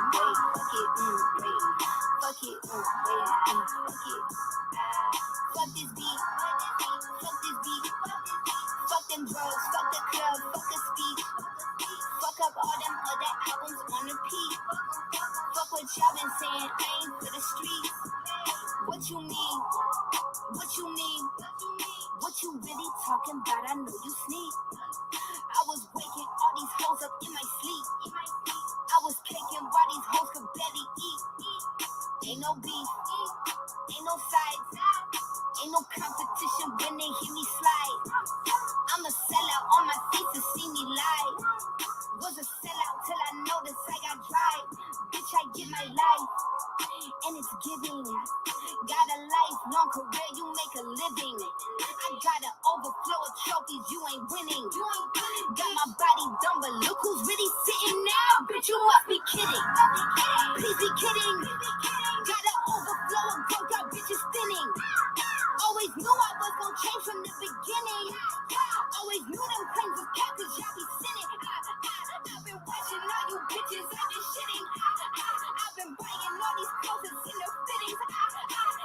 Fuck this beat. Fuck this beat. Fuck them drugs. Fuck the club. Fuck the speech. Fuck up all them other albums on repeat. Fuck what y'all been saying. I ain't for the streets. What you mean? What you mean? What you really talking about? I know you sneak. I was waking all these hoes up in my sleep. I was caking while these hoes could barely eat. Ain't no beef, ain't no sides, ain't no competition when they hear me slide. I'm a sellout on my feet to see me live. Was a sellout till I noticed I got drive. Bitch, I get my life, and it's giving. Got a lifelong career, you make a living. I got an overflow of trophies, you ain't winning. Got my body done, but look who's really sitting now. Bitch, you must be kidding. Please be kidding. Got an overflow of growth, y'all bitches thinning. Always knew I was gonna change from the beginning. Always knew them claims was cap, cause y'all be sinning. I've been watching all you bitches, I've been shitting. I've been buying all these clothes and seeing the fittings.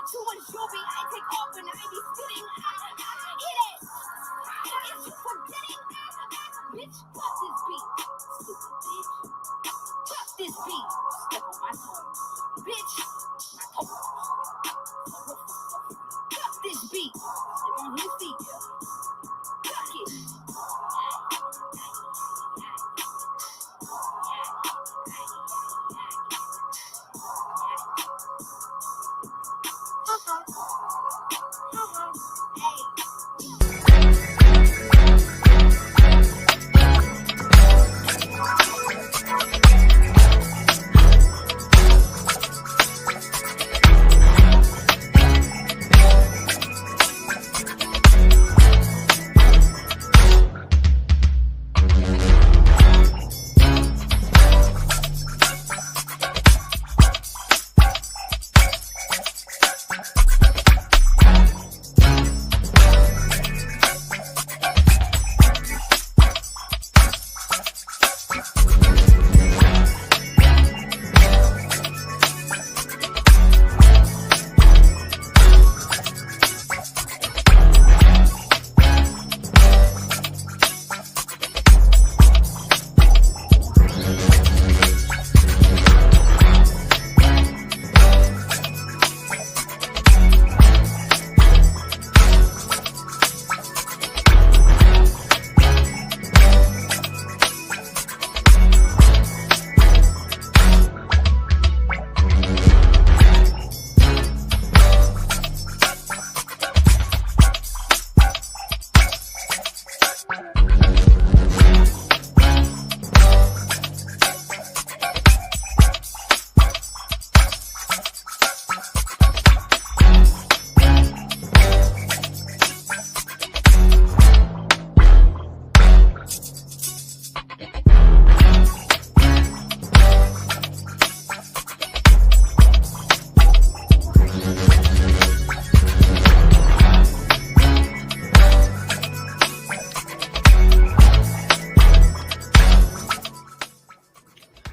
Too much jewelry, I take off when I be spitting. Hit it! Is you forgetting? Bitch, fuck this beat. Stupid bitch. Fuck this beat. Step on my toe. Bitch, my toe. Fuck this beat. Step on his feet. Fuck it.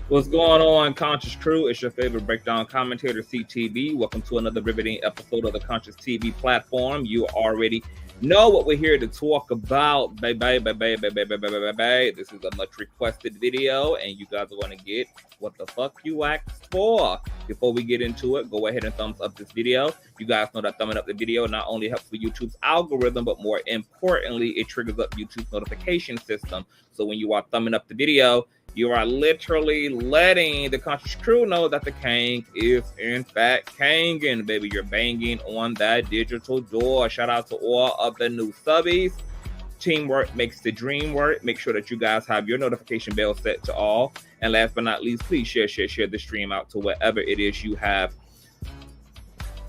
What's going on, Conscious Crew? It's your favorite breakdown commentator, CTV. Welcome to another riveting episode of the Consciouztv platform. You already know what we're here to talk about. This is a much requested video, and you guys are going to get what the fuck you asked for. Before we get into it, go ahead and thumbs up this video. You guys know that thumbing up the video not only helps with YouTube's algorithm, but more importantly, it triggers up YouTube's notification system. So when you are thumbing up the video, you are literally letting the Conscious Crew know that the Kang is in fact Kangin', baby. You're banging on that digital door. Shout out to all of the new subbies. Teamwork makes the dream work. Make sure that you guys have your notification bell set to all. And last but not least, please share the stream out to wherever it is you have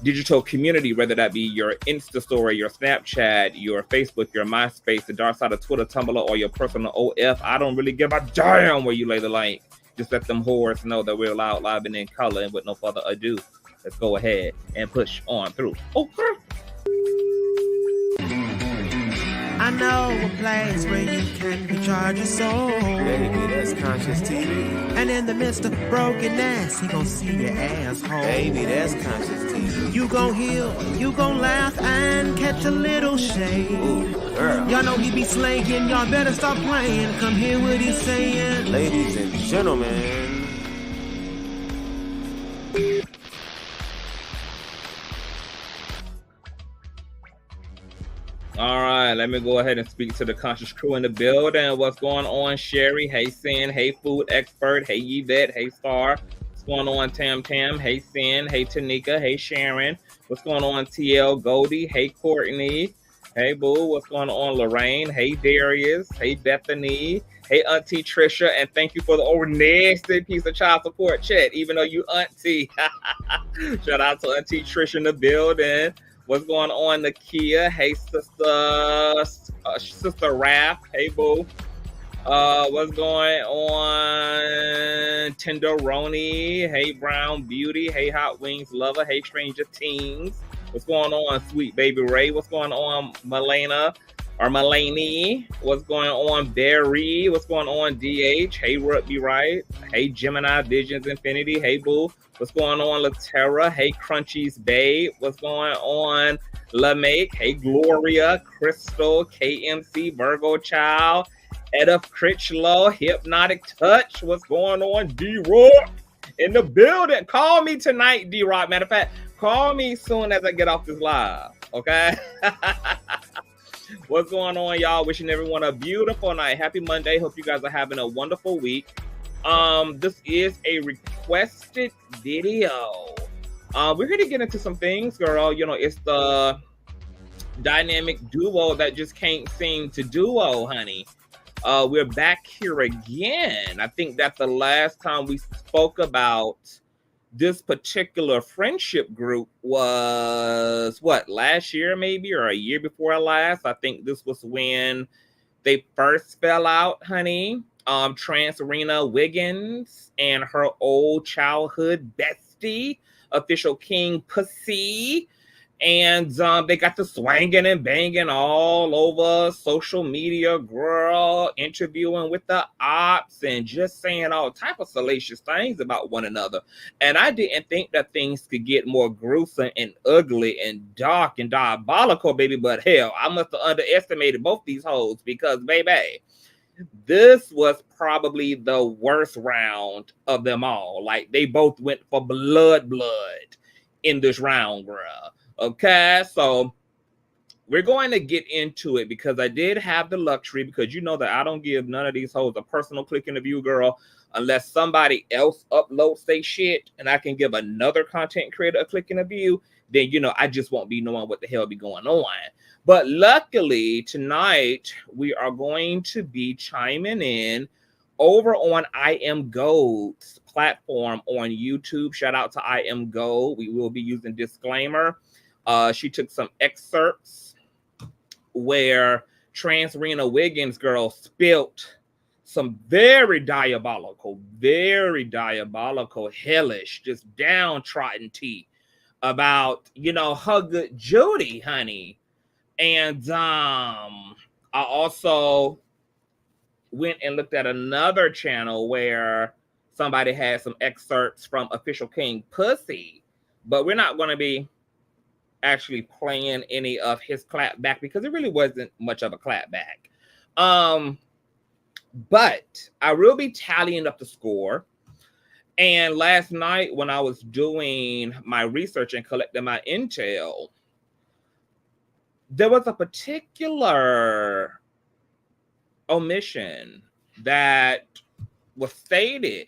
digital community, whether that be your Insta story, your Snapchat, your Facebook, your MySpace, the dark side of Twitter, Tumblr, or your personal OF. I don't really give a damn where you lay the link. Just let them whores know that we're loud, live, and in color. And with no further ado, let's go ahead and push on through. Okay. I know a place where you can recharge your soul. Baby, that's Consciouztv. And in the midst of brokenness, he gon' see your asshole. Baby, that's Consciouztv. You gon' heal, you gon' laugh and catch a little shade. Ooh, girl. Y'all know he be slaying, y'all better stop playing. Come hear what he's saying. Ladies and gentlemen. All right, let me go ahead and speak to the conscious crew in the building. What's going on, Sherry? Hey, Sin. Hey, Food Expert. Hey, Yvette. Hey, Star. What's going on, Tam Tam? Hey, Sin. Hey, Tanika. Hey, Sharon. What's going on, TL Goldie? Hey, Courtney. Hey, Boo. What's going on, Lorraine? Hey, Darius. Hey, Bethany. Hey, Auntie Trisha. And thank you for the over nasty piece of child support chat, even though you Auntie. Shout out to Auntie Trisha in the building. What's going on, Nakia? Hey, sister Rap. Hey, boo. What's going on, Tenderoni? Hey, Brown Beauty. Hey, Hot Wings Lover. Hey, Stranger Teens. What's going on, Sweet Baby Ray? What's going on, Melana or Melanie? What's going on, Barry? What's going on, DH? Hey, Rugby Right. Hey, Gemini Visions Infinity. Hey, boo. What's going on, Laterra? Hey, Crunchies Babe. What's going on, LaMake? Hey, Gloria, Crystal, KMC, Virgo Child, Edith Critchlow, Hypnotic Touch. What's going on, D-Rock? In the building. Call me tonight, D-Rock. Matter of fact, call me soon as I get off this live, okay? What's going on, y'all? Wishing everyone a beautiful night. Happy Monday. Hope you guys are having a wonderful week. This is a requested video. We're gonna get into some things, girl. You know, it's the dynamic duo that just can't seem to duo, honey. We're back here again. I think that the last time we spoke about this particular friendship group was what, last year maybe, or a year before last. I think this was when they first fell out, honey. Transrina Wiggins and her old childhood bestie, official king Puzzy, and they got to swanging and banging all over social media, girl, interviewing with the ops and just saying all type of salacious things about one another. And I didn't think that things could get more gruesome and ugly and dark and diabolical, baby. But hell, I must have underestimated both these hoes, because baby, this was probably the worst round of them all. Like, they both went for blood in this round, girl. Okay, so we're going to get into it because I did have the luxury, because you know that I don't give none of these hoes a personal click in the view, girl, unless somebody else uploads their shit and I can give another content creator a click in the view. Then, you know, I just won't be knowing what the hell be going on. But luckily, tonight, we are going to be chiming in over on I Am Gold's platform on YouTube. Shout out to I Am Gold. We will be using disclaimer. She took some excerpts where Transrina Wiggins, girl, spilt some very diabolical, hellish, just downtrodden tea about, you know, her good Judy, honey. And I also went and looked at another channel where somebody had some excerpts from official King Puzzy, but we're not going to be actually playing any of his clap back because it really wasn't much of a clap back. But I will be tallying up the score. And last night when I was doing my research and collecting my intel, there was a particular omission that was stated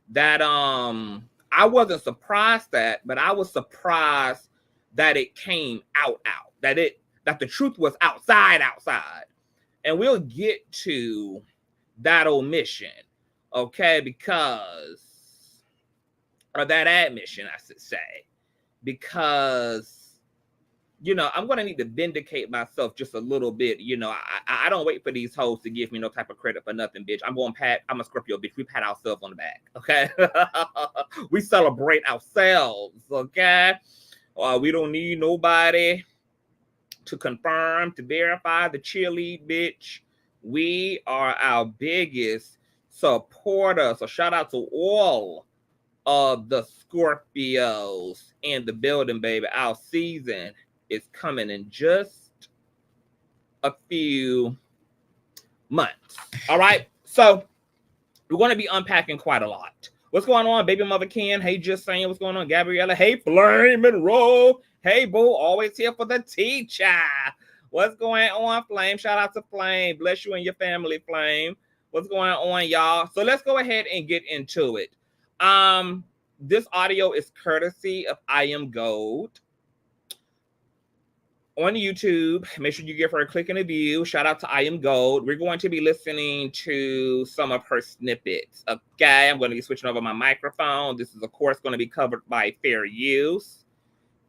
that I wasn't surprised at, but I was surprised that it came out, that the truth was outside. And we'll get to that omission, okay, because, or that admission, I should say, because, you know, I'm going to need to vindicate myself just a little bit. You know, I don't wait for these hoes to give me no type of credit for nothing, bitch. I'm a Scorpio, bitch. We pat ourselves on the back, okay? We celebrate ourselves, okay? We don't need nobody to confirm, to verify, the cheerlead bitch. We are our biggest supporter. So shout out to all of the Scorpios in the building, baby. Our season is coming in just a few months. All right. So we're going to be unpacking quite a lot. What's going on, baby mother Ken? Hey, just saying, what's going on, Gabriella? Hey, Flame and Roll. Hey, boo, always here for the teacher. What's going on, Flame? Shout out to Flame. Bless you and your family, Flame. What's going on, y'all? So let's go ahead and get into it. This audio is courtesy of I Am Gold on YouTube. Make sure you give her a click and a view. Shout out to I Am Gold. We're going to be listening to some of her snippets. Okay, I'm going to be switching over my microphone. This is, of course, going to be covered by fair use.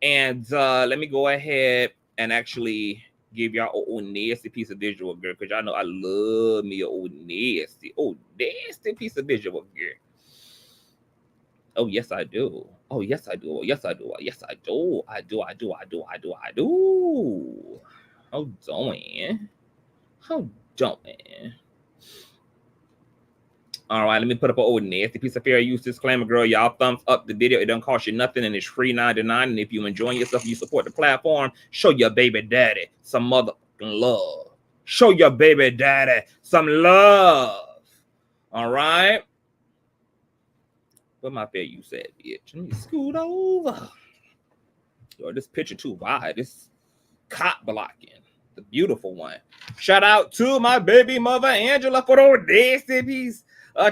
And let me go ahead and actually give y'all an old nasty piece of visual, girl, because y'all know I love me an old nasty piece of visual, girl. Oh, yes, I do. Oh, yes, I do. Oh, yes, I do. Yes, I do. I do. How doing? All right, let me put up an old nasty piece of fair use disclaimer, girl. Y'all thumbs up the video. It don't cost you nothing, and it's free $99. And if you enjoying yourself, you support the platform, show your baby daddy some motherfucking love. Show your baby daddy some love. All right? Where my fair use at, bitch? Let me scoot over. Yo, this picture too wide. This cop blocking. The beautiful one. Shout out to my baby mother, Angela, for those nasty piece.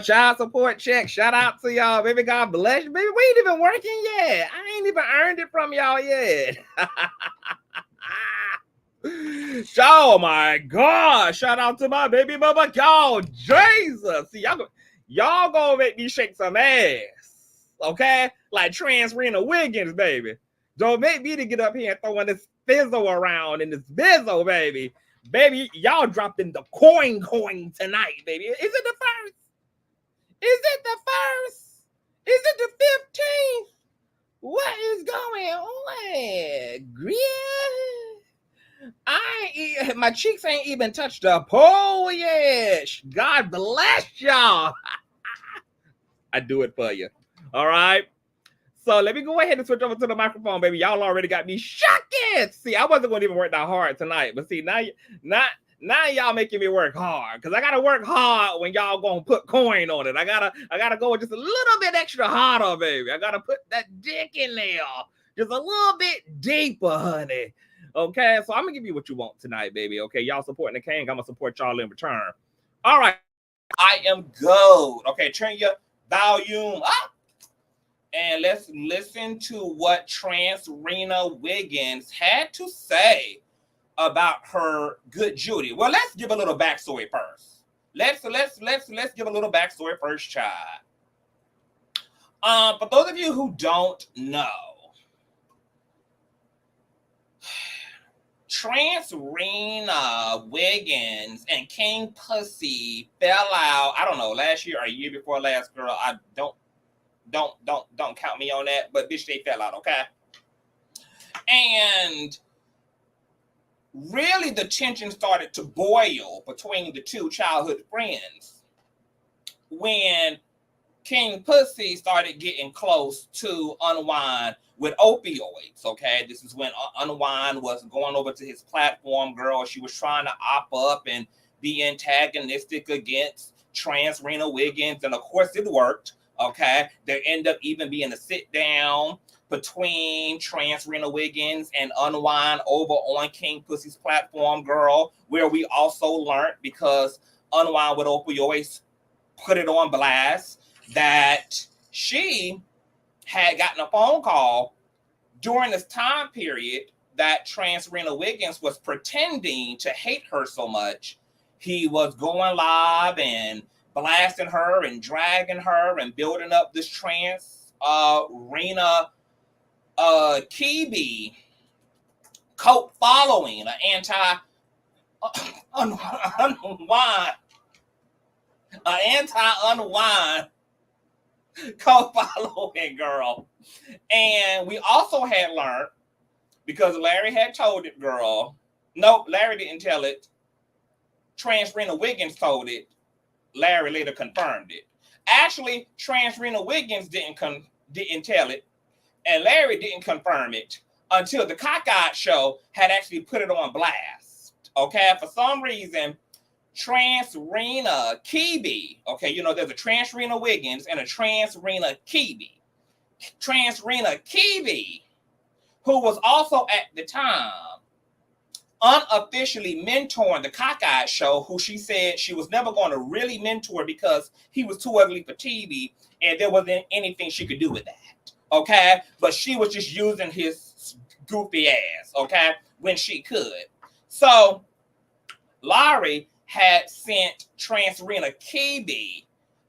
Child support check. Shout out to y'all, baby. God bless you, baby. We ain't even working yet. I ain't even earned it from y'all yet. Oh my God! Shout out to my baby mother, y'all. Jesus, see y'all gonna make me shake some ass, okay? Like Transrina Wiggins, baby. Don't make me to get up here and throwing this fizzle around in this bizzle, baby. Baby, y'all dropped in the coin tonight, baby. Is it the first? Is it the first? Is it the 15th? What is going on? My cheeks ain't even touched the pole yet. God bless y'all. I do it for you. All right. So let me go ahead and switch over to the microphone, baby. Y'all already got me shocking. See, I wasn't going to even work that hard tonight, but see, now y'all making me work hard, because I gotta work hard when y'all gonna put coin on it. I gotta go just a little bit extra harder, baby. I gotta put that dick in there just a little bit deeper, honey. Okay, so I'm gonna give you what you want tonight, baby. Okay, y'all supporting the king, I'm gonna support y'all in return. All right, I Am Gold. Okay, turn your volume up and let's listen to what Transrina Wiggins had to say about her good Judy. Well, let's give a little backstory first. Let's give a little backstory first, child. For those of you who don't know, Transrina Wiggins and King Puzzy fell out. I don't know, last year or a year before last, girl. I don't count me on that. But bitch, they fell out, okay? And really, the tension started to boil between the two childhood friends when King Puzzy started getting close to Unwind with opioids, okay? This is when Unwind was going over to his platform, girl. She was trying to op up and be antagonistic against Transrina Wiggins, and of course it worked, okay? There ended up even being a sit-down between Transrina Wiggins and Unwind over on King Puzzy's platform, girl, where we also learned, because Unwind with opioids put it on blast, that she had gotten a phone call during this time period that Transrina Wiggins was pretending to hate her so much. He was going live and blasting her and dragging her and building up this Transrina Kibi cult following, an anti-unwind cult following, girl. And we also had learned, because Larry had told it, girl, Nope, Larry didn't tell it. Transrina Wiggins told it. Larry later confirmed it. Actually, Transrina Wiggins didn't tell it, and Larry didn't confirm it until the Cockeyed Show had actually put it on blast. Okay, for some reason, Transrina Kibi, okay, you know, there's a Transrina Wiggins and a Transrina Kibi. Transrina Kibi, who was also at the time unofficially mentoring the Cockeyed Show, who she said she was never going to really mentor because he was too ugly for TV and there wasn't anything she could do with that. Okay, but she was just using his goofy ass, okay, when she could. So Larry had sent Transrina Kibi,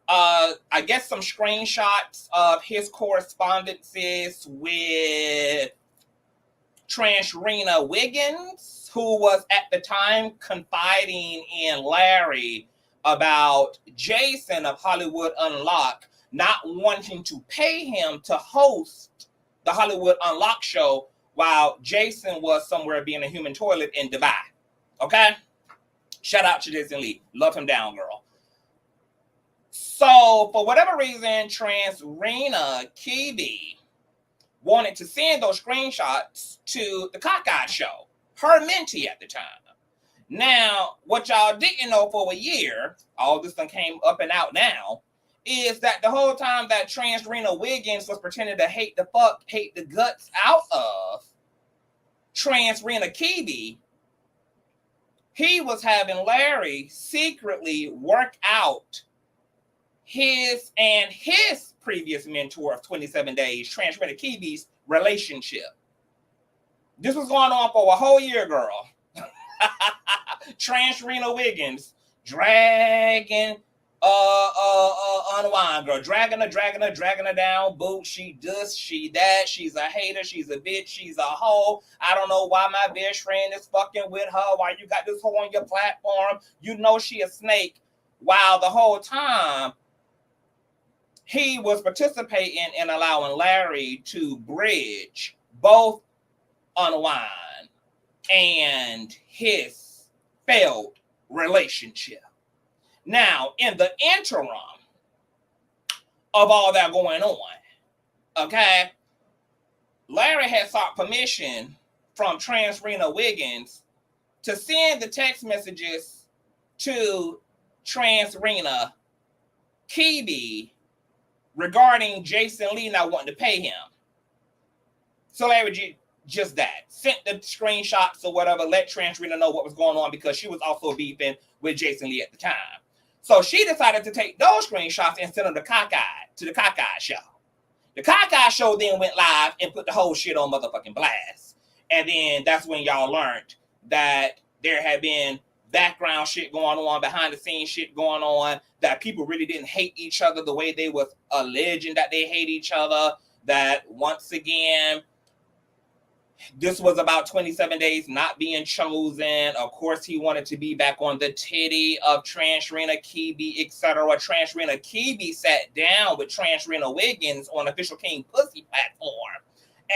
I guess, some screenshots of his correspondences with Transrina Wiggins, who was at the time confiding in Larry about Jason of Hollywood Unlocked not wanting to pay him to host the Hollywood Unlocked show while Jason was somewhere being a human toilet in Dubai. Okay? Shout out to Jason Lee. Love him down, girl. So, for whatever reason, Transrina Kibi wanted to send those screenshots to the Cockeyed Show, her mentee at the time. Now, what y'all didn't know for a year, all this thing came up and out now, is that the whole time that Transrina Wiggins was pretending to hate the guts out of Transrina Kibi, he was having Larry secretly work out his and his previous mentor of 27 days, Transrina Kibi's relationship. This was going on for a whole year, girl. Transrina Wiggins dragging Unwind, girl, dragging her down. Boo, she this, she that. She's a hater. She's a bitch. She's a hoe. I don't know why my best friend is fucking with her. Why you got this hoe on your platform? You know she a snake. While the whole time he was participating in allowing Larry to bridge both Unwind and his failed relationship. Now, in the interim of all that going on, okay, Larry had sought permission from Transrina Wiggins to send the text messages to Transrina Kibi regarding Jason Lee not wanting to pay him. So Larry just that. Sent the screenshots or whatever, let Transrina know what was going on because she was also beefing with Jason Lee at the time. So she decided to take those screenshots and send them to the Cockeyed Show. The Cockeyed Show then went live and put the whole shit on motherfucking blast. And then that's when y'all learned that there had been background shit going on, behind the scenes shit going on, that people really didn't hate each other the way they was alleging that they hate each other, that once again, this was about 27 days not being chosen. Of course, he wanted to be back on the titty of Transrina Kibi, etc. Transrina Kibi sat down with Transrina Wiggins on Official King Puzzy platform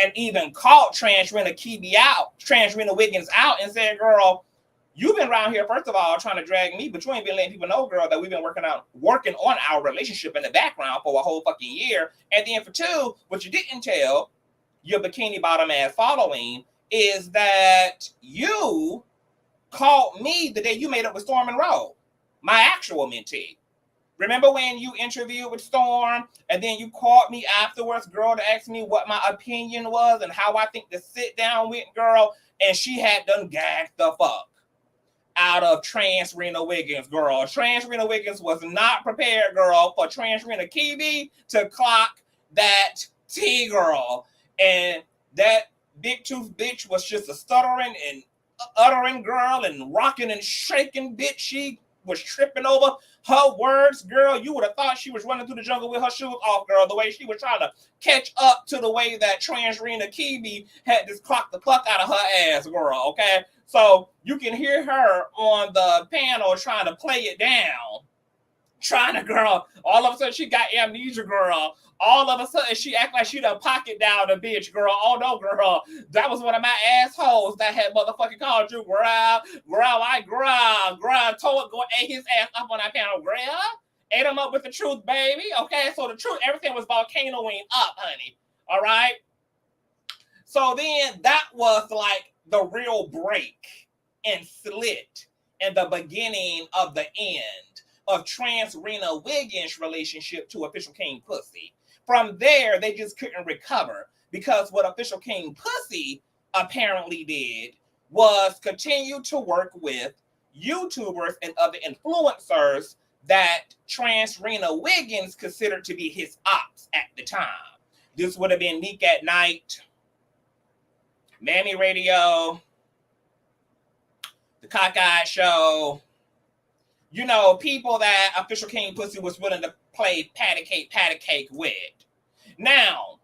and even called Transrina Wiggins out and said, girl, you've been around here, first of all, trying to drag me, but you ain't been letting people know, girl, that we've been working on our relationship in the background for a whole fucking year. And then for two, what you didn't tell your bikini bottom ass following is that you called me the day you made up with Storm and Rowe, my actual mentee. Remember when you interviewed with Storm and then you called me afterwards, girl, to ask me what my opinion was and how I think the sit down went, girl, and she had done gagged the fuck out of Transrina Wiggins, girl. Transrina Wiggins was not prepared, girl, for Transrina Kibi to clock that T, girl. And that big tooth bitch was just a stuttering and uttering girl and rocking and shaking bitch. She was tripping over her words, girl. You would have thought she was running through the jungle with her shoes off, girl, the way she was trying to catch up to the way that Transrina Kibi had just clocked the fuck out of her ass, girl, okay? So you can hear her on the panel trying to play it down trying to, girl, all of a sudden she got amnesia, girl. All of a sudden she act like she done pocket down a bitch, girl. Oh no, girl. That was one of my assholes that had motherfucking called you, girl. Told go ate his ass up on that panel, girl. Ate him up with the truth, baby. Okay, so the truth, everything was volcanoing up, honey. All right. So then that was like the real break and slit in the beginning of the end of Transrina Wiggins' relationship to Official King Puzzy. From there, they just couldn't recover because what Official King Puzzy apparently did was continue to work with YouTubers and other influencers that Transrina Wiggins considered to be his ops at the time. This would have been Meek at Night, Mammy Radio, The Cockeyed Show. You know, people that Official King Puzzy was willing to play patty cake with. Now,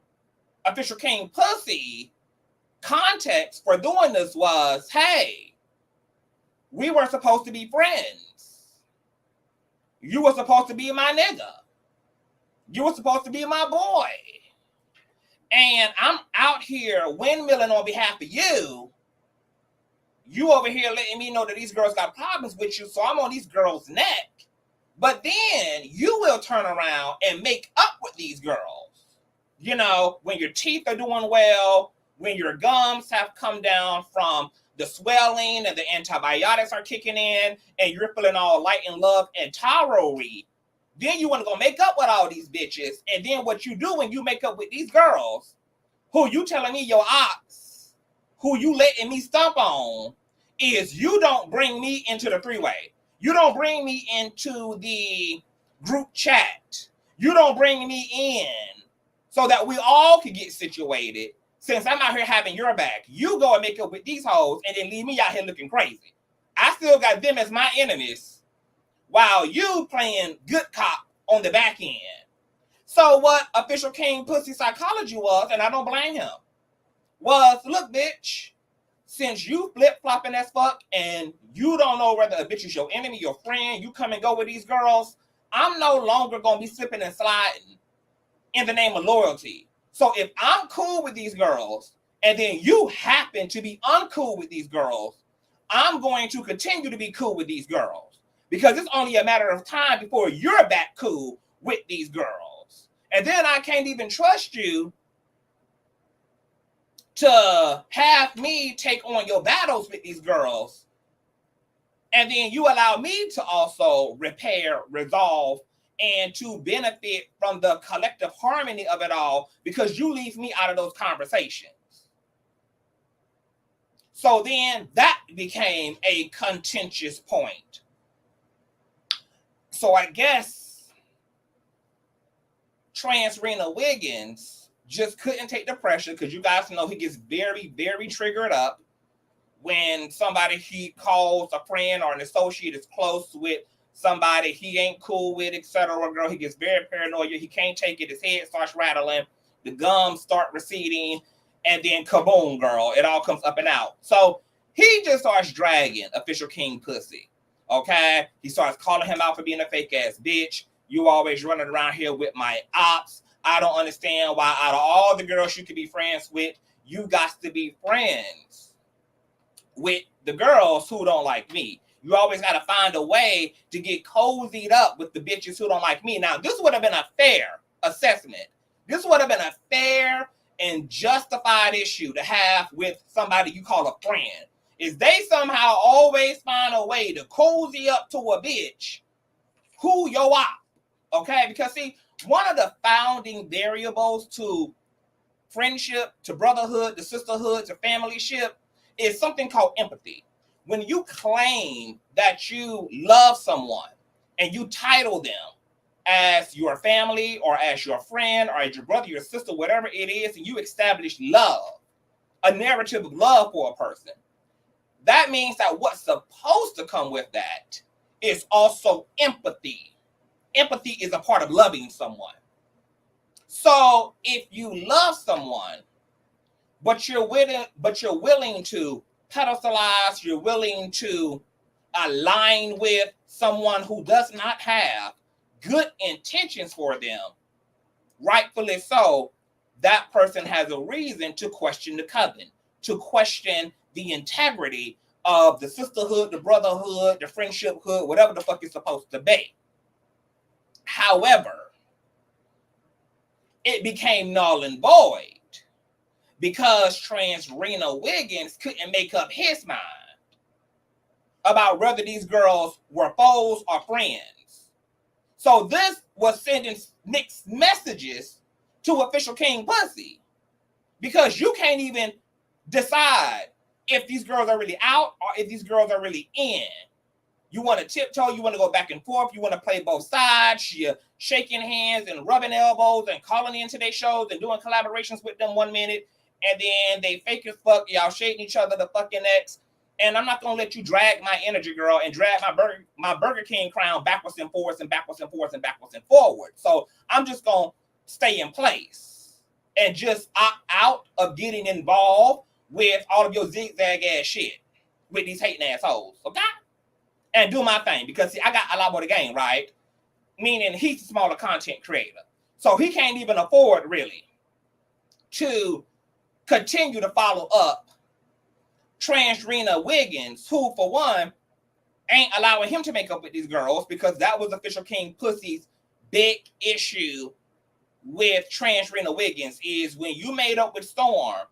Official King Puzzy context for doing this was, hey, we were supposed to be friends. You were supposed to be my nigga. You were supposed to be my boy. And I'm out here windmilling on behalf of you. You over here letting me know that these girls got problems with you, so I'm on these girls' neck. But then you will turn around and make up with these girls. You know, when your teeth are doing well, when your gums have come down from the swelling and the antibiotics are kicking in, and you're feeling all light and love and tolerary, then you want to go make up with all these bitches. And then what you do when you make up with these girls, who you telling me your ops, who you letting me stomp on, is you don't bring me into the three-way. You don't bring me into the group chat. You don't bring me in so that we all can get situated. Since I'm out here having your back, you go and make up with these hoes and then leave me out here looking crazy. I still got them as my enemies while you playing good cop on the back end. So what Official King Puzzy psychology was, and I don't blame him, was, look, bitch, since you flip-flopping as fuck and you don't know whether a bitch is your enemy, your friend, you come and go with these girls, I'm no longer going to be slipping and sliding in the name of loyalty. So if I'm cool with these girls and then you happen to be uncool with these girls, I'm going to continue to be cool with these girls because it's only a matter of time before you're back cool with these girls. And then I can't even trust you to have me take on your battles with these girls. And then you allow me to also repair, resolve, and to benefit from the collective harmony of it all because you leave me out of those conversations. So then that became a contentious point. So I guess Transrina Wiggins just couldn't take the pressure because you guys know he gets very, very triggered up when somebody he calls a friend or an associate is close with somebody he ain't cool with, etc. Girl, he gets very paranoid. He can't take it. His head starts rattling. The gums start receding. And then kaboom, girl. It all comes up and out. So he just starts dragging Official King Puzzy. Okay? He starts calling him out for being a fake-ass bitch. You always running around here with my ops. I don't understand why out of all the girls you could be friends with, you got to be friends with the girls who don't like me. You always got to find a way to get cozied up with the bitches who don't like me. Now, this would have been a fair assessment. This would have been a fair and justified issue to have with somebody you call a friend. Is they somehow always find a way to cozy up to a bitch who yo op. Okay? Because, see, one of the founding variables to friendship, to brotherhood, to sisterhood, to familyship is something called empathy. When you claim that you love someone and you title them as your family or as your friend or as your brother, your sister, whatever it is, and you establish love, a narrative of love for a person, that means that what's supposed to come with that is also empathy. Empathy is a part of loving someone. So if you love someone, but you're willing to pedestalize, you're willing to align with someone who does not have good intentions for them, rightfully so, that person has a reason to question the coven, to question the integrity of the sisterhood, the brotherhood, the friendshiphood, whatever the fuck it's supposed to be. However, it became null and void because Transrina Wiggins couldn't make up his mind about whether these girls were foes or friends. So this was sending mixed messages to official King Puzzy, because you can't even decide if these girls are really out or if these girls are really in. You want to tiptoe, you want to go back and forth, you want to play both sides, you're shaking hands and rubbing elbows and calling into their shows and doing collaborations with them 1 minute, and then they fake as fuck, y'all shading each other the fucking next. And I'm not gonna let you drag my energy, girl, and drag my Burger King crown backwards and forwards and backwards and forwards and backwards and forwards. So I'm just gonna stay in place and just opt out of getting involved with all of your zigzag ass shit with these hating assholes, okay? And do my thing, because see, I got a lot more to gain, right? Meaning he's a smaller content creator, so he can't even afford really to continue to follow up Transrina Wiggins, who for one ain't allowing him to make up with these girls, because that was official King Puzzy's big issue with Transrina Wiggins. Is when you made up with Storm,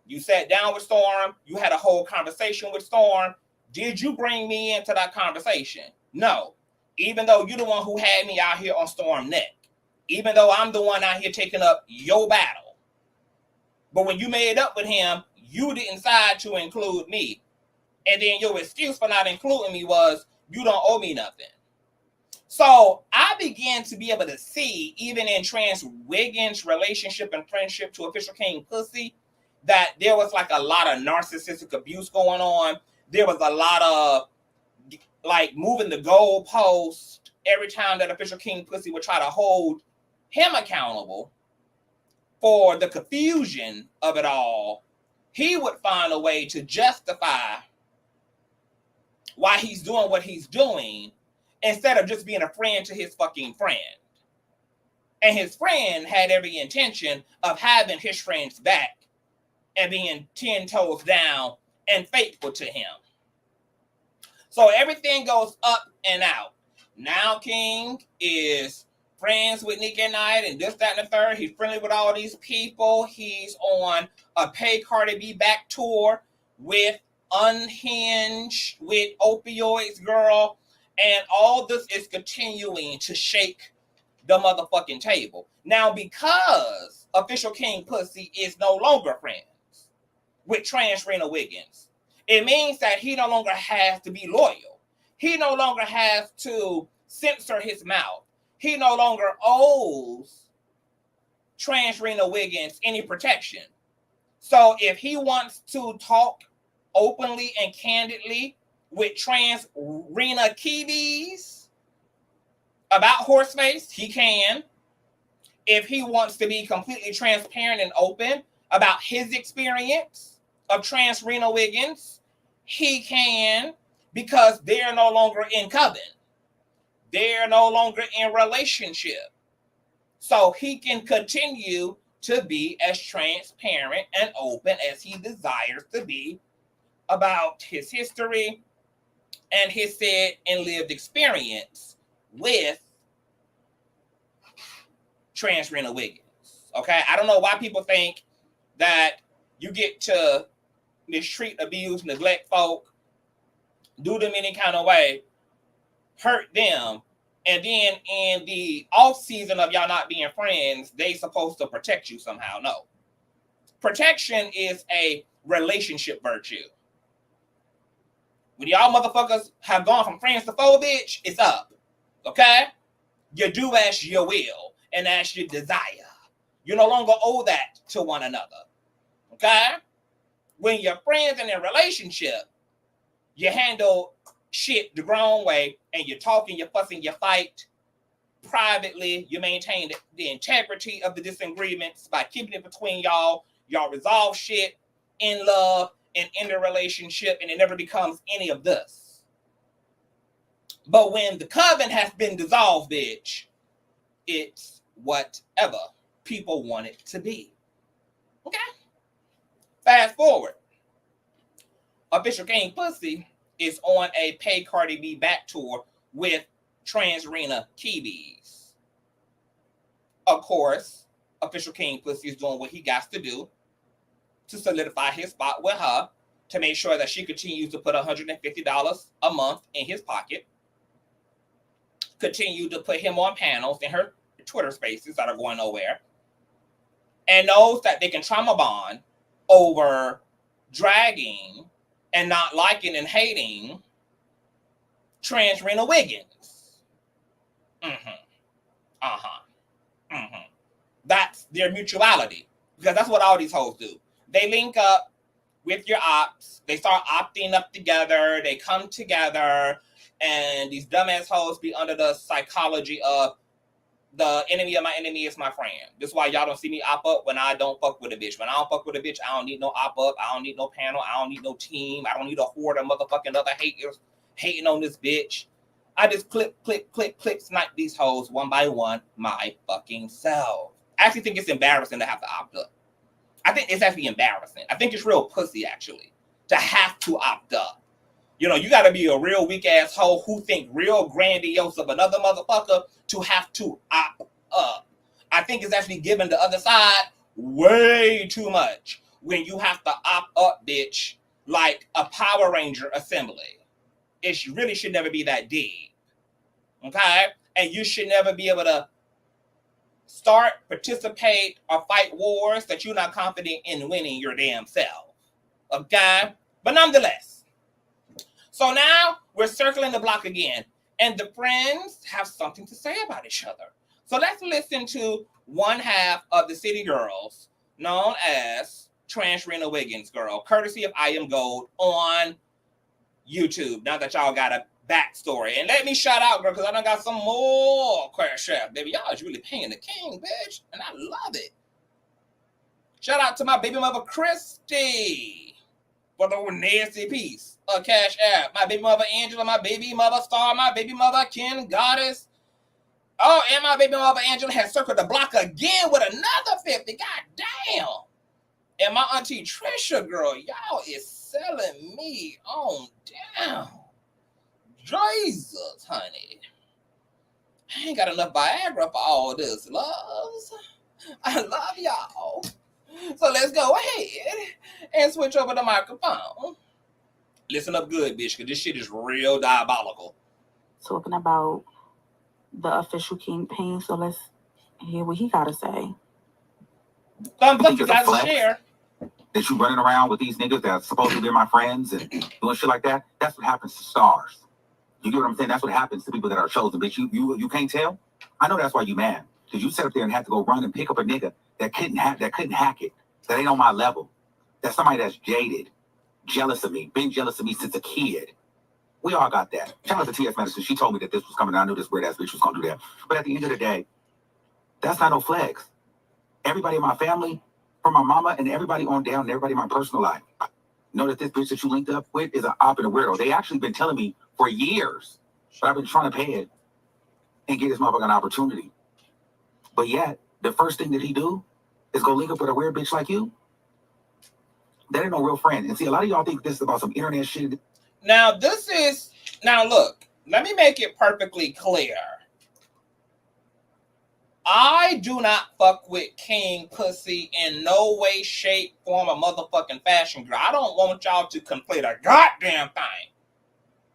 you sat down with Storm, you had a whole conversation with Storm. Did you bring me into that conversation? No. Even though you're the one who had me out here on Storm neck, even though I'm the one out here taking up your battle. But when you made up with him, you didn't decide to include me. And then your excuse for not including me was, you don't owe me nothing. So I began to be able to see, even in Trans Wiggins' relationship and friendship to official King Puzzy, that there was like a lot of narcissistic abuse going on. There was a lot of like moving the goalpost every time that official King Puzzy would try to hold him accountable for the confusion of it all. He would find a way to justify why he's doing what he's doing, instead of just being a friend to his fucking friend. And his friend had every intention of having his friend's back and being 10 toes down and faithful to him. So everything goes up and out. Now King is friends with Nick and Knight and this, that, and the third. He's friendly with all these people. He's on a pay Cardi B back tour with Unhinged, with Opioids Girl. And all this is continuing to shake the motherfucking table. Now, because official King Puzzy is no longer friends with Transrina Wiggins, it means that he no longer has to be loyal. He no longer has to censor his mouth. He no longer owes Transrina Wiggins any protection. So if he wants to talk openly and candidly with Transrina Kiwis about horseface, he can. If he wants to be completely transparent and open about his experience of Transrina Wiggins, he can, because they're no longer in coven. They're no longer in relationship. So he can continue to be as transparent and open as he desires to be about his history and his said and lived experience with Transrina Wiggins. Okay, I don't know why people think that you get to mistreat, abuse, neglect folk, do them any kind of way, hurt them, and then in the off season of y'all not being friends, they supposed to protect you somehow. No. Protection is a relationship virtue. When y'all motherfuckers have gone from friends to foe, bitch, it's up. Okay? You do as you will and as you desire. You no longer owe that to one another. Okay? When you're friends and in a relationship, you handle shit the grown way, and you talk and you fuss and you fight privately. You maintain the integrity of the disagreements by keeping it between y'all. Y'all resolve shit in love and in the relationship, and it never becomes any of this. But when the coven has been dissolved, bitch, it's whatever people want it to be. Okay? Fast forward. Official King Puzzy is on a Pay Cardi B back tour with Transrina Kiwis. Of course, Official King Puzzy is doing what he got to do to solidify his spot with her, to make sure that she continues to put $150 a month in his pocket, continue to put him on panels in her Twitter spaces that are going nowhere, and knows that they can trauma bond over dragging and not liking and hating Transrina Wiggins. That's their mutuality, because that's what all these hoes do. They link up with your ops, they start opting up together, they come together, and these dumbass hoes be under the psychology of the enemy of my enemy is my friend. This is why y'all don't see me op up when I don't fuck with a bitch. When I don't fuck with a bitch, I don't need no op up, I don't need no panel, I don't need no team, I don't need a horde of motherfucking other haters hating on this bitch. I just click, snipe these hoes one by one my fucking self. I actually think it's embarrassing to have to opt up. I think it's actually embarrassing. I think it's real pussy, actually, to have to opt up. You know, you got to be a real weak-ass hoe who think real grandiose of another motherfucker to have to opt up. I think it's actually giving the other side way too much when you have to opt up, bitch, like a Power Ranger assembly. It really should never be that deep, okay? And you should never be able to start, participate, or fight wars that you're not confident in winning your damn self, okay? But nonetheless, so now we're circling the block again, and the friends have something to say about each other. So let's listen to one half of the City Girls, known as Transrina Wiggins Girl, courtesy of I Am Gold on YouTube. Now that y'all got a backstory. And let me shout out, girl, because I done got some more crash out. Baby, y'all is really paying the king, bitch. And I love it. Shout out to my baby mother, Christy, for the nasty piece of Cash App. My baby mother, Angela, my baby mother, Star, my baby mother, Ken, Goddess. Oh, and my baby mother, Angela, has circled the block again with another 50. God damn. And my auntie, Trisha, girl, y'all is selling me on down. Jesus, honey. I ain't got enough Viagra for all this, loves. I love y'all. So let's go ahead and switch over the microphone. Listen up good, bitch, because this shit is real diabolical. Talking about the official kingpin, so let's hear what he got to say. Thumbs up, you guys share. That you running around with these niggas that supposedly be my friends and doing shit like that. That's what happens to stars. You get what I'm saying? That's what happens to people that are chosen. Bitch, you can't tell? I know that's why you mad. Because you sat up there and had to go run and pick up a nigga that couldn't hack it. That ain't on my level. That's somebody that's jaded, jealous of me, been jealous of me since a kid. We all got that. Shout out to T.S. Madison. She told me that this was coming. I knew this weird ass bitch was gonna do that. But at the end of the day, that's not no flex. Everybody in my family, from my mama and everybody on down, and everybody in my personal life, know that this bitch that you linked up with is an op and a weirdo. They actually been telling me for years, but I've been trying to pay it and get this motherfucker an opportunity. But yet, the first thing that he do is go link up with a weird bitch like you. That ain't no real friend. And see, a lot of y'all think this is about some internet shit. Now look, let me make it perfectly clear. I do not fuck with King Puzzy in no way, shape, form, or motherfucking fashion, girl. I don't want y'all to conflate a goddamn thing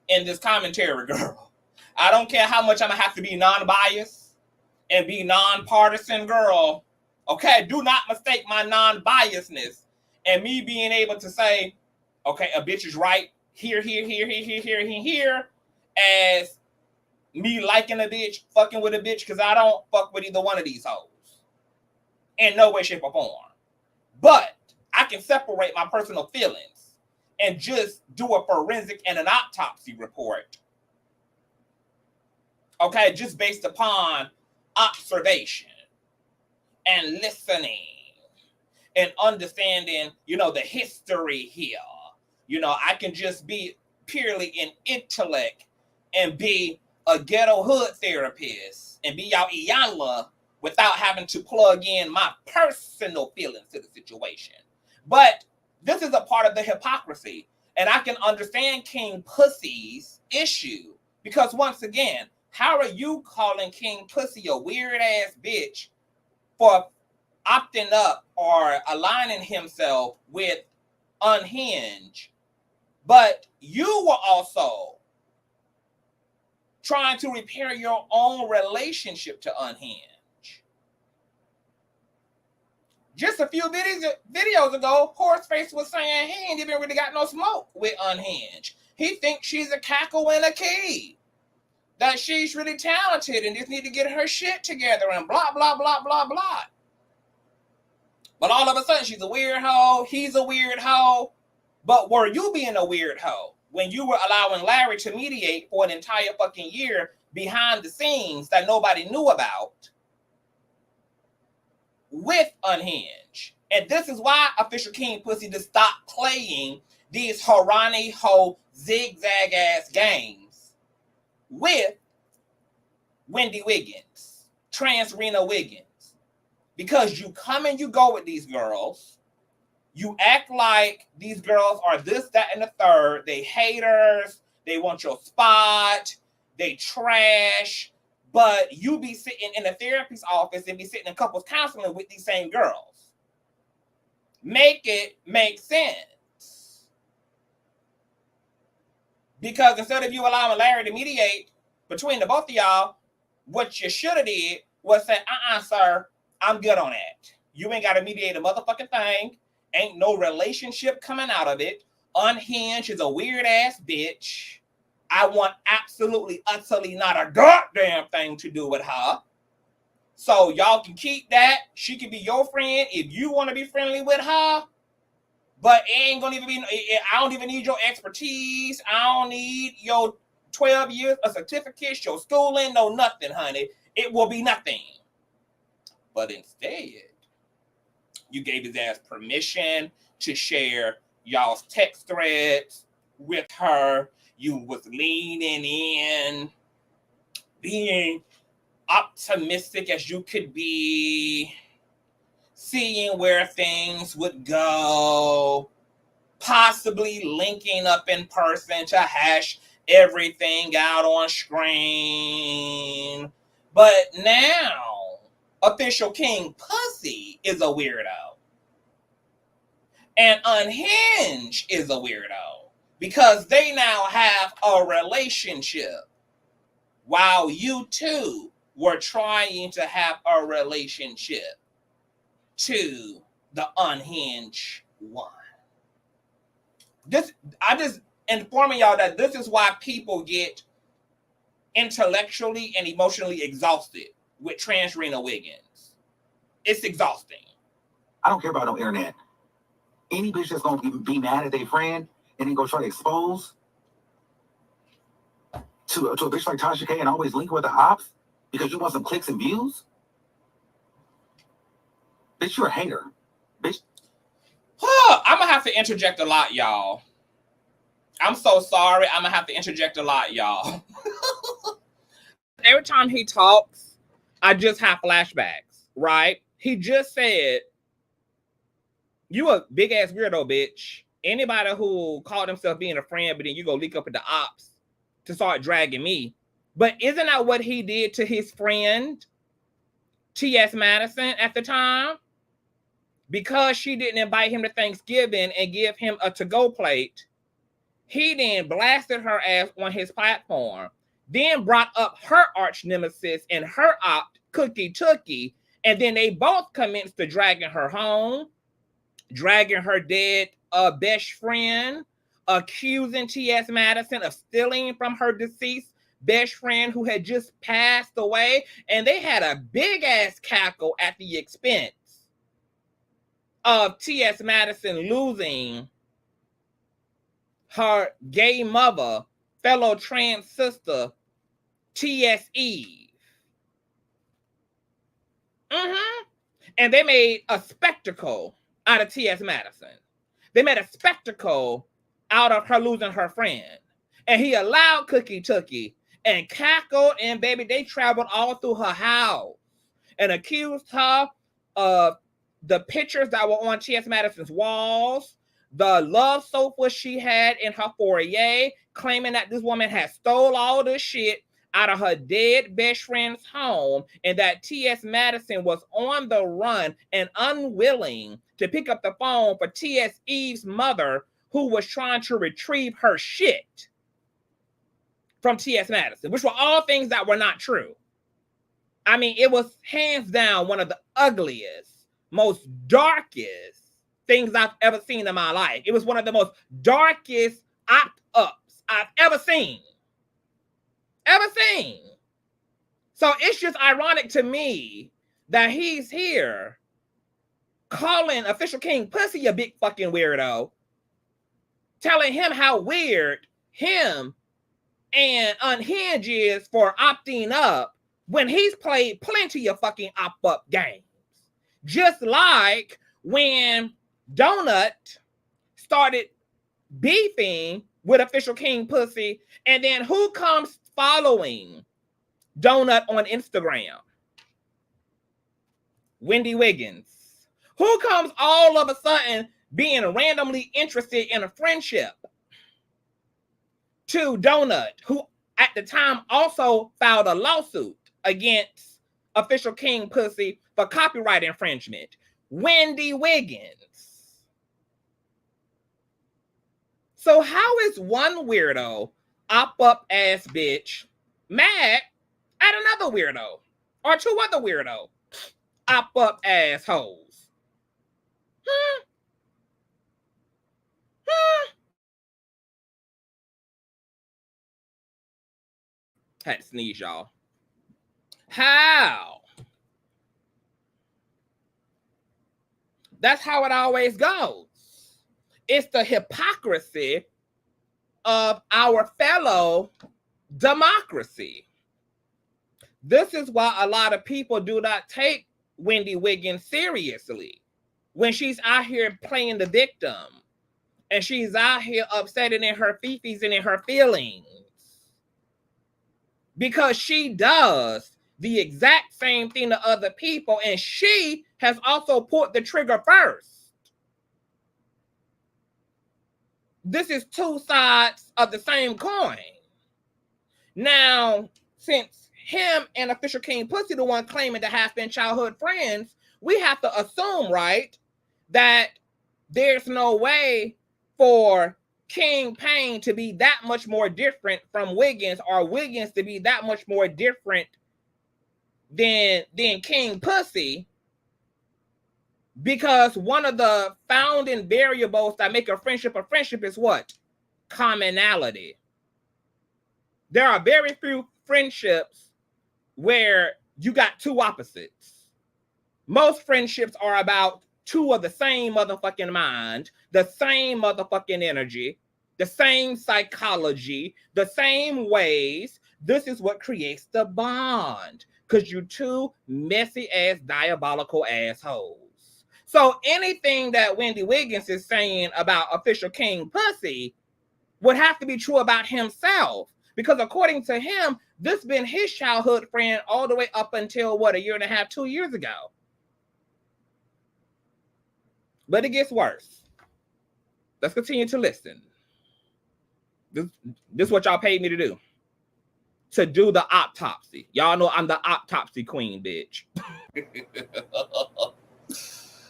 in this commentary, girl. I don't care how much I'm gonna have to be non-biased and be non-partisan, girl. Okay, do not mistake my non-biasness and me being able to say, okay, a bitch is right here, as me liking a bitch, fucking with a bitch, because I don't fuck with either one of these hoes. In no way, shape, or form. But I can separate my personal feelings and just do a forensic and an autopsy report. Okay, just based upon observation and listening and understanding, the history here. I can just be purely in intellect and be a ghetto hood therapist and be y'all Iyanla without having to plug in my personal feelings to the situation. But this is a part of the hypocrisy. And I can understand King Pussy's issue. Because once again, how are you calling King Pussy a weird ass bitch for opting up or aligning himself with Unhinged? But you were also trying to repair your own relationship to Unhinged. Just a few videos ago, Horseface was saying he ain't even really got no smoke with Unhinged. He thinks she's a cackle and a key. That she's really talented and just need to get her shit together and blah, blah, blah, blah, blah. But all of a sudden, she's a weird hoe. He's a weird hoe. But were you being a weird hoe when you were allowing Larry to mediate for an entire fucking year behind the scenes that nobody knew about with Unhinged? And this is why Official King Pussy to stop playing these Harani ho zigzag ass games with Wendy Wiggins, Transrina Wiggins. Because you come and you go with these girls. You act like these girls are this, that, and the third. They haters. They want your spot. They trash. But you be sitting in a therapist's office and be sitting in couples counseling with these same girls. Make it make sense. Because instead of you allowing Larry to mediate between the both of y'all, what you should have did was say, sir, I'm good on that. You ain't got to mediate a motherfucking thing. Ain't no relationship coming out of it. Unhinged is a weird ass bitch. I want absolutely, utterly not a goddamn thing to do with her. So y'all can keep that. She can be your friend if you want to be friendly with her. But it ain't gonna even be, I don't even need your expertise. I don't need your 12 years of certificates, your schooling, no nothing, honey. It will be nothing. But instead, you gave his ass permission to share y'all's text threads with her. You was leaning in, being optimistic as you could be, seeing where things would go, possibly linking up in person to hash everything out on screen. But now, Official King Pussy is a weirdo. And Unhinged is a weirdo. Because they now have a relationship. While you two were trying to have a relationship to the Unhinged one. I'm just informing y'all that this is why people get intellectually and emotionally exhausted with Transrina Wiggins. It's exhausting. I don't care about no internet. Any bitch that's gonna be mad at their friend and then go try to expose to a bitch like Tasha K and always link with the ops because you want some clicks and views? Bitch, you're a hater. Bitch. I'm gonna have to interject a lot, y'all. I'm so sorry. I'm gonna have to interject a lot, y'all. Every time he talks, I just have flashbacks, right? He just said, you a big ass weirdo, bitch. Anybody who called himself being a friend, but then you go leak up at the ops to start dragging me. But isn't that what he did to his friend, T.S. Madison, at the time? Because she didn't invite him to Thanksgiving and give him a to-go plate, he then blasted her ass on his platform, then brought up her arch nemesis and her op, Cookie Tookie, and then they both commenced to dragging her home, dragging her dead best friend, accusing T.S. Madison of stealing from her deceased best friend who had just passed away, and they had a big-ass cackle at the expense of T.S. Madison losing her gay mother, fellow trans sister, T.S. Eve. And they made a spectacle out of T.S. Madison. They made a spectacle out of her losing her friend. And he allowed Cookie Tookie and cackled, and baby, they traveled all through her house and accused her of the pictures that were on T.S. Madison's walls, the love sofa she had in her foyer, claiming that this woman had stole all this shit out of her dead best friend's home, and that T.S. Madison was on the run and unwilling to pick up the phone for T.S. Eve's mother, who was trying to retrieve her shit from T.S. Madison, which were all things that were not true. I mean, it was hands down one of the ugliest, most darkest things I've ever seen in my life. It was one of the most darkest opt-ups I've ever seen. So it's just ironic to me that he's here calling Official King Pussy a big fucking weirdo, telling him how weird him and Unhinged is for opting up when he's played plenty of fucking op-up games. Just like when Donut started beefing with Official King Pussy, and then who comes following Donut on Instagram? Wendy Wiggins. Who comes all of a sudden being randomly interested in a friendship to Donut, who at the time also filed a lawsuit against Official King Pussy for copyright infringement? Wendy Wiggins. So how is one weirdo, op-up ass bitch, mad at another weirdo? Or two other weirdo, op-up assholes? Had to sneeze, y'all. How? That's how it always goes. It's the hypocrisy of our fellow democracy. This is why a lot of people do not take Wendy Wiggins seriously when she's out here playing the victim and she's out here upsetting in her fifis and in her feelings, because she does the exact same thing to other people, and she has also pulled the trigger first. This is two sides of the same coin. Now, since him and Official King Pussy, the one claiming to have been childhood friends, we have to assume, right, that there's no way for King Pain to be that much more different from Wiggins, or Wiggins to be that much more different than King Pussy, because one of the founding variables that make a friendship is what? Commonality. There are very few friendships where you got two opposites. Most friendships are about two of the same motherfucking mind, the same motherfucking energy, the same psychology, the same ways. This is what creates the bond, because you two messy ass, diabolical assholes. So anything that Wendy Wiggins is saying about Official King Pussy would have to be true about himself, because according to him, this been his childhood friend all the way up until, what, a year and a half, 2 years ago. But it gets worse. Let's continue to listen. This is what y'all paid me to do. To do the autopsy. Y'all know I'm the autopsy queen, bitch.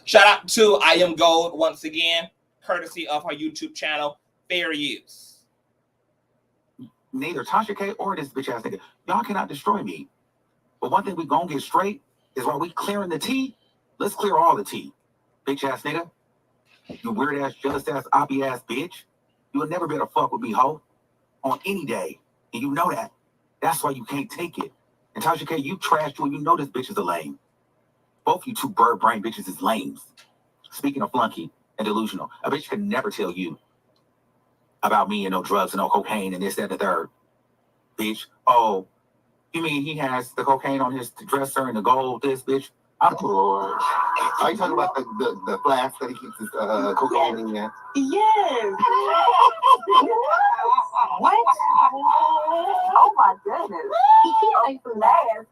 Shout out to I Am Gold once again, courtesy of her YouTube channel, Fair Use. Neither Tasha K or this bitch ass nigga, y'all cannot destroy me. But one thing we gonna get straight is while we clearing the tea, let's clear all the tea. Bitch ass nigga, you weird ass, jealous ass, oppy ass bitch. You will never be able to fuck with me, ho, on any day. And you know that. That's why you can't take it. And Tasha K, you trashed you, and you know this bitch is a lame. Both you two bird brain bitches is lames. Speaking of flunky and delusional, a bitch can never tell you about me and no drugs and no cocaine and this, that, and the third. Bitch, oh, you mean he has the cocaine on his dresser and the gold, this, bitch? I'm poor. Are you talking about the flask that he keeps his cocaine in there? Yes. What? Oh my goodness. He keeps a flask.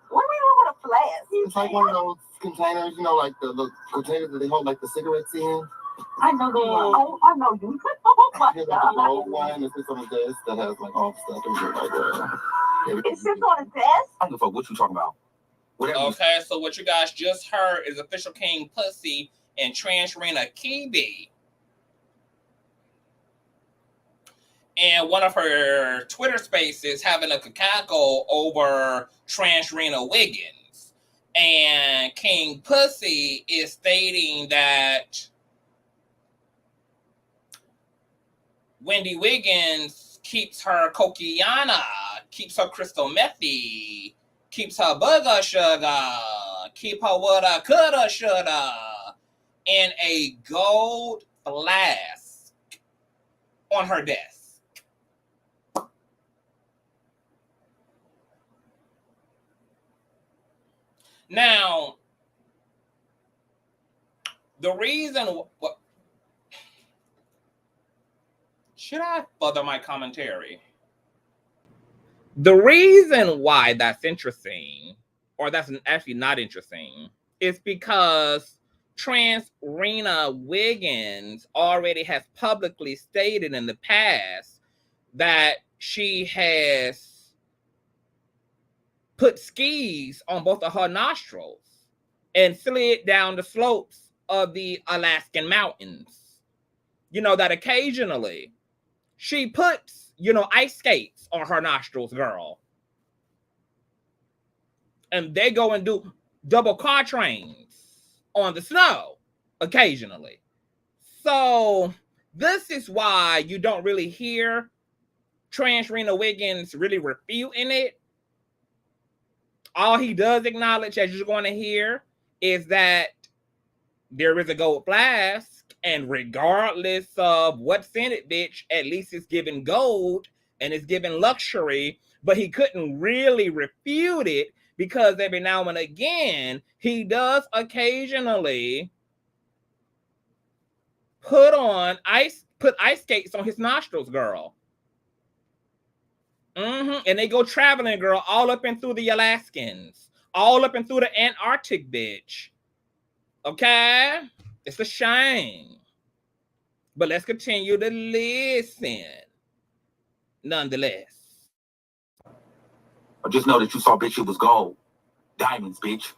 What are we doing with a flask? It's like one of those containers, you know, like the containers that they hold like the cigarettes in. I know the one. Oh, I know you. Oh my Here's God. like a old one that sits on the desk that has like all the stuff and shit like that. It sits on the desk? I don't give a fuck what you talking about. Whatever. Okay, so what you guys just heard is official King Puzzy and Transrina Kibi. And one of her Twitter spaces having a cackle over Transrina Wiggins. And King Puzzy is stating that Wendy Wiggins keeps her coquiana, keeps her crystal methy, keeps her booger sugar, keep her woulda coulda shoulda in a gold flask on her desk. Now, the reason what should I further my commentary? The reason why that's interesting, or that's actually not interesting, is because Transrina Wiggins already has publicly stated in the past that she has put skis on both of her nostrils and slid down the slopes of the Alaskan mountains. You know, that occasionally she puts, you know, ice skates on her nostrils, girl. And they go and do double car trains on the snow occasionally. So this is why you don't really hear Transrina Wiggins really refuting it. All he does acknowledge, as you're going to hear, is that there is a gold flask, and regardless of what's in it, bitch, at least it's given gold and it's given luxury. But he couldn't really refute it because every now and again he does occasionally put ice skates on his nostrils, girl. And they go traveling, girl, all up and through the Alaskans, all up and through the Antarctic, bitch. Okay? It's a shame. But let's continue to listen. Nonetheless. Just know that you saw, bitch, it was gold. Diamonds, bitch.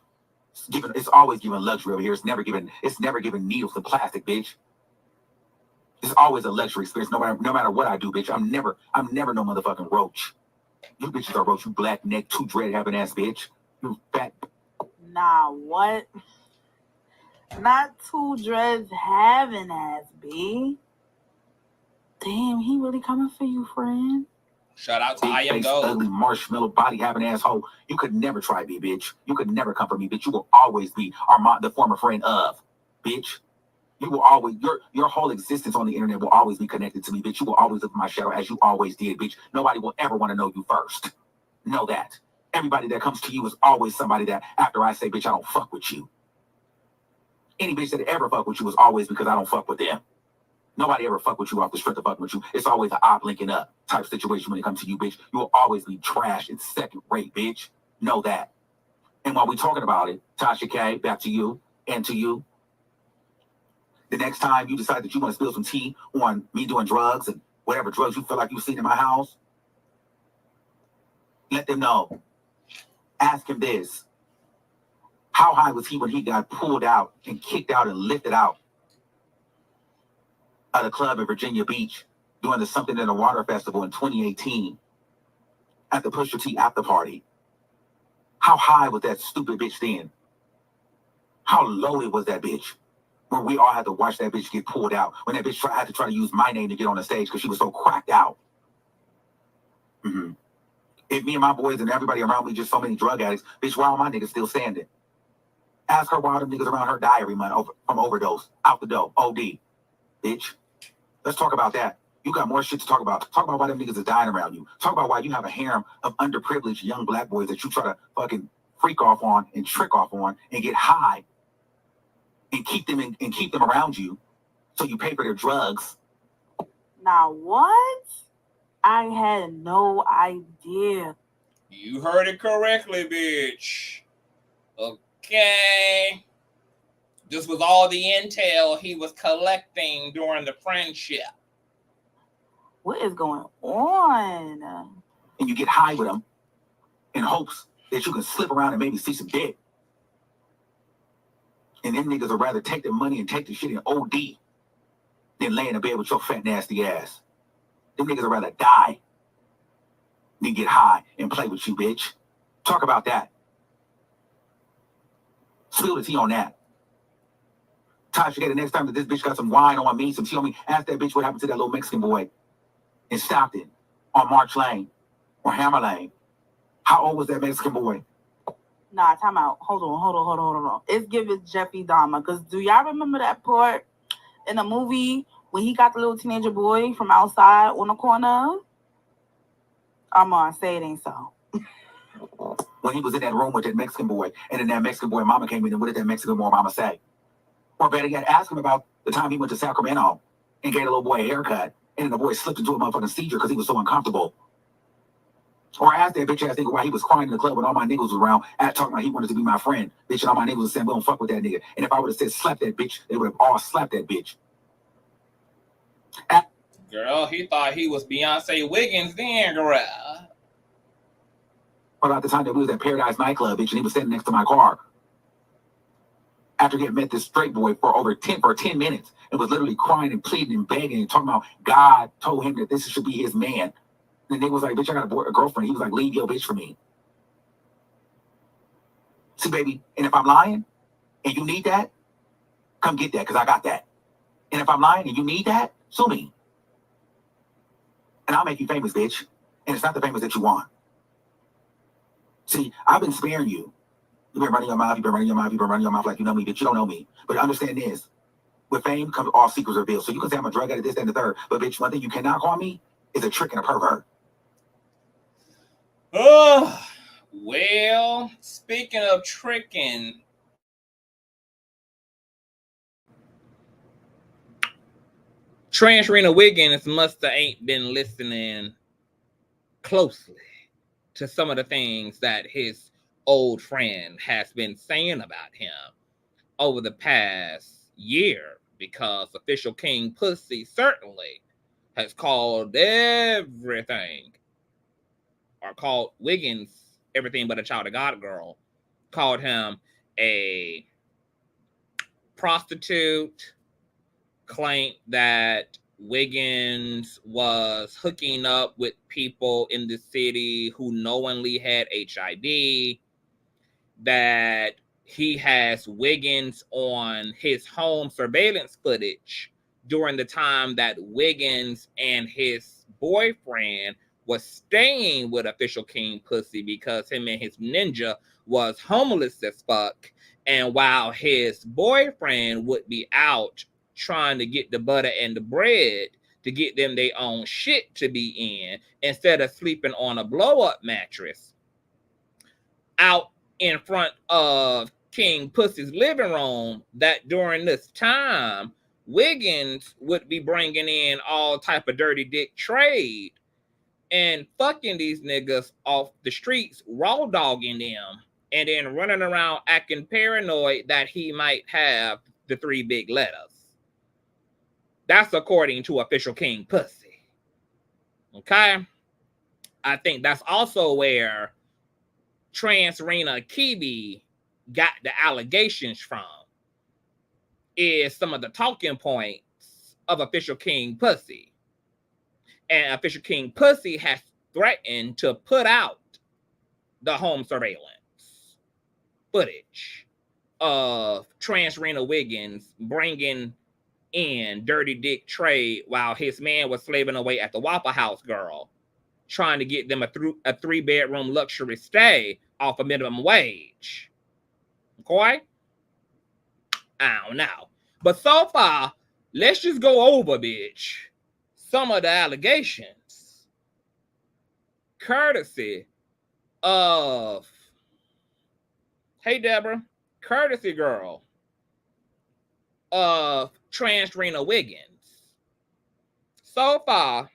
It's always giving luxury over here. It's never giving needles and plastic, bitch. It's always a luxury experience, no matter what I do, bitch. I'm never no motherfucking roach. You bitches are roach, you black neck, 2 dread having ass bitch. You fat. Nah, what? Not 2 dreads having ass, B. Damn, he really coming for you, friend. Shout out to I Am Face, Gold. ugly marshmallow body having asshole. You could never try me, bitch. You could never come for me, bitch. You will always be the former friend of, bitch. You will always, your whole existence on the internet will always be connected to me, bitch. You will always look at my shadow as you always did, bitch. Nobody will ever want to know you first. Know that. Everybody that comes to you is always somebody that, after I say, bitch, I don't fuck with you. Any bitch that ever fuck with you is always because I don't fuck with them. Nobody ever fuck with you off the strength of fucking with you. It's always an op linking up type situation when it comes to you, bitch. You will always be trash and second rate, bitch. Know that. And while we talking about it, Tasha K, back to you and to you. The next time you decide that you want to spill some tea on me doing drugs and whatever drugs you feel like you've seen in my house, let them know. Ask him this. How high was he when he got pulled out and kicked out and lifted out at a club in Virginia Beach doing the Something in the Water Festival in 2018 at the Pusha T after party? How high was that stupid bitch then? How loaded was that bitch? When we all had to watch that bitch get pulled out. When that bitch had to try to use my name to get on the stage because she was so cracked out. If me and my boys and everybody around me just so many drug addicts, bitch, why are my niggas still standing? Ask her why them niggas around her die every month from overdose, out the door, OD. Bitch. Let's talk about that. You got more shit to talk about. Talk about why them niggas are dying around you. Talk about why you have a harem of underprivileged young black boys that you try to fucking freak off on and trick off on and get high and keep them around you so you pay for their drugs. Now what? I had no idea. You heard it correctly, bitch. Okay. This was all the intel he was collecting during the friendship. What is going on? And you get high with them in hopes that you can slip around and maybe see some dick. And them niggas would rather take the money and take the shit in OD than lay in a bed with your fat, nasty ass. Them niggas would rather die than get high and play with you, bitch. Talk about that. Spill the tea on that. Tasha, the next time that this bitch got some wine on me, some tea on me, ask that bitch what happened to that little Mexican boy in Stockton on March Lane or Hammer Lane. How old was that Mexican boy? Nah, time out. Hold on. It's giving Jeffrey Dahmer. Because do y'all remember that part in the movie when he got the little teenager boy from outside on the corner? I'm on, say it ain't so. When he was in that room with that Mexican boy, and then that Mexican boy mama came in, and what did that Mexican boy mama say? Or better yet, ask him about the time he went to Sacramento and gave a little boy a haircut, and then the boy slipped into a motherfucking seizure because he was so uncomfortable. Or ask that bitch ass nigga why he was crying in the club when all my niggas was around, talking about he wanted to be my friend. Bitch, and all my niggas was saying, we don't fuck with that nigga. And if I would have said slap that bitch, they would have all slapped that bitch. Girl, he thought he was Beyonce Wiggins then, girl. About the time that we was at Paradise nightclub, bitch, and he was sitting next to my car. After he had met this straight boy for 10 minutes and was literally crying and pleading and begging and talking about God told him that this should be his man. And the nigga was like, bitch, I got a girlfriend. He was like, leave your bitch for me. See, baby, and if I'm lying and you need that, come get that because I got that. And if I'm lying and you need that, sue me. And I'll make you famous, bitch. And it's not the famous that you want. See, I've been sparing you. You've been running your mouth, you've been running your mouth like you know me, bitch. You don't know me. But understand this. With fame comes all secrets revealed. So you can say I'm a drug addict, this, that, and the third. But bitch, one thing you cannot call me is a trick and a pervert. Oh, well, speaking of tricking, Transrina Wiggins must have ain't been listening closely to some of the things that his old friend has been saying about him over the past year, because official King Puzzy certainly has called everything, or called Wiggins everything but a child of God girl, called him a prostitute, claimed that Wiggins was hooking up with people in the city who knowingly had HIV, that he has Wiggins on his home surveillance footage during the time that Wiggins and his boyfriend was staying with official King Puzzy because him and his ninja was homeless as fuck. And while his boyfriend would be out trying to get the butter and the bread to get them their own shit to be in, instead of sleeping on a blow-up mattress out in front of King Puzzy's living room, that during this time, Wiggins would be bringing in all type of dirty dick trade and fucking these niggas off the streets, raw dogging them, and then running around acting paranoid that he might have the 3 big letters. That's according to official King Puzzy. Okay? I think that's also where Transrina Kibi got the allegations from, is some of the talking points of official King Puzzy. And official King Puzzy has threatened to put out the home surveillance footage of Transrina Wiggins bringing in dirty dick trade while his man was slaving away at the Waffle House girl, trying to get them a 3-bedroom luxury stay off a minimum wage. Okay? I don't know. But so far, let's just go over, bitch, some of the allegations, courtesy of, hey Deborah, courtesy girl of Transrina Wiggins. So far,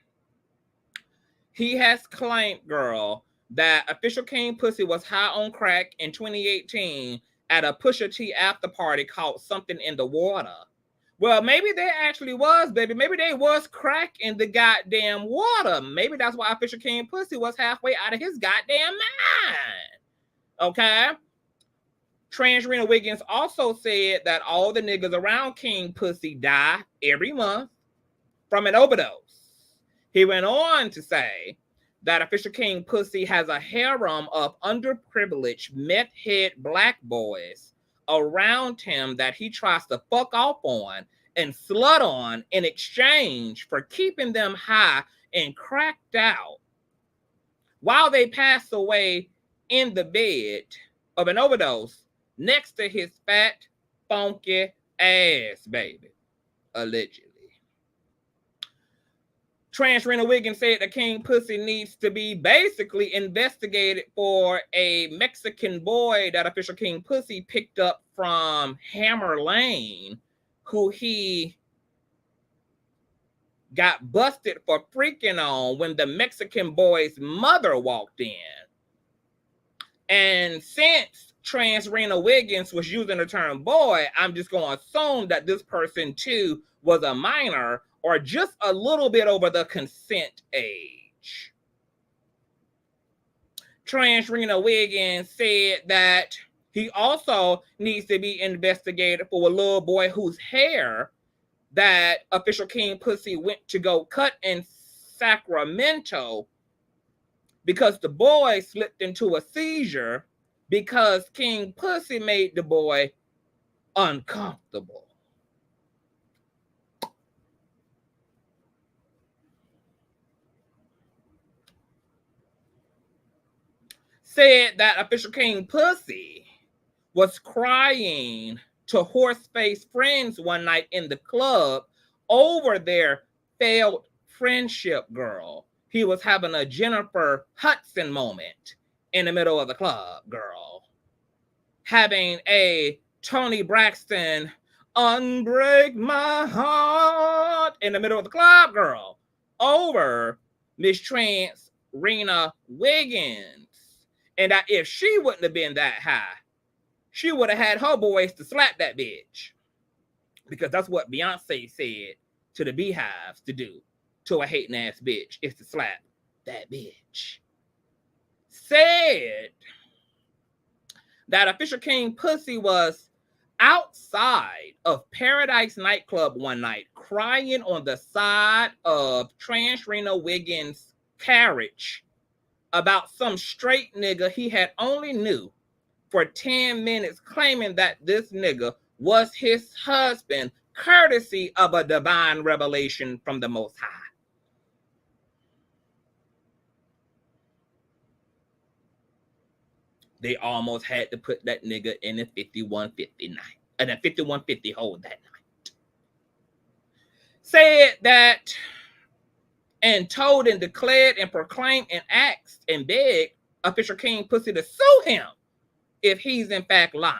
he has claimed, girl, that official King Pussy was high on crack in 2018 at a Pusha T after party called Something in the Water. Well, maybe there actually was, baby. Maybe they was crack in the goddamn water. Maybe that's why official King Pussy was halfway out of his goddamn mind. Okay? Transrina Wiggins also said that all the niggas around King Pussy die every month from an overdose. He went on to say that official King Pussy has a harem of underprivileged meth head black boys around him that he tries to fuck off on and slut on in exchange for keeping them high and cracked out while they pass away in the bed of an overdose next to his fat, funky ass, baby, allegedly. Transrina Wiggins said that King Pussy needs to be basically investigated for a Mexican boy that official King Pussy picked up from Hammer Lane, who he got busted for freaking on when the Mexican boy's mother walked in. And since Transrina Wiggins was using the term boy, I'm just going to assume that this person too was a minor or just a little bit over the consent age. Transrina Wiggins said that he also needs to be investigated for a little boy whose hair that official King Pussy went to go cut in Sacramento because the boy slipped into a seizure because King Pussy made the boy uncomfortable. Said that official King Pussy was crying to horse-faced friends one night in the club over their failed friendship, girl. He was having a Jennifer Hudson moment in the middle of the club, girl. Having a Toni Braxton unbreak my heart in the middle of the club, girl, over Miss Transrina Wiggins. And that if she wouldn't have been that high, she would have had her boys to slap that bitch. Because that's what Beyonce said to the Beehives to do to a hating ass bitch, is to slap that bitch. Said that official King Pussy was outside of Paradise nightclub one night crying on the side of Transrina Wiggins' carriage about some straight nigga he had only knew for 10 minutes, claiming that this nigga was his husband, courtesy of a divine revelation from the Most High. They almost had to put that nigga in the 5159 and a 5150 hold that night. Said that and told and declared and proclaimed and asked and begged official King Pussy to sue him if he's in fact lying.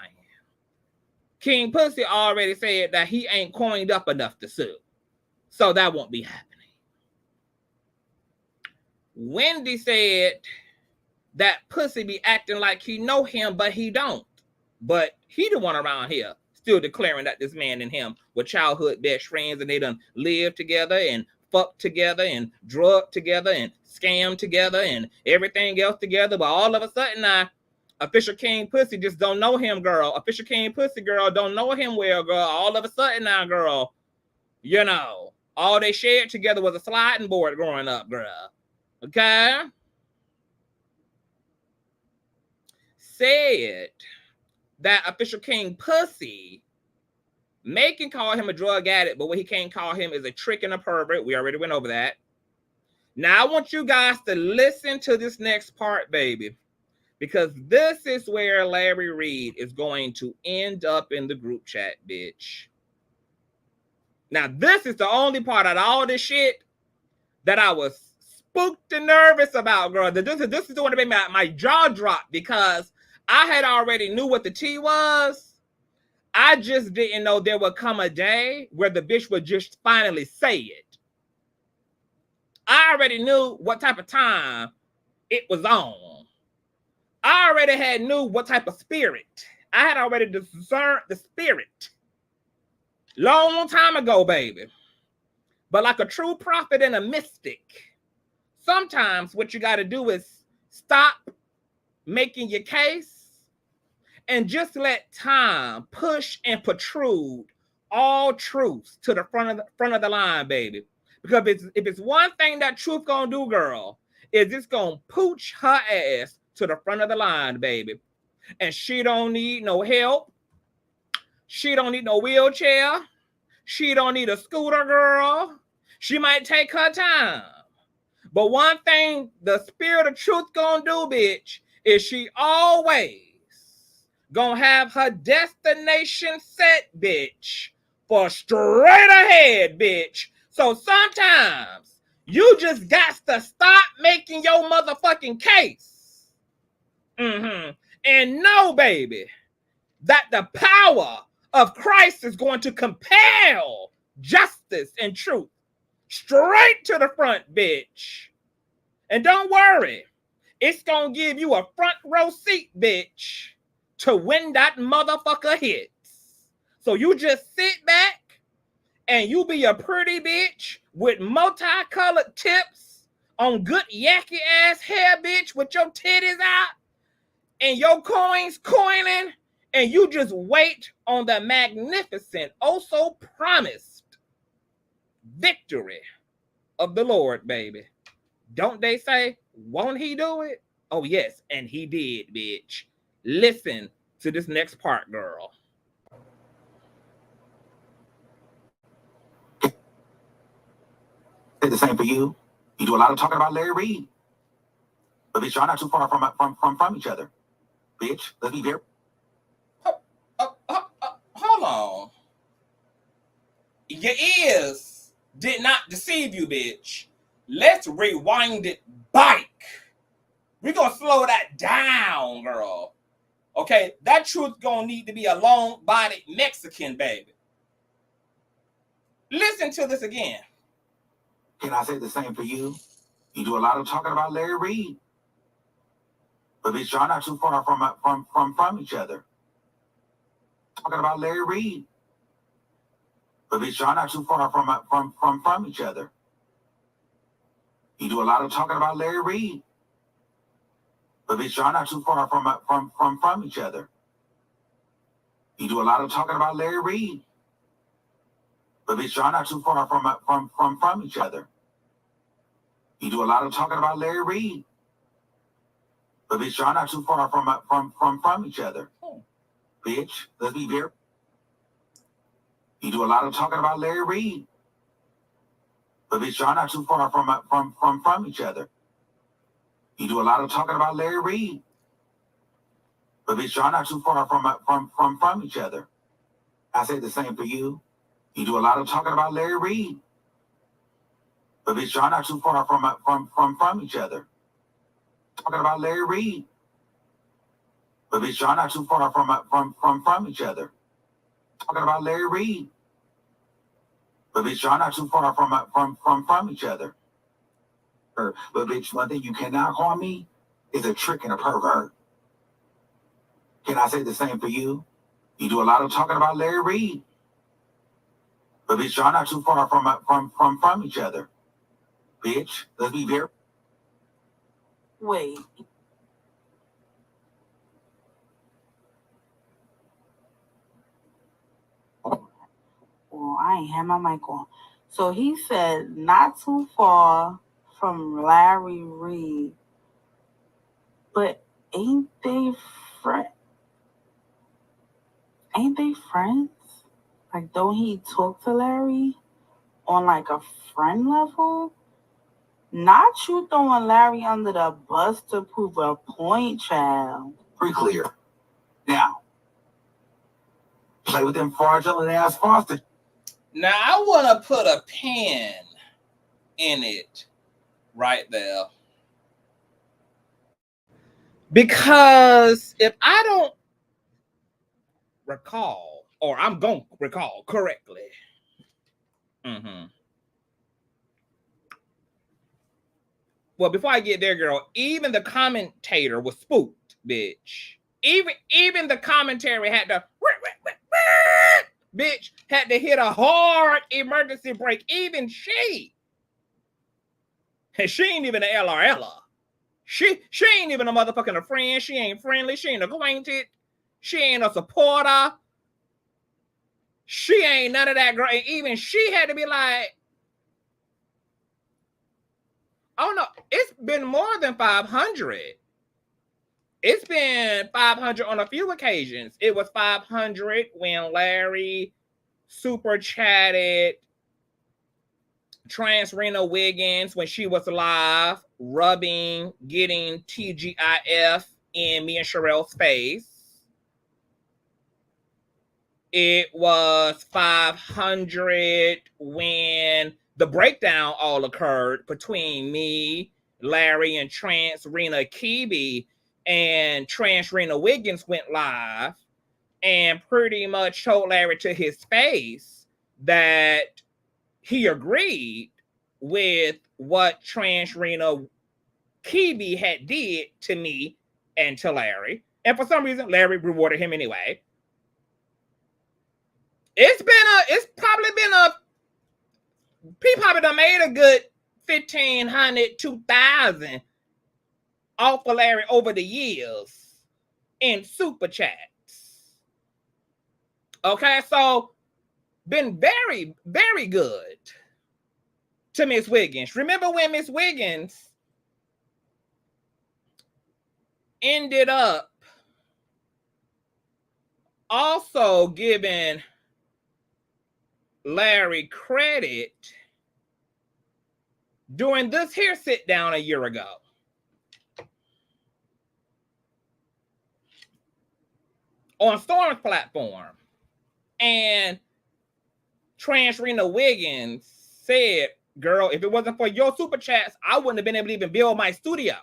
King Pussy already said that he ain't coined up enough to sue, so that won't be happening. Wendy said that Pussy be acting like he know him, but he don't. But he the one around here still declaring that this man and him were childhood best friends and they done lived together and fucked together and drug together and scammed together and everything else together. But all of a sudden now, official King Pussy just don't know him, girl. Official King Pussy, girl, don't know him well, girl. All of a sudden now, girl, you know, all they shared together was a sliding board growing up, girl. Okay? Said that official King Pussy may can call him a drug addict, but what he can't call him is a trick and a pervert. We already went over that. Now I want you guys to listen to this next part, baby, because this is where Larry Reid is going to end up in the group chat, bitch. Now this is the only part of all this shit that I was spooked and nervous about, girl. This is the one that made my jaw drop, because I had already knew what the tea was. I just didn't know there would come a day where the bitch would just finally say it. I already knew what type of time it was on. I already knew what type of spirit. I had already discerned the spirit. Long time ago, baby. But like a true prophet and a mystic, sometimes what you got to do is stop making your case and just let time push and protrude all truths to the front of the line, baby. Because if it's one thing that truth gonna do, girl, is it's gonna pooch her ass to the front of the line, baby. And she don't need no help. She don't need no wheelchair. She don't need a scooter, girl. She might take her time. But one thing the spirit of truth gonna do, bitch, is she always gonna have her destination set, bitch, for straight ahead, bitch. So sometimes you just got to stop making your motherfucking case. And know, baby, that the power of Christ is going to compel justice and truth straight to the front, bitch. And don't worry, it's gonna give you a front row seat, bitch, to when that motherfucker hits. So you just sit back and you be a pretty bitch with multicolored tips on good yacky ass hair, bitch, with your titties out and your coins coining, and you just wait on the magnificent, oh so promised victory of the Lord, baby. Don't they say, won't he do it? Oh, yes, and he did, bitch. Listen to this next part, girl. Say the same for you. You do a lot of talking about Larry Reid. But bitch, y'all not too far from each other. Bitch, let's be very... Hold on. Your ears did not deceive you, bitch. Let's rewind it back. We're going to slow that down, girl. Okay, that truth going to need to be a long-bodied Mexican, baby. Listen to this again. Can I say the same for you? You do a lot of talking about Larry Reid. But bitch, y'all not too far from each other. Talking about Larry Reid. But bitch, y'all not too far from each other. You do a lot of talking about Larry Reid. But bitch, y'all not too far from each other. You do a lot of talking about Larry Reid. But bitch, y'all not too far from each other. You do a lot of talking about Larry Reid. But bitch, y'all not too far from each other. Bitch, let's be very... You do a lot of talking about Larry Reid. But bitch, y'all not too far from each other. You do a lot of talking about Larry Reid. But bitch, y'all not too far from each other. I say the same for you. You do a lot of talking about Larry Reid. But bitch, y'all not too far from each other. Talking about Larry Reid. But bitch, y'all not too far from each other. Talking about Larry Reid. But bitch, y'all not too far from each other. But bitch, one thing you cannot call me is a trick and a pervert. Can I say the same for you? You do a lot of talking about Larry Reid. But bitch, y'all not too far from each other. Bitch, let's be very... Wait. Well, I ain't had my mic on. So he said, not too far from Larry Reid. But ain't they friends? Ain't they friends? Like, don't he talk to Larry on like a friend level? Not you throwing Larry under the bus to prove a point, child. Pretty clear. Now, play with them fraudulent ass Foster. Now, I want to put a pin in it right there. Because if I don't recall, or I'm going to recall correctly, well, before I get there, girl, even the commentator was spooked, bitch. Even the commentary had to, bitch, had to hit a hard emergency brake. Even she. And she ain't even an LRLer. She ain't even a motherfucking friend. She ain't friendly. She ain't acquainted. She ain't a supporter. She ain't none of that, girl. And even she had to be like, oh no, it's been more than 500. It's been 500 on a few occasions. It was 500 when Larry super chatted Transrina Wiggins when she was live, getting TGIF in me and Sherelle's face. It was 500 when the breakdown all occurred between me, Larry, and Transrina Kibi, and Transrina Wiggins went live and pretty much told Larry to his face that he agreed with what Transrina Kibi had did to me and to Larry. And for some reason, Larry rewarded him anyway. It's probably been he probably done made a good 1,500, 2,000 off of Larry over the years in super chats. Okay, so been very, very good to Miss Wiggins. Remember when Miss Wiggins ended up also giving Larry credit during this here sit down a year ago? On Storm's platform. And Transrina Wiggins said, girl, if it wasn't for your super chats, I wouldn't have been able to even build my studio.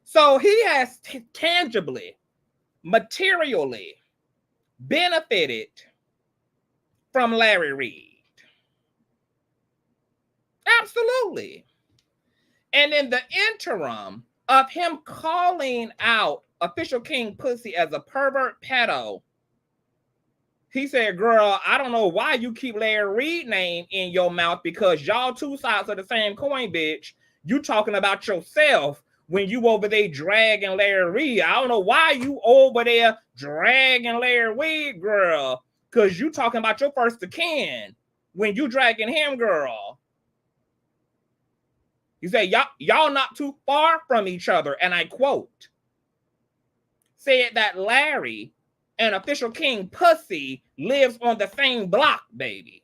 So he has tangibly, materially benefited from Larry Reid. Absolutely. And in the interim of him calling out Official King Puzzy as a pervert pedo, he said, girl, I don't know why you keep Larry Reid name in your mouth, because y'all two sides of the same coin, bitch. You talking about yourself when you over there dragging Larry Reid. I don't know why you over there dragging Larry Reid, girl, because you talking about your first of kin when you dragging him, girl. He said, y'all not too far from each other. And I quote, said that Larry and Official King Puzzy lives on the same block, baby.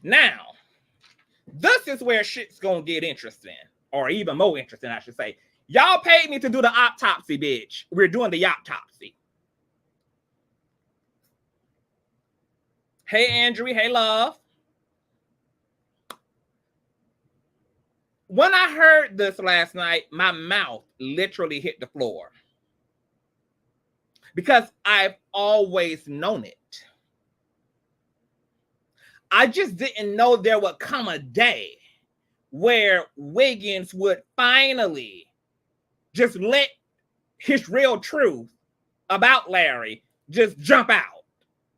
Now, this is where shit's gonna get interesting, or even more interesting, I should say. Y'all paid me to do the autopsy, bitch. We're doing the autopsy. Hey, Andrew. Hey, love. When I heard this last night, my mouth literally hit the floor. Because I've always known it. I just didn't know there would come a day where Wiggins would finally just let his real truth about Larry just jump out.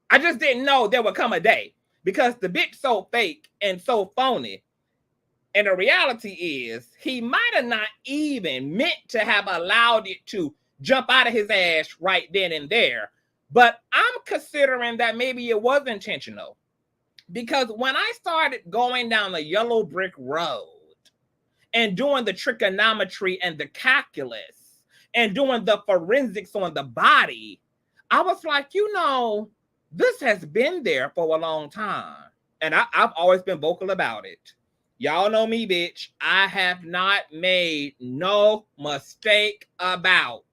I just didn't know there would come a day, because the bitch so fake and so phony. And the reality is, he might have not even meant to have allowed it to jump out of his ass right then and there. But I'm considering that maybe it was intentional. Because when I started going down the yellow brick road and doing the trigonometry and the calculus and doing the forensics on the body, I was like, you know, this has been there for a long time. And I've always been vocal about it. Y'all know me, bitch. I have not made no mistake about.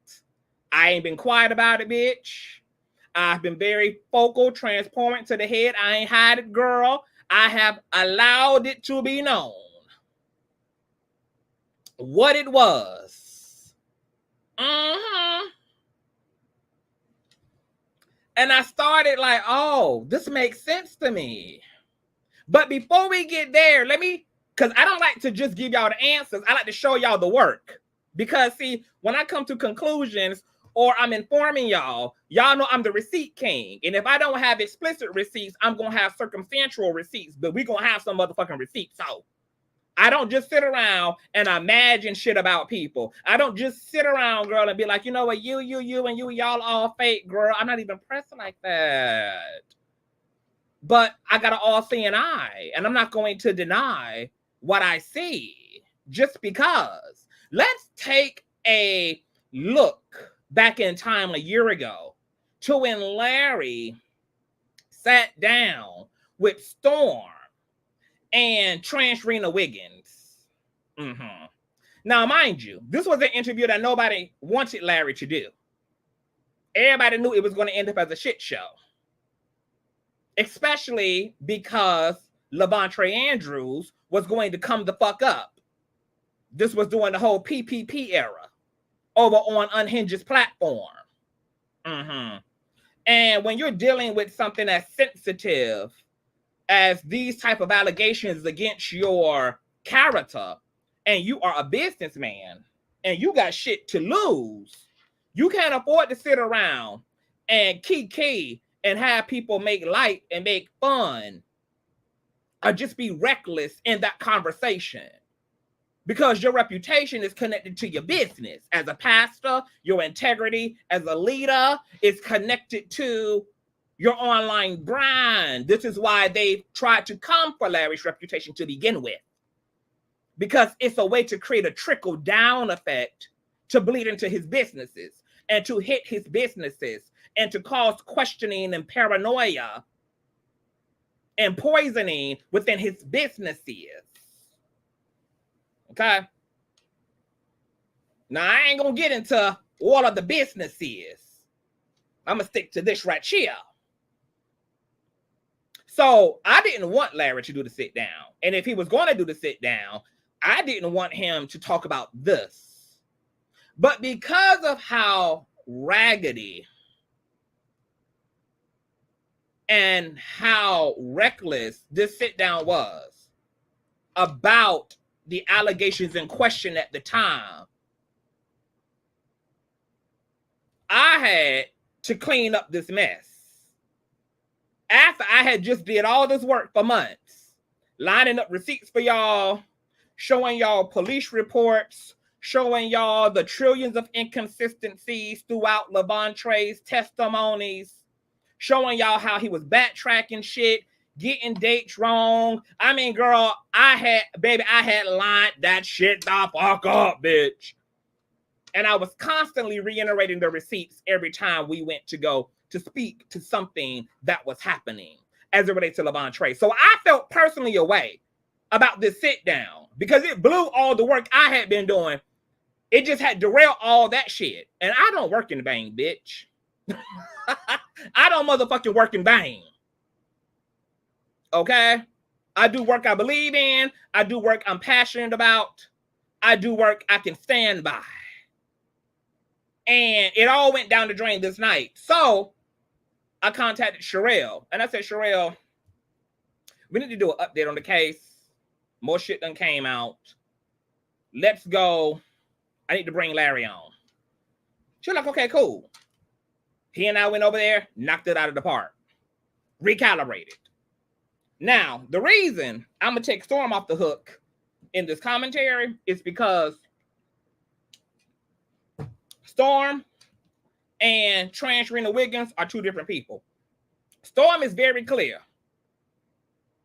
I ain't been quiet about it, bitch. I've been very vocal, transparent to the head. I ain't hide it, girl. I have allowed it to be known what it was. And I started like, oh, this makes sense to me. But before we get there, let me Because I don't like to just give y'all the answers. I like to show y'all the work. Because, see, when I come to conclusions or I'm informing y'all, y'all know I'm the receipt king. And if I don't have explicit receipts, I'm going to have circumstantial receipts. But we're going to have some motherfucking receipts. So I don't just sit around and imagine shit about people. I don't just sit around, girl, and be like, you know what, you, and y'all all fake, girl. I'm not even pressing like that. But I got an all-seeing eye. And I'm not going to deny what I see just because. Let's take a look back in time a year ago to when Larry sat down with Storm and Transrina Wiggins. Now, mind you, this was an interview that nobody wanted Larry to do. Everybody knew it was going to end up as a shit show. Especially because Levante Andrews was going to come the fuck up. This was during the whole PPP era over on Unhinged's platform. And when you're dealing with something as sensitive as these type of allegations against your character, and you are a businessman, and you got shit to lose, you can't afford to sit around and kiki and have people make light and make fun or just be reckless in that conversation. Because your reputation is connected to your business. As a pastor, your integrity as a leader is connected to your online brand. This is why they tried to come for Larry's reputation to begin with. Because it's a way to create a trickle-down effect to bleed into his businesses and to hit his businesses and to cause questioning and paranoia and poisoning within his businesses. Okay. Now, I ain't going to get into all of the businesses. I'm going to stick to this right here. So, I didn't want Larry to do the sit down. And if he was going to do the sit down, I didn't want him to talk about this. But because of how raggedy and how reckless this sit down was about the allegations in question at the time, I had to clean up this mess. After I had just did all this work for months, lining up receipts for y'all, showing y'all police reports, showing y'all the trillions of inconsistencies throughout Levante's testimonies, showing y'all how he was backtracking shit, getting dates wrong. I mean, girl, I had lined that shit the fuck up, bitch. And I was constantly reiterating the receipts every time we went to go to speak to something that was happening as it relates to Levante. So I felt personally away about this sit down because it blew all the work I had been doing. It just had derailed all that shit. And I don't work in vain, bitch. I don't motherfucking work in vain. Okay? I do work I believe in. I do work I'm passionate about. I do work I can stand by. And it all went down the drain this night. So I contacted Sherelle. And I said, Sherelle, we need to do an update on the case. More shit done came out. Let's go. I need to bring Larry on. She was like, okay, cool. He and I went over there, knocked it out of the park. Recalibrated. Now, the reason I'm going to take Storm off the hook in this commentary is because Storm and Transrina Wiggins are two different people. Storm is very clear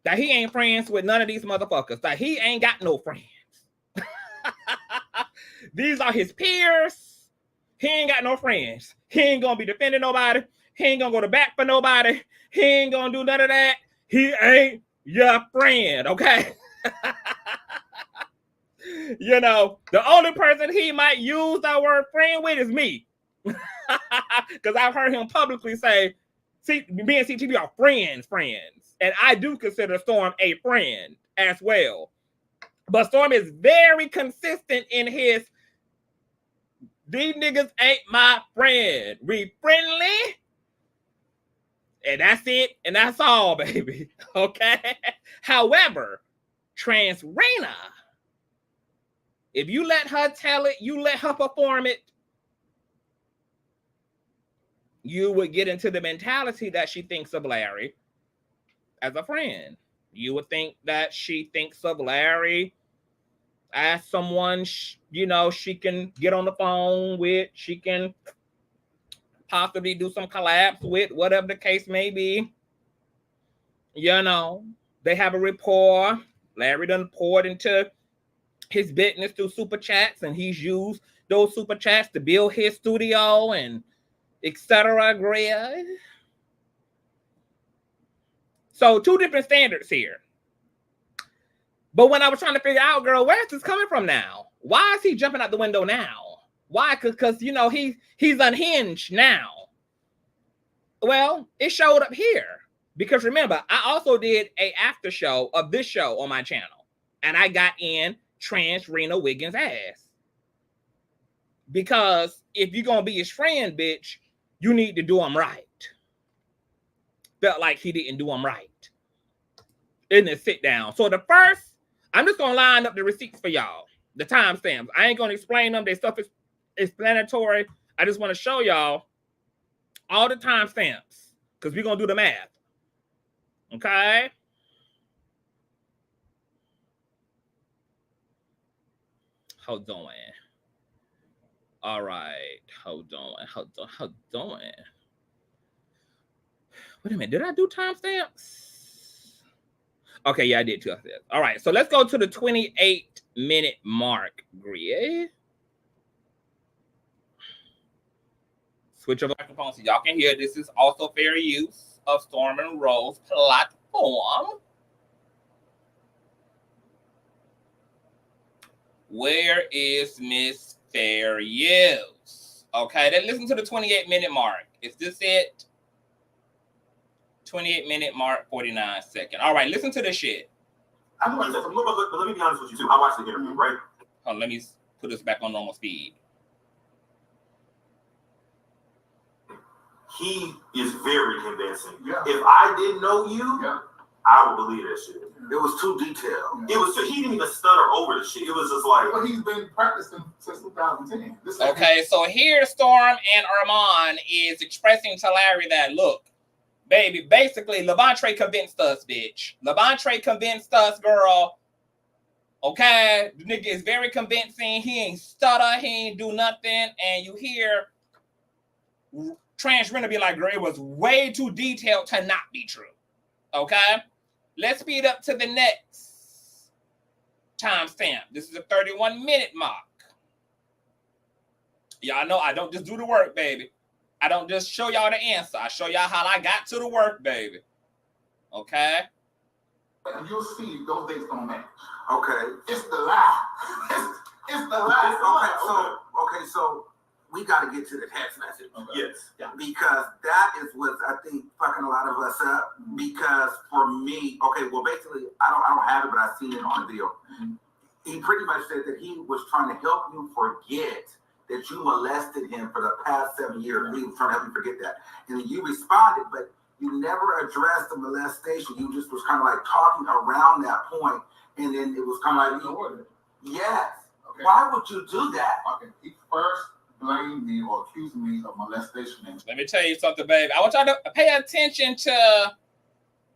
that he ain't friends with none of these motherfuckers. That he ain't got no friends. These are his peers. He ain't got no friends. He ain't gonna be defending nobody. He ain't gonna go to bat for nobody. He ain't gonna do none of that. He ain't your friend, okay? You know, the only person he might use that word friend with is me. Because I've heard him publicly say, see, me and CTV are friends. And I do consider Storm a friend as well. But Storm is very consistent in his, these niggas ain't my friend. We friendly. And that's it. And that's all, baby. Okay? However, Transrina, if you let her tell it, you let her perform it, you would get into the mentality that she thinks of Larry as a friend. You would think that she thinks of Larry as someone, she can get on the phone with, she can possibly do some collabs with, whatever the case may be. They have a rapport. Larry done poured into his business through super chats, and he's used those super chats to build his studio and etc. So 2 different standards here. But when I was trying to figure out, girl, where's this coming from now? Why is he jumping out the window now? Why? Because he's unhinged now. Well, it showed up here. Because remember, I also did a after show of this show on my channel. And I got in Transrina Wiggins' ass. Because if you're going to be his friend, bitch, you need to do him right. Felt like he didn't do him right. In the sit down. So the first, I'm just going to line up the receipts for y'all. The timestamps. I ain't going to explain them. They're self-explanatory. I just want to show y'all all the timestamps. Because we're going to do the math. Okay? Hold on. All right. Hold on. Wait a minute. Did I do timestamps? Okay, yeah, I did too. All right, so let's go to the 28-minute mark, Grie. Switch over microphone so y'all can hear. This is also fair use of Storm and Rose platform. Where is Miss Fair Use? Okay, then listen to the 28-minute mark. Is this it? 28-minute mark, 49 seconds. All right, listen to this shit. I know, but let me be honest with you too. I watched the interview, right? Hold on, let me put this back on normal speed. He is very convincing. Yeah. If I didn't know you, I would believe that shit. It was too detailed. It was too, he didn't even stutter over the shit. It was just like, well, he's been practicing since 2010. Okay, so here Storm and Armand is expressing to Larry that, look, baby, basically, Levante convinced us, bitch. Levante convinced us, girl. Okay? The nigga is very convincing. He ain't stutter. He ain't do nothing. And you hear Transrina be like, girl, it was way too detailed to not be true. Okay? Let's speed up to the next timestamp. This is a 31-minute mark. Y'all know I don't just do the work, baby. I don't just show y'all the answer. I show y'all how I got to the work, baby. Okay? And you'll see those dates don't match. okay. It's the lie. It's the lie. Okay, so we got to get to the text message. Okay. Yes. Yeah. Because that is what I think fucking a lot of us up. Because for me, okay, well, basically, I don't have it, but I've seen it on the video. Mm-hmm. He pretty much said that he was trying to help you forget that you molested him for the past 7 years. He was trying to help you forget that. And then you responded, but you never addressed the molestation. You just was kind of like talking around that point, and then it was kind of like, yes. Okay. Why would you do that? Okay. He first blamed me or accused me of molestation. Let me tell you something, baby. I want y'all to pay attention to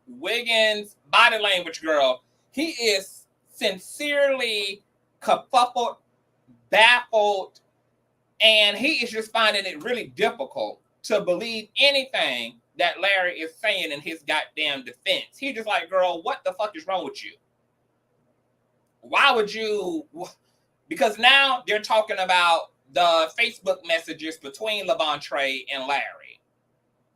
Wiggins' body language, girl. He is sincerely kerfuffled, baffled, and he is just finding it really difficult to believe anything that Larry is saying in his goddamn defense. He's just like, girl, what the fuck is wrong with you? Why would you? Because now they're talking about the Facebook messages between Levante and Larry.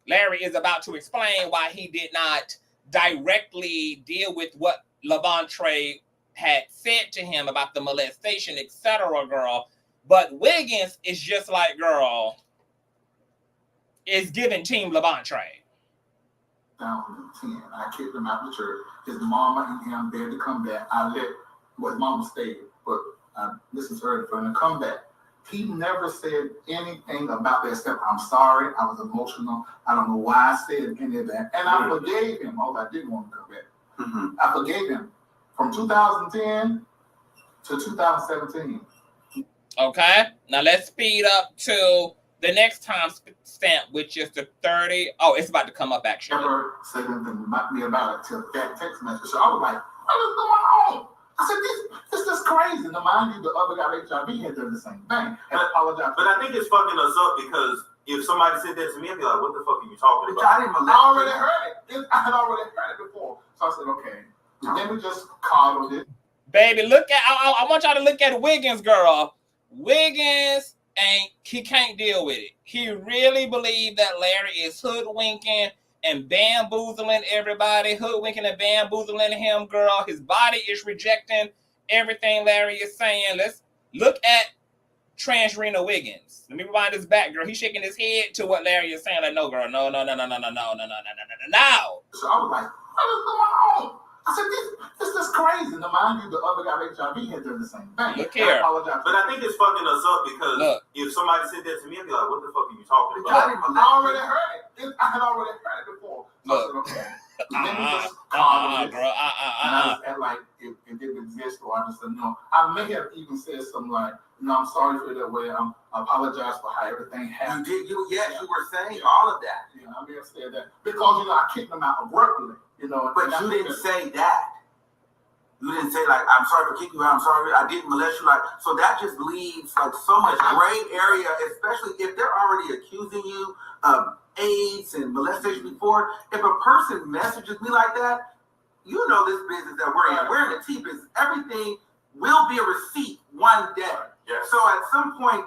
Larry is about to explain why he did not directly deal with what Levante had said to him about the molestation, etc., girl. But Wiggins is just like, girl, is giving Team Levante. 2010, I kicked him out of the church. His mama and him dared to come back. I let what mama stayed, but I listened to her for him to come back. He never said anything about that except, I'm sorry, I was emotional. I don't know why I said any of that. And I forgave him. Oh, I didn't want to come back. Mm-hmm. I forgave him. from 2010 to 2017. Okay, now let's speed up to the next time stamp, which is the 30. Oh, it's about to come up actually. Never said anything to me about it till that text message. So I was like, what is going on? I said, this is crazy. Now, mind you, the other guy, HIV, had done the same thing. And I apologize. But I think it's fucking us up because if somebody said that to me, I'd be like, what the fuck are you talking about? I already heard it. I had already heard it before. So I said, okay, let me just coddle it. Baby, look at, I want y'all to look at Wiggins, girl. Wiggins, he can't deal with it. He really believed that Larry is hoodwinking and bamboozling everybody, hoodwinking and bamboozling him, girl. His body is rejecting everything Larry is saying. Let's look at Transrina Wiggins. Let me rewind this back, girl. He's shaking his head to what Larry is saying. Like, no, girl, no. So I was like, what is going on? I said, this is crazy. Now, mind you, the other guy, HIV, had done the same thing. Look here. I apologize. But I think it's fucking us up because if somebody said that to me, I'd be like, what the fuck are you talking about? I already heard it. I had already heard it before. So I said, okay. Let me just coddle it. Girl, And I like it didn't exist, or I just said no. I may have even said something like, I'm sorry for that way. I apologize for how everything happened. You were saying all of that. Yeah, I may have said that because I kicked them out abruptly. But you didn't say that. You didn't say like, I'm sorry for kicking you out. I'm sorry I didn't molest you. Like, so that just leaves like so much gray area, especially if they're already accusing you of AIDS and molestation before. If a person messages me like that, you know this business that we're in. We're in the tea business. Everything will be a receipt one day. Yes. So at some point,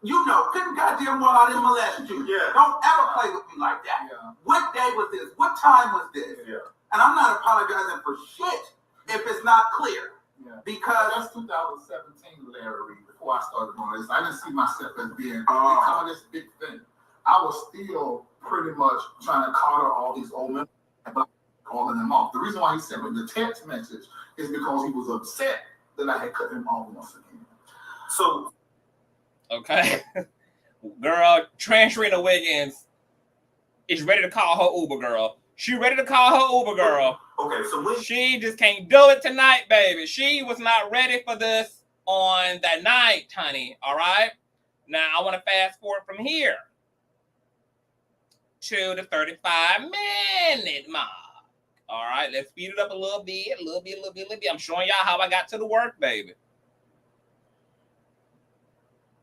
couldn't goddamn well I didn't molest you. Yeah. Don't ever play with me like that. Yeah. What day was this? What time was this? Yeah. And I'm not apologizing for shit if it's not clear. Yeah. Because that's 2017, Larry Reid, before I started doing this. I didn't see myself as being becoming this big thing. I was still pretty much trying to coddle all these old men and calling them off. The reason why he sent me the text message is because he was upset that I had cut him off once again. So, okay. Girl, Transrina Wiggins is ready to call her Uber girl. She ready to call her Uber girl. Okay, so when she just can't do it tonight, baby. She was not ready for this on that night, honey. All right. Now I want to fast forward from here to the 35-minute mark. All right, let's speed it up a little bit. I'm showing y'all how I got to the work, baby.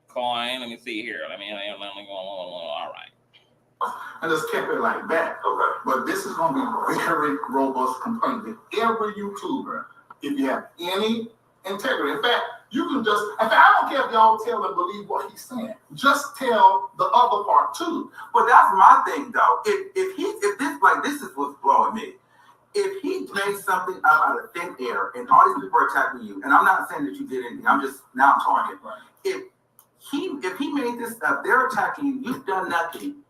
Coin. Let me see here. Let me go. All right. I just kept it like that. Okay. But this is going to be very robust complaint with every YouTuber. If you have any integrity, in fact, you can just, in fact, I don't care if y'all tell and believe what he's saying. Just tell the other part too. But that's my thing though. If this is what's blowing me. If he made something up out of thin air and all these people are attacking you, and I'm not saying that you did anything, I'm talking. Right. If he made this up, they're attacking you, you've done nothing.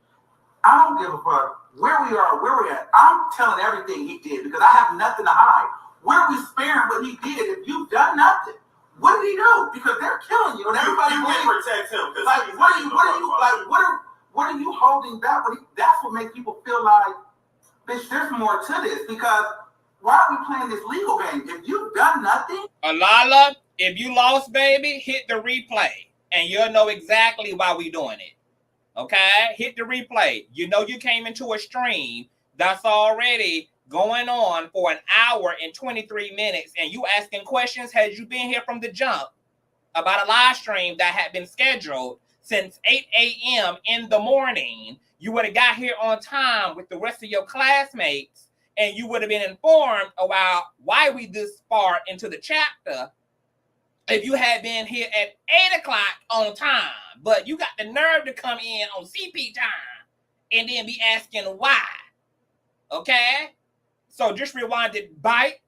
I don't give a fuck where we are, where we're at. I'm telling everything he did because I have nothing to hide. Where are we sparing what he did if you've done nothing? What did he do? Because they're killing you and everybody you can protect him. Like what are you holding back? That's what makes people feel like, bitch, there's more to this because why are we playing this legal game? If you've done nothing. Alala, if you lost, baby, hit the replay and you'll know exactly why we doing it. Okay, hit the replay. You know you came into a stream that's already going on for an hour and 23 minutes and you asking questions. Had you been here from the jump about a live stream that had been scheduled since 8 a.m. in the morning, you would have got here on time with the rest of your classmates and you would have been informed about why we this far into the chapter if you had been here at 8 o'clock on time. But you got the nerve to come in on CP time and then be asking why. Okay? So just rewind it back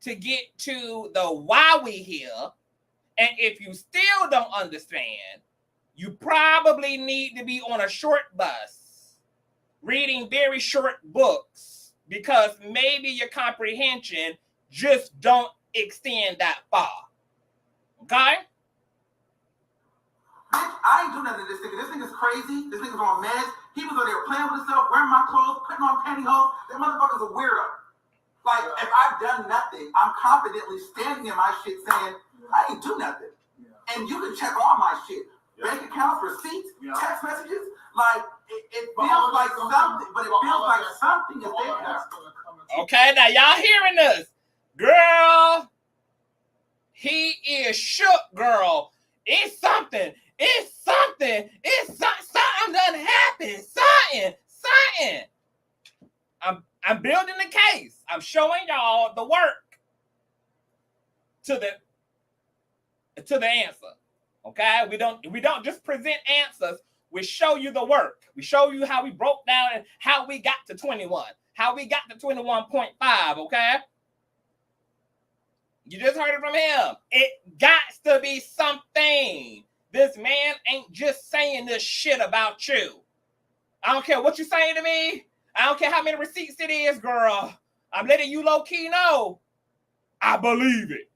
to get to the why we here. And if you still don't understand, you probably need to be on a short bus reading very short books because maybe your comprehension just don't extend that far. Okay? I ain't doing nothing to this nigga. This nigga's crazy. This nigga's on meds. He was over there playing with himself, wearing my clothes, putting on pantyhose. That motherfucker's a weirdo. Like, if I've done nothing, I'm confidently standing in my shit saying, I ain't do nothing. And you can check all my shit. Bank accounts, receipts, text messages. Like, it feels like something, but it feels like something is there. Okay, now y'all hearing this. Girl, he is shook, girl. It's something. It's something. It's something done happened. Something. I'm building the case. I'm showing y'all the work to the answer. Okay? We don't just present answers. We show you the work. We show you how we broke down and how we got to 21. How we got to 21.5, okay? You just heard it from him. It got to be something. This man ain't just saying this shit about you. I don't care what you're saying to me. I don't care how many receipts it is, girl. I'm letting you low-key know. I believe it.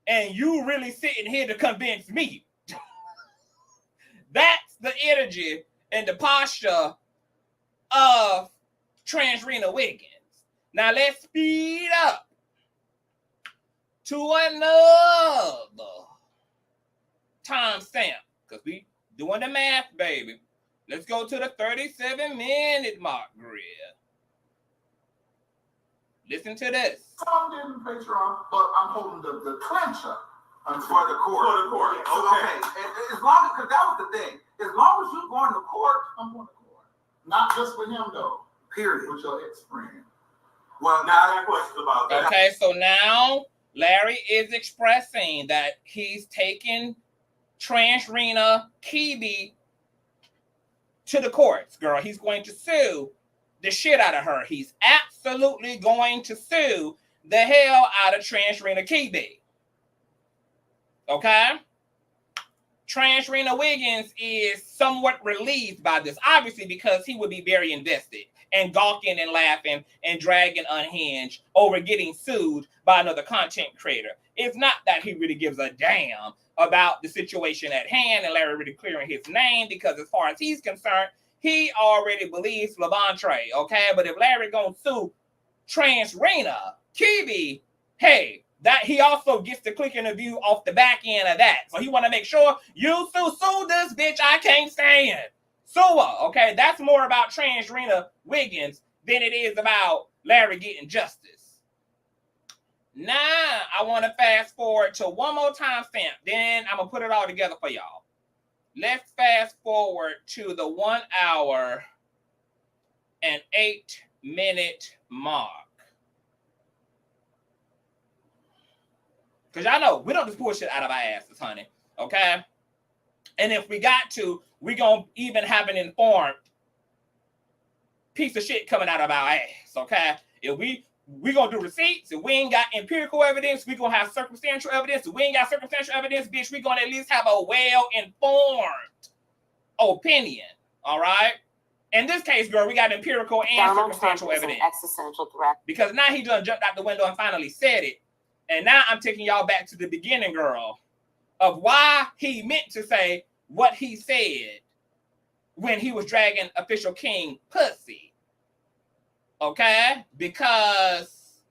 And you really sitting here to convince me. That's the energy and the posture of Transrina Wiggins. Now let's speed up to another timestamp. Because we doing the math, baby. Let's go to the 37-minute mark, Grid. Listen to this. Some didn't Patreon, but I'm holding the clencher. For the court. For the court. So, okay. And as long as, because that was the thing. As long as you're going to court, I'm going to court. Not just with him, though. Period. With your ex-friend. Well, Now I have questions about that. Okay, so now Larry is expressing that he's taking Transrina Kibi to the courts, girl. He's going to sue the shit out of her. He's absolutely going to sue the hell out of Transrina Kibi. Okay? Transrina Wiggins is somewhat relieved by this, obviously, because he would be very invested and gawking and laughing and dragging unhinged over getting sued by another content creator. It's not that he really gives a damn about the situation at hand and Larry really clearing his name, because as far as he's concerned, he already believes Levantre, okay? But if Larry gonna sue Transrina Kibi, hey, that he also gets to click in the view off the back end of that. So he want to make sure you sue this bitch I can't stand. Sue her, okay? That's more about Transrina Wiggins than it is about Larry getting justice. Now, I want to fast forward to one more timestamp. Then I'm going to put it all together for y'all. Let's fast forward to the 1 hour and 8 minute mark. Because y'all know, we don't just pull shit out of our asses, honey. Okay? And if we got to, we going to even have an informed piece of shit coming out of our ass. Okay? If we going to do receipts. If we ain't got empirical evidence, we going to have circumstantial evidence. If we ain't got circumstantial evidence, bitch, we going to at least have a well-informed opinion. All right? In this case, girl, we got empirical and circumstantial evidence. Existential threat. Because now he done jumped out the window and finally said it. And now I'm taking y'all back to the beginning, girl, of why he meant to say what he said when he was dragging official king Puzzy. Okay? Because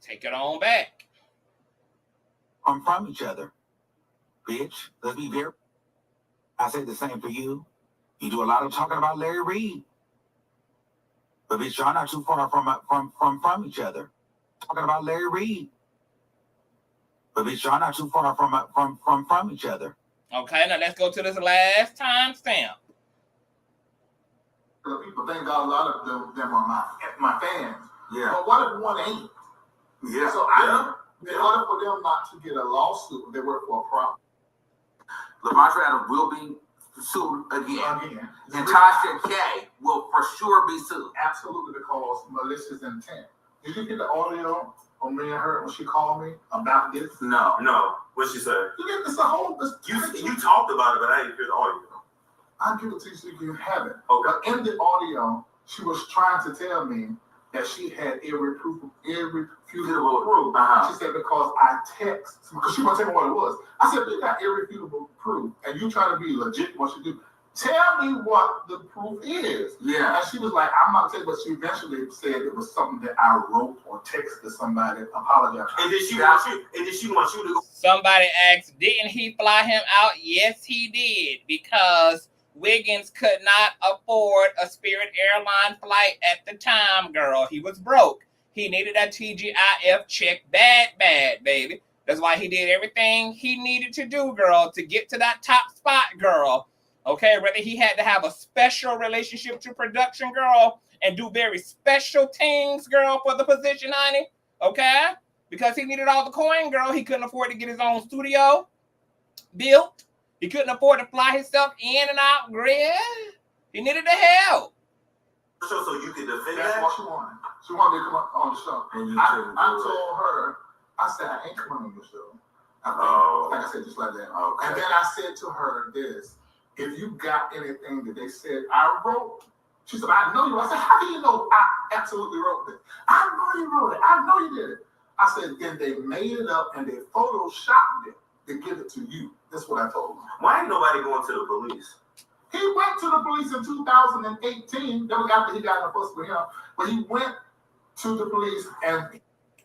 take it on back. I'm from each other. Bitch, let's be very. I say the same for you. You do a lot of talking about Larry Reid. But bitch, y'all not too far from each other. Talking about Larry Reid. But bitch, y'all not too far from each other. Okay, now let's go to this last timestamp. People think a lot of them are my fans. Yeah. But what if one ain't? Yeah. So in order for them not to get a lawsuit, they work for a profit. Levantre will be sued again. And Tasha K will for sure be sued. Absolutely, because malicious intent. Did you get the audio on me and her when she called me about this? No. What she said? It's a whole. You talked about it, but I didn't hear the audio. I'll give it to you so you can have it. Okay. But in the audio, she was trying to tell me that she had irrefutable proof. She said, because I text, because she want to tell me what it was. I said, you got irrefutable proof, and you trying to be legit what you do. tell me what the proof is. Yeah. And she was like, I'm not saying, but she eventually said it was something that I wrote or texted somebody apologizing. And then she wants you. And then she wants you to. Somebody asked, didn't he fly him out? Yes, he did, because Wiggins could not afford a Spirit Airline flight at the time, girl. He was broke. He needed a TGIF check bad, baby. That's why he did everything he needed to do, girl, to get to that top spot, girl. Okay, whether he had to have a special relationship to production, girl, and do very special things, girl, for the position, honey. Okay? Because he needed all the coin, girl. He couldn't afford to get his own studio built. He couldn't afford to fly himself in and out, girl. He needed the help. So you can defend That's that? what she wanted. She wanted to come on the show. And I told her, I said, I ain't coming on your show. Like I said, just like that. Okay. And then I said to her this, if you got anything that they said I wrote, she said, I know you. I said, how do you know I absolutely wrote this? I know you wrote it. I know you did it. I said, then they made it up and they photoshopped it to give it to you. That's what I told them. Why ain't nobody going to the police? He went to the police in 2018. That was after he got in a fuss with him. But he went to the police and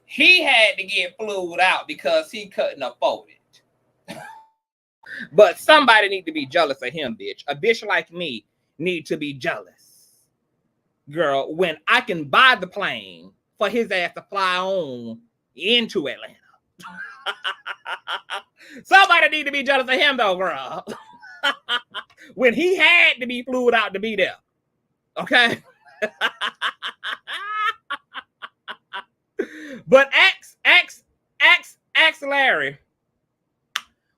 he had to get flued out because he couldn't afford it. But somebody need to be jealous of him, bitch. A bitch like me need to be jealous. Girl, when I can buy the plane for his ass to fly on into Atlanta. Somebody need to be jealous of him though, girl. When he had to be flued out to be there. Okay? But ask Larry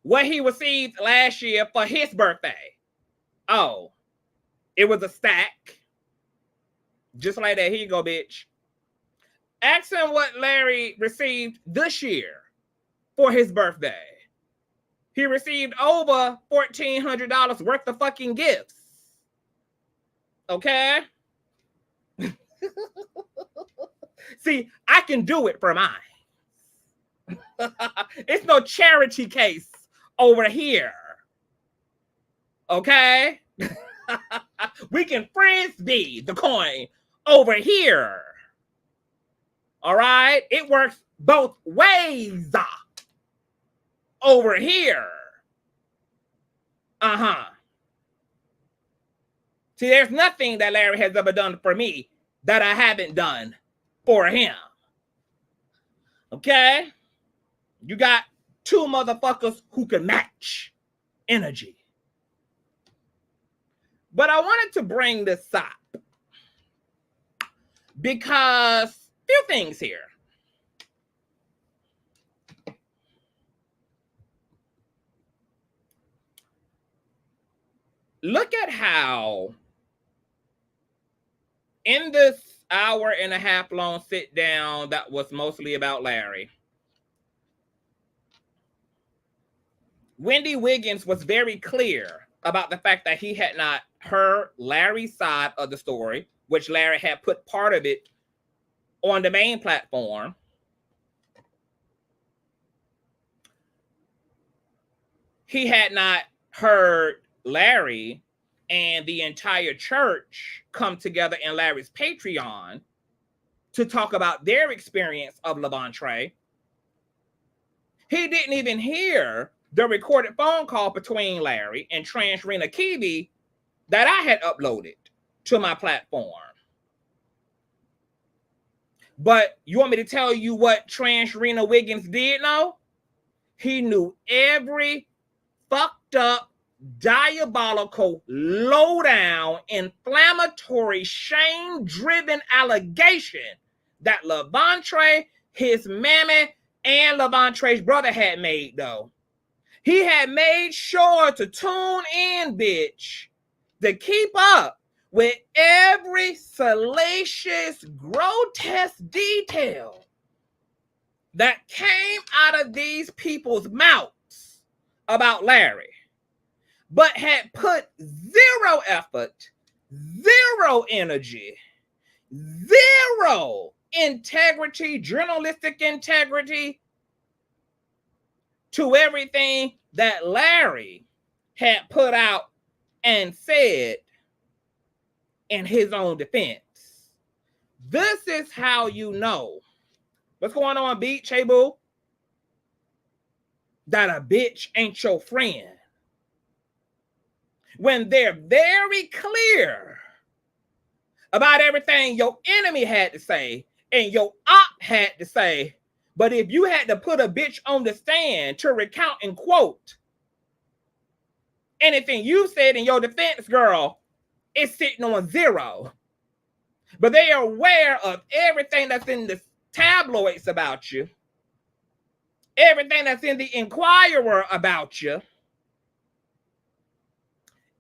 what he received last year for his birthday. Oh, it was a stack. Just like that. Here you go, bitch. Ask him what Larry received this year for his birthday. He received over $1,400 worth of fucking gifts. Okay? See, I can do it for mine. It's no charity case over here. Okay? We can frisbee the coin over here. All right? It works both ways over here. See, there's nothing that Larry has ever done for me that I haven't done for him. Okay? You got two motherfuckers who can match energy. But I wanted to bring this up because few things here. Look at how in this hour-and-a-half long sit down that was mostly about Larry, Wendy Wiggins was very clear about the fact that he had not heard Larry's side of the story, which Larry had put part of it on the main platform. He had not heard Larry and the entire church come together in Larry's Patreon to talk about their experience of Levante. He didn't even hear the recorded phone call between Larry and Transrina that I had uploaded to my platform. But you want me to tell you what Transrina Wiggins did know? He knew every fucked up, diabolical, low-down, inflammatory, shame-driven allegation that Levante, his mammy, and Levante's brother had made, though. He had made sure to tune in, bitch, to keep up with every salacious, grotesque detail that came out of these people's mouths about Larry, but had put zero effort, zero energy, zero integrity, journalistic integrity to everything that Larry had put out and said in his own defense, this is how you know. What's going on, Beach? Hey, boo? That a bitch ain't your friend. When they're very clear about everything your enemy had to say and your op had to say, but if you had to put a bitch on the stand to recount and quote anything you said in your defense, girl, it's sitting on 0. But they are aware of everything that's in the tabloids about you, everything that's in the Inquirer about you,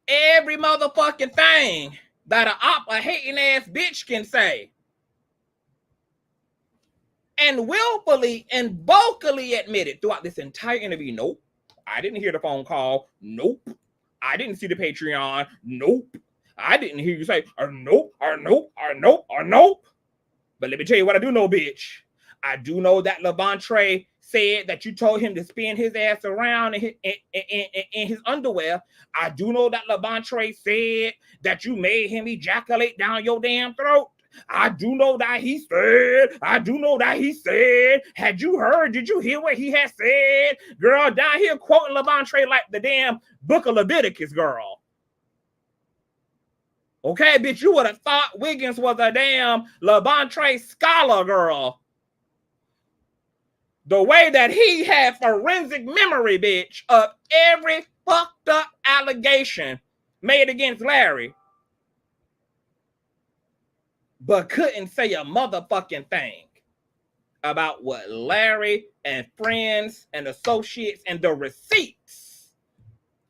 every motherfucking thing that a hating ass bitch can say. And willfully and vocally admitted throughout this entire interview, nope, I didn't hear the phone call. Nope. I didn't see the Patreon. Nope. I didn't hear you say, nope, nope, nope, nope. But let me tell you what I do know, bitch. I do know that Levantre said that you told him to spin his ass around in his underwear. I do know that Levantre said that you made him ejaculate down your damn throat. I do know that he said, had you heard, did you hear what he had said? Girl, down here quoting Levantre like the damn book of Leviticus, girl. Okay, bitch, you would have thought Wiggins was a damn Levantre scholar, girl. The way that he had forensic memory, bitch, of every fucked up allegation made against Larry, but couldn't say a motherfucking thing about what Larry and friends and associates and the receipts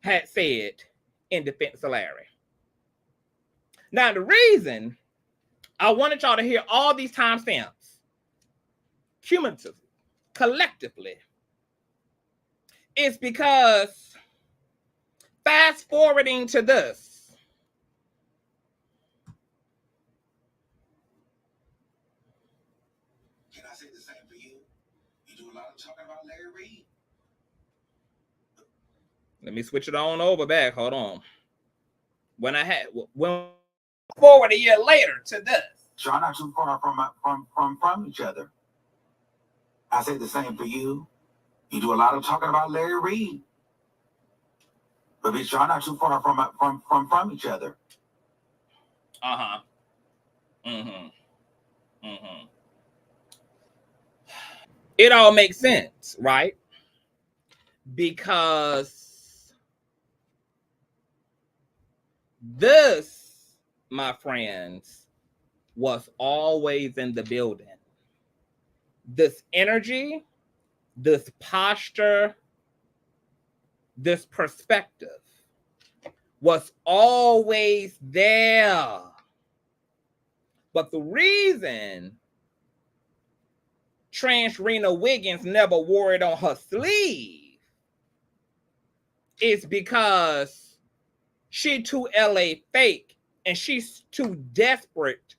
had said in defense of Larry. Now, the reason I wanted y'all to hear all these timestamps, cumulatively, collectively, is because fast forwarding to this, Can I say the same for you? You do a lot of talking about Larry Reid. let me switch it on over back. Hold on. When forward a year later to this. Y'all not too far from each other. I say the same for you. You do a lot of talking about Larry Reid. But bitch, y'all not too far from each other. Uh-huh. Mm-hmm. Mm-hmm. It all makes sense, right? Because this, my friends, was always in the building. This energy, this posture, this perspective was always there. But the reason Transrina Wiggins never wore it on her sleeve is because she too LA fake and she's too desperate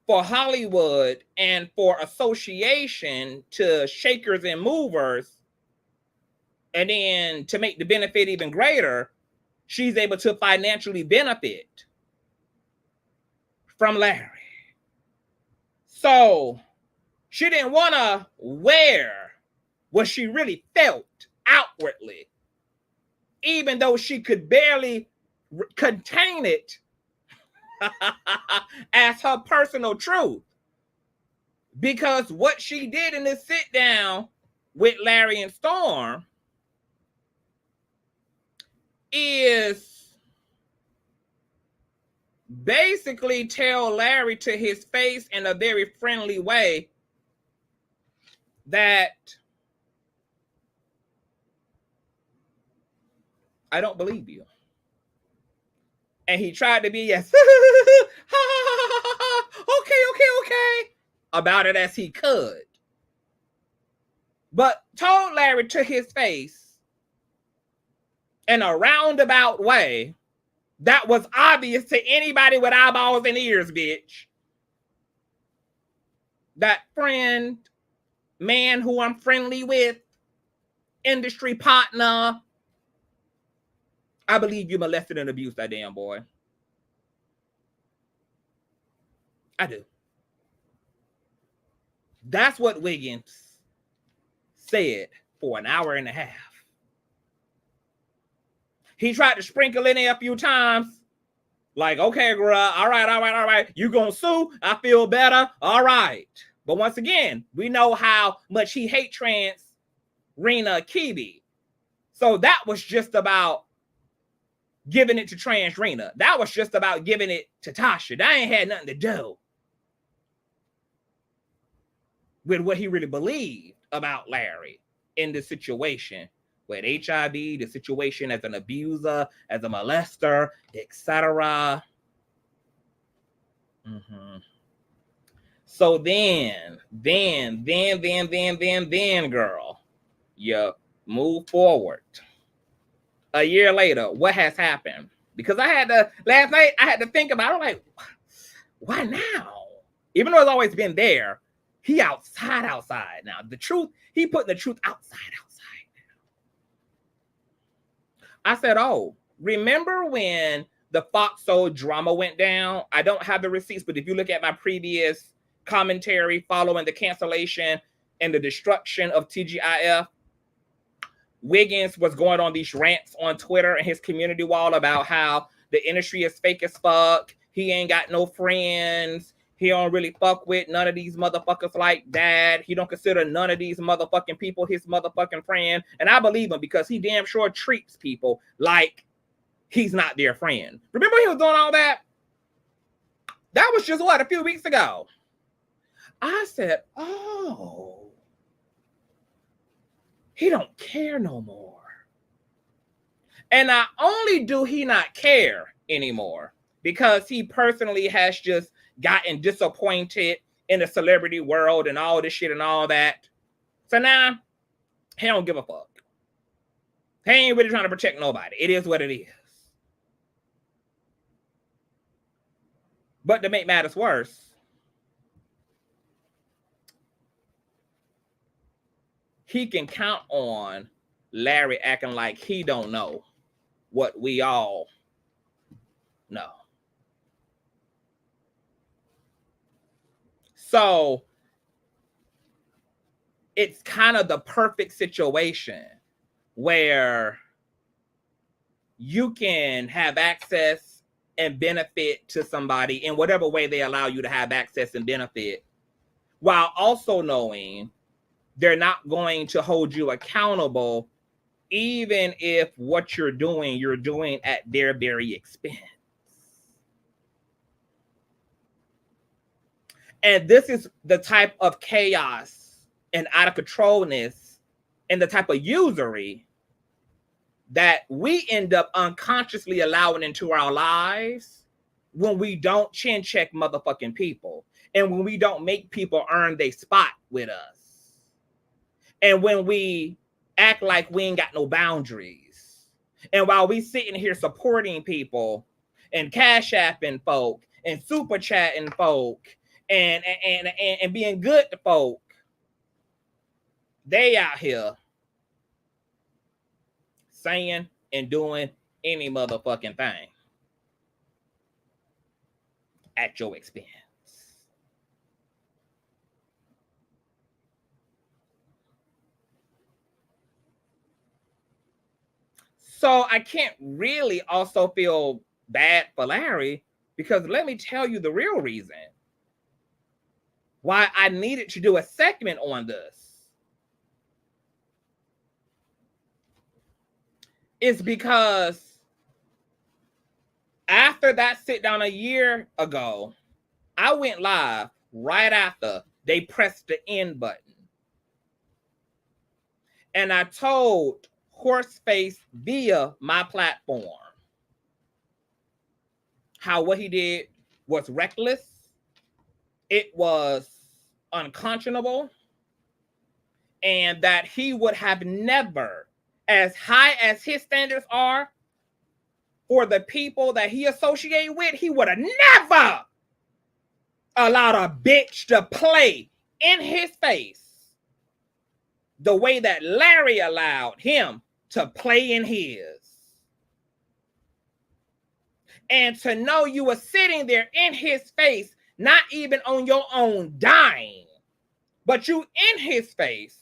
for Hollywood and for association to shakers and movers. And then to make the benefit even greater, she's able to financially benefit from Larry. So she didn't want to wear what she really felt outwardly, even though she could barely contain it as her personal truth. Because what she did in this sit down with Larry and Storm is basically tell Larry to his face in a very friendly way that I don't believe you. And he tried to be yes, okay, about it as he could. But told Larry to his face in a roundabout way that was obvious to anybody with eyeballs and ears, bitch, that friend, man who I'm friendly with, industry partner, I believe you molested and abused that damn boy. I do. That's what Wiggins said for an hour and a half. He tried to sprinkle in there a few times. Like, okay, Gworll, all right. You gonna sue? I feel better. All right. But once again, we know how much he hates Transrina Kibi. So that was just about giving it to Transrina. That was just about giving it to Tasha. That ain't had nothing to do with what he really believed about Larry in the situation with HIV, the situation as an abuser, as a molester, etc. So then, girl, you move forward. A year later, what has happened? Because last night I had to think about it. I'm like, why now? Even though it's always been there, he outside now. The truth, he putting the truth outside now. I said, oh, remember when the Fox Soul drama went down? I don't have the receipts, but if you look at my previous commentary following the cancellation and the destruction of TGIF, Wiggins was going on these rants on Twitter and his community wall about how the industry is fake as fuck. He ain't got no friends. He don't really fuck with none of these motherfuckers like that. He don't consider none of these motherfucking people his motherfucking friend. And I believe him because he damn sure treats people like he's not their friend. Remember he was doing all that? That was just what, a few weeks ago. I said, oh, he don't care no more. And not only do he not care anymore, because he personally has just gotten disappointed in the celebrity world and all this shit and all that. So now, he don't give a fuck. He ain't really trying to protect nobody. It is what it is. But to make matters worse, he can count on Larry acting like he don't know what we all know. So it's kind of the perfect situation where you can have access and benefit to somebody in whatever way they allow you to have access and benefit, while also knowing they're not going to hold you accountable, even if what you're doing at their very expense. And this is the type of chaos and out of controlness and the type of usury that we end up unconsciously allowing into our lives when we don't chin check motherfucking people and when we don't make people earn their spot with us. And when we act like we ain't got no boundaries. And while we sitting here supporting people and cash apping folk and super chatting folk and being good to folk, they out here saying and doing any motherfucking thing at your expense. So I can't really also feel bad for Larry, because let me tell you the real reason why I needed to do a segment on this is because after that sit down a year ago, I went live right after they pressed the end button. And I told Horseface via my platform how what he did was reckless. It was unconscionable, and that he would have never, as high as his standards are for the people that he associated with, he would have never allowed a bitch to play in his face the way that Larry allowed him to play in his. And to know you were sitting there in his face, not even on your own dime, but you in his face,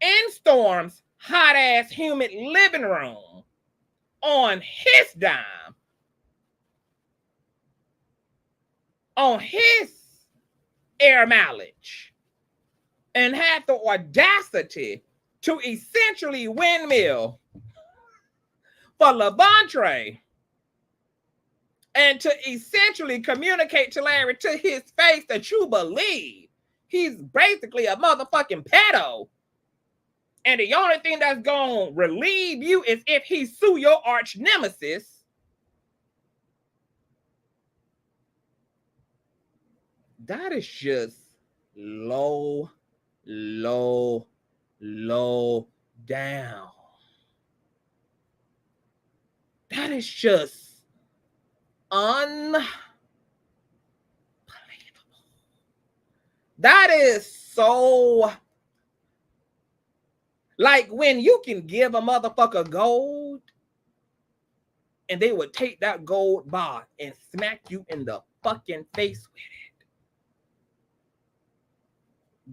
in Storm's hot-ass humid living room, on his dime, on his air mileage, and had the audacity to essentially windmill for Levante and to essentially communicate to Larry to his face that you believe he's basically a motherfucking pedo. And the only thing that's going to relieve you is if he sue your arch nemesis. That is just low down. That is just unbelievable. That is so, like when you can give a motherfucker gold and they would take that gold bar and smack you in the fucking face with it.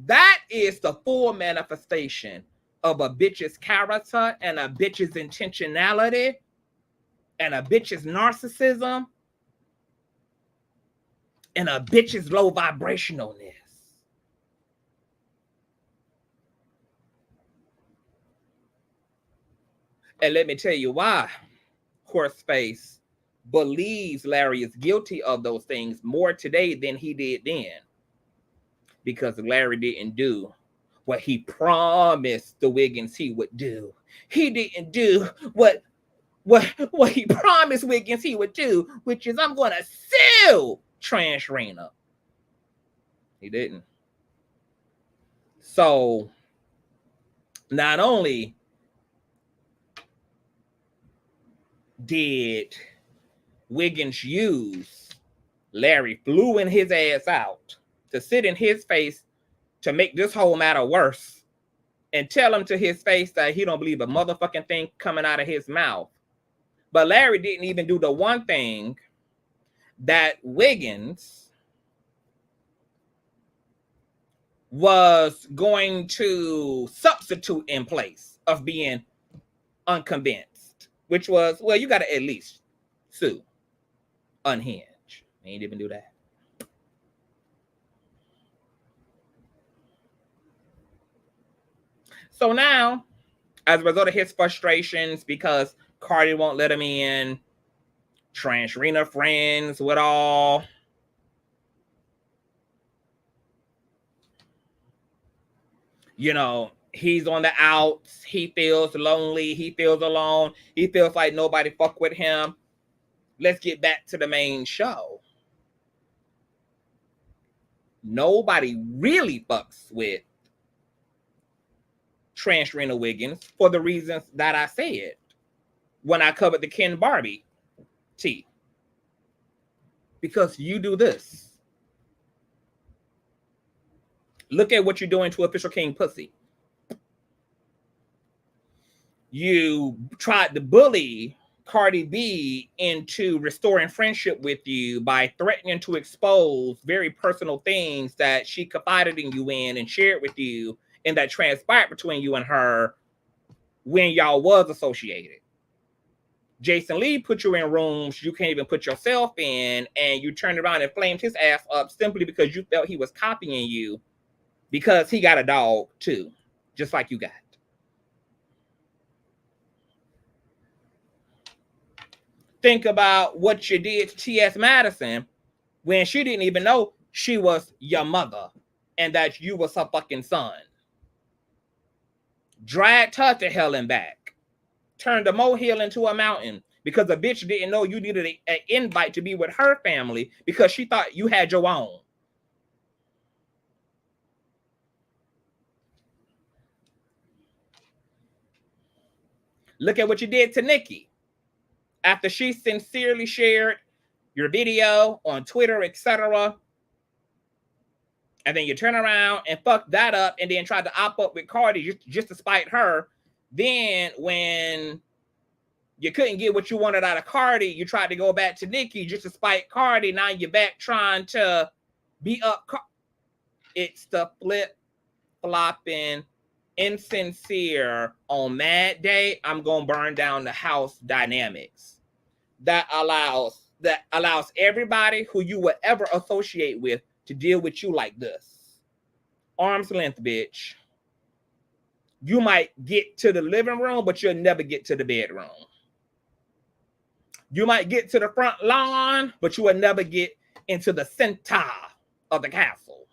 That is the full manifestation of a bitch's character and a bitch's intentionality and a bitch's narcissism and a bitch's low vibrationalness. And let me tell you why Horseface believes Larry is guilty of those things more today than he did then. Because Larry didn't do what he promised the Wiggins he would do. He didn't do what he promised Wiggins he would do, which is I'm going to sue Transrina. He didn't. So not only did Wiggins use Larry fluing his ass out to sit in his face to make this whole matter worse and tell him to his face that he don't believe a motherfucking thing coming out of his mouth. But Larry didn't even do the one thing that Wiggins was going to substitute in place of being unconvinced, which was, well, you got to at least sue Unhinged. He ain't even do that. So now, as a result of his frustrations, because Cardi won't let him in, Transrina friends with all, you know, he's on the outs. He feels lonely. He feels alone. He feels like nobody fuck with him. Let's get back to the main show. Nobody really fucks with Transrina Wiggins for the reasons that I said when I covered the Ken Barbie tea. Because you do this. Look at what you're doing to Official King Puzzy. You tried to bully Cardi B into restoring friendship with you by threatening to expose very personal things that she confided in you in and shared with you and that transpired between you and her when y'all was associated. Jason Lee put you in rooms you can't even put yourself in, and you turned around and flamed his ass up simply because you felt he was copying you because he got a dog too, just like you got. Think about what you did to T.S. Madison when she didn't even know she was your mother and that you was her fucking son. Dragged her to hell and back. Turned a molehill into a mountain because a bitch didn't know you needed an invite to be with her family because she thought you had your own. Look at what you did to Nikki. After she sincerely shared your video on Twitter, etc., and then you turn around and fuck that up and then try to op up with Cardi just to spite her. Then when You couldn't get what you wanted out of Cardi. You tried to go back to Nicki just to spite Cardi. Now you're back trying to beat up It's the flip-flopping, insincere, on mad day, I'm going to burn down the house dynamics that allows everybody who you would ever associate with to deal with you like this. Arm's length, bitch. You might get to the living room, but you'll never get to the bedroom. You might get to the front lawn, but you will never get into the center of the castle.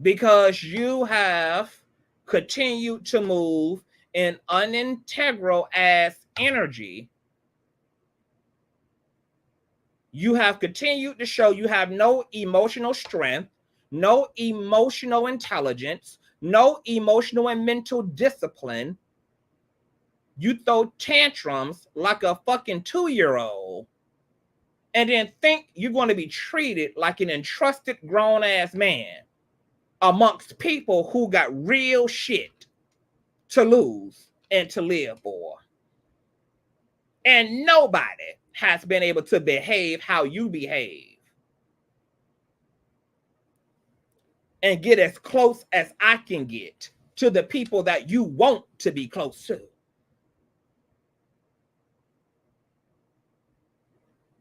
Because you have continued to move in unintegral ass energy. You have continued to show you have no emotional strength, no emotional intelligence, no emotional and mental discipline. You throw tantrums like a fucking 2-year-old and then think you're going to be treated like an entrusted grown-ass man amongst people who got real shit to lose and to live for. And nobody has been able to behave how you behave and get as close as I can get to the people that you want to be close to.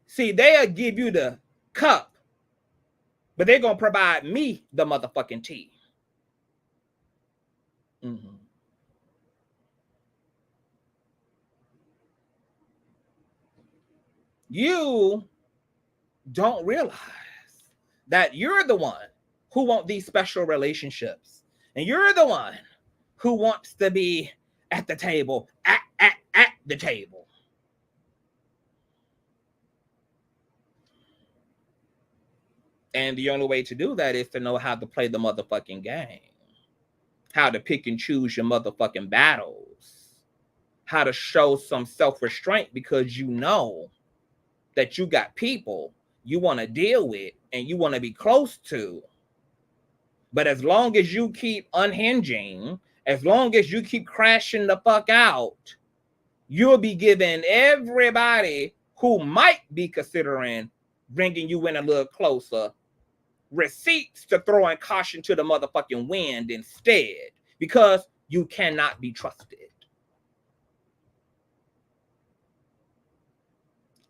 See, they'll give you the cup, but they're going to provide me the motherfucking tea. Mm-hmm. You don't realize that you're the one who wants these special relationships. And you're the one who wants to be at the table, at the table. And the only way to do that is to know how to play the motherfucking game. How to pick and choose your motherfucking battles. How to show some self-restraint because you know that you got people you want to deal with and you want to be close to. But as long as you keep unhinging, as long as you keep crashing the fuck out, you'll be giving everybody who might be considering bringing you in a little closer receipts to throwing caution to the motherfucking wind instead, because you cannot be trusted.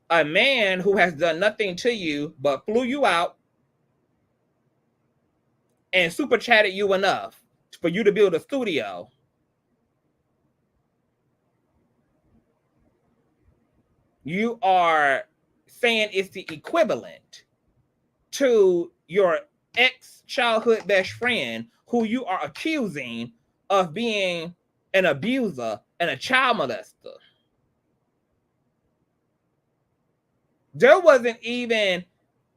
A man who has done nothing to you but flew you out and super chatted you enough for you to build a studio, you are saying it's the equivalent to your ex-childhood best friend who you are accusing of being an abuser and a child molester. There wasn't even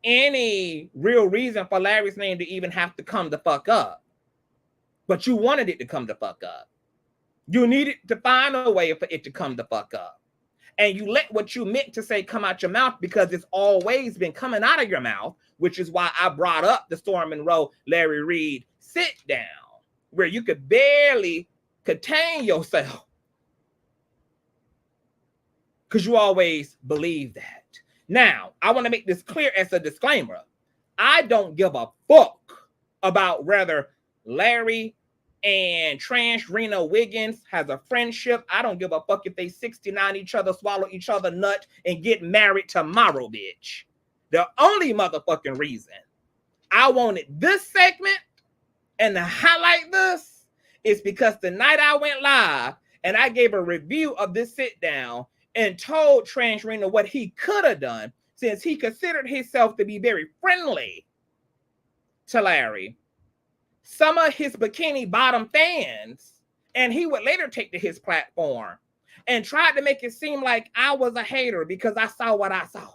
any real reason for Larry's name to even have to come the fuck up. But you wanted it to come the fuck up. You needed to find a way for it to come the fuck up. And you let what you meant to say come out your mouth because it's always been coming out of your mouth, which is why I brought up the Storm Monroe, Larry Reid sit down, where you could barely contain yourself because you always believe that. Now, I want to make this clear as a disclaimer. I don't give a fuck about whether Larry and Transrina Wiggins has a friendship. I don't give a fuck if they 69 each other, swallow each other nut, and get married tomorrow, bitch. The only motherfucking reason I wanted this segment and to highlight this is because the night I went live and I gave a review of this sit down and told Transrina what he could have done, since he considered himself to be very friendly to Larry, some of his bikini bottom fans, and he would later take to his platform and tried to make it seem like I was a hater because I saw what I saw.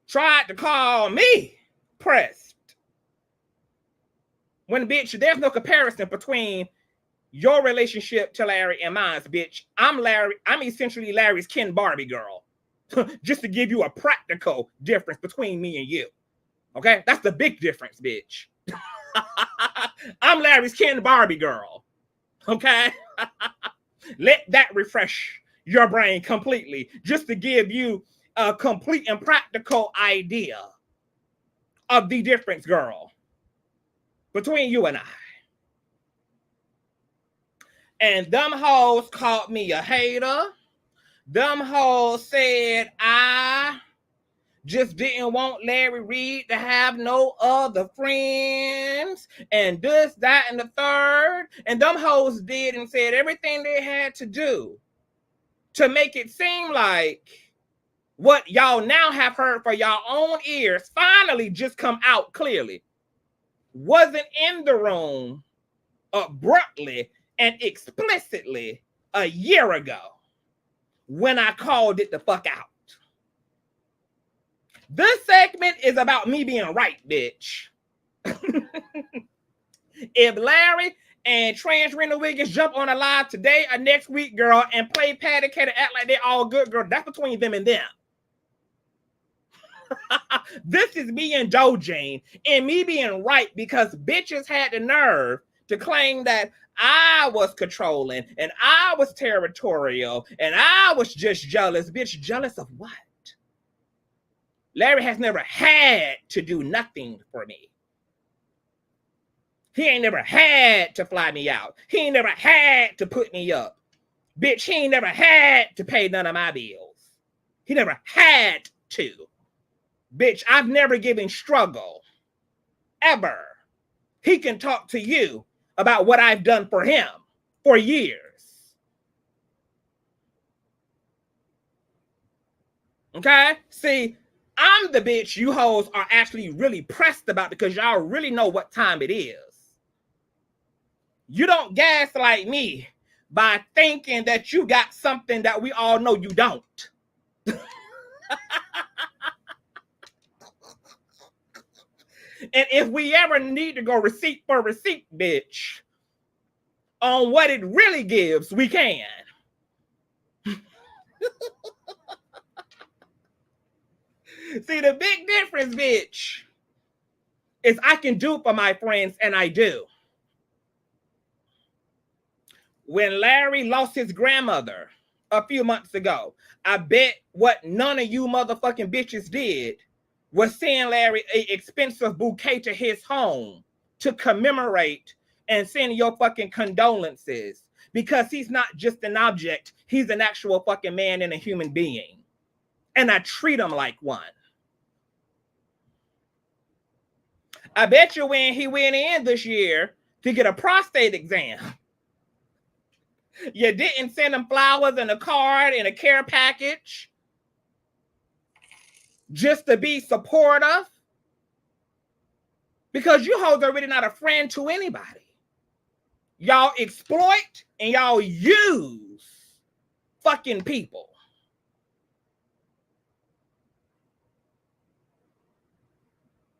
Tried to call me pressed. When, bitch, there's no comparison between your relationship to Larry and mine, bitch. I'm essentially Larry's Ken Barbie girl. Just to give you a practical difference between me and you. Okay? That's the big difference, bitch. I'm Larry's Ken Barbie girl. Okay? Let that refresh your brain completely, just to give you a complete and practical idea of the difference, girl, between you and I. And them hoes called me a hater. Them hoes said I just didn't want Larry Reid to have no other friends, and this, that, and the third. And them hoes did and said everything they had to do to make it seem like what y'all now have heard for y'all own ears finally just come out clearly. Wasn't in the room abruptly and explicitly a year ago when I called it the fuck out. This segment is about me being right, bitch. If Larry and Transrina Wiggins jump on a live today or next week, girl, and play patty cat and act like they're all good, girl, that's between them and them. This is me and Joe Jane and me being right because bitches had the nerve to claim that I was controlling and I was territorial and I was just jealous. Bitch, jealous of what? Larry has never had to do nothing for me. He ain't never had to fly me out. He ain't never had to put me up. Bitch, he ain't never had to pay none of my bills. He never had to. Bitch, I've never given struggle. Ever. He can talk to you about what I've done for him for years. Okay? See, I'm the bitch you hoes are actually really pressed about because y'all really know what time it is. You don't gaslight me by thinking that you got something that we all know you don't. And if we ever need to go receipt for receipt, bitch, on what it really gives, we can. See, the big difference, bitch, is I can do for my friends, and I do. When Larry lost his grandmother a few months ago, I bet what none of you motherfucking bitches did was send Larry an expensive bouquet to his home to commemorate and send your fucking condolences, because he's not just an object. He's an actual fucking man and a human being. And I treat him like one. I bet you when he went in this year to get a prostate exam, you didn't send him flowers and a card and a care package just to be supportive, because you hoes are really not a friend to anybody. Y'all exploit and y'all use fucking people.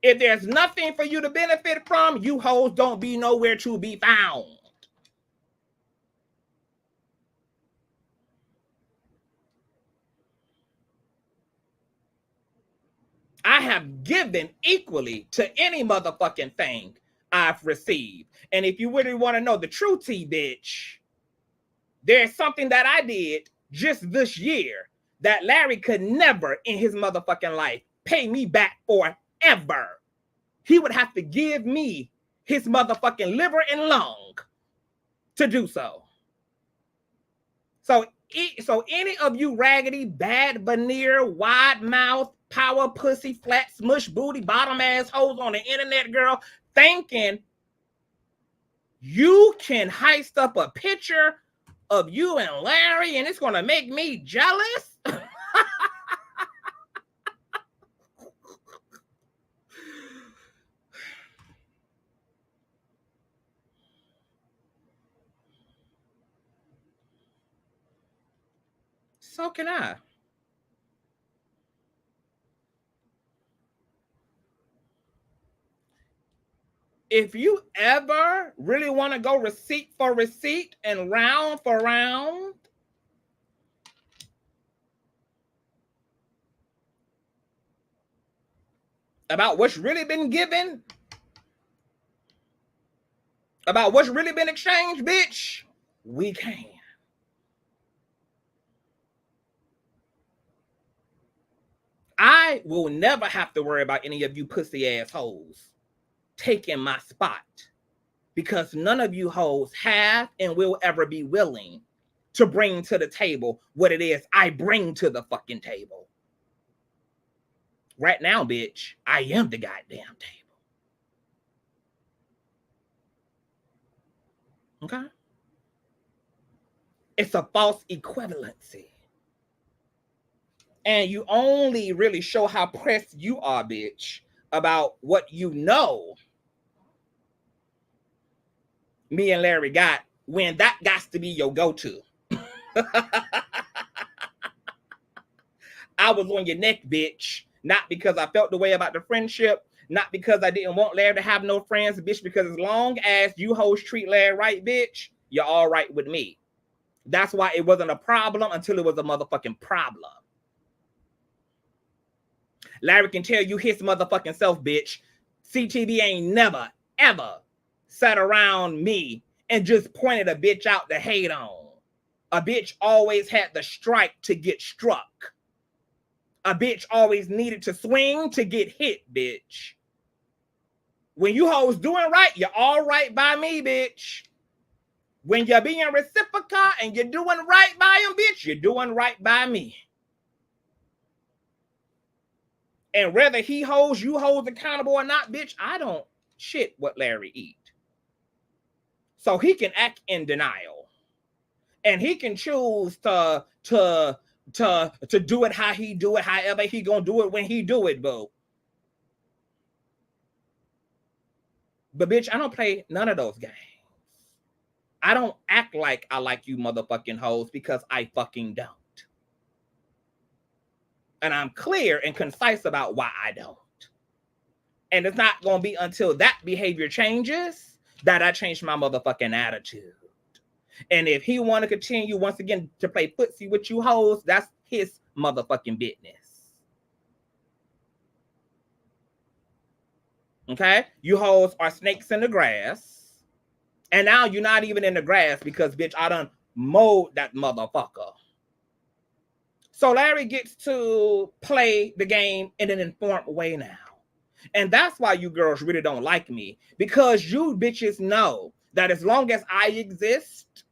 If there's nothing for you to benefit from, you hoes don't be nowhere to be found. I have given equally to any motherfucking thing I've received. And if you really want to know the true tea, bitch, there's something that I did just this year that Larry could never in his motherfucking life pay me back for ever. He would have to give me his motherfucking liver and lung to do so. So any of you raggedy, bad veneer, wide mouth, power pussy, flat smush booty, bottom ass hoes on the internet, girl, thinking you can heist up a picture of you and Larry and it's gonna make me jealous. So can I. If you ever really want to go receipt for receipt and round for round, about what's really been given, about what's really been exchanged, bitch, we can. I will never have to worry about any of you pussy assholes taking my spot, because none of you hoes have and will ever be willing to bring to the table what it is I bring to the fucking table. Right now, bitch, I am the goddamn table. Okay? It's a false equivalency. And you only really show how pressed you are, bitch, about what you know me and Larry got, when that got to be your go-to. I was on your neck, bitch, not because I felt the way about the friendship, not because I didn't want Larry to have no friends, bitch, because as long as you hoes treat Larry right, bitch, you're all right with me. That's why it wasn't a problem until it was a motherfucking problem. Larry can tell you his motherfucking self, bitch. CTV ain't never, ever sat around me and just pointed a bitch out to hate on. A bitch always had the strike to get struck. A bitch always needed to swing to get hit, bitch. When you hoes doing right, you're all right by me, bitch. When you're being reciprocal and you're doing right by them, bitch, you're doing right by me. And whether he holds you hoes accountable or not, bitch, I don't shit what Larry eat. So he can act in denial. And he can choose to do it how he do it, however he gonna do it when he do it, boo. But bitch, I don't play none of those games. I don't act like I like you motherfucking hoes, because I fucking don't. And I'm clear and concise about why I don't. And it's not going to be until that behavior changes that I change my motherfucking attitude. And if he want to continue once again to play footsie with you hoes, that's his motherfucking business. Okay? You hoes are snakes in the grass. And now you're not even in the grass because, bitch, I done mowed that motherfucker. So Larry gets to play the game in an informed way now. And that's why you girls really don't like me. Because you bitches know that as long as I exist,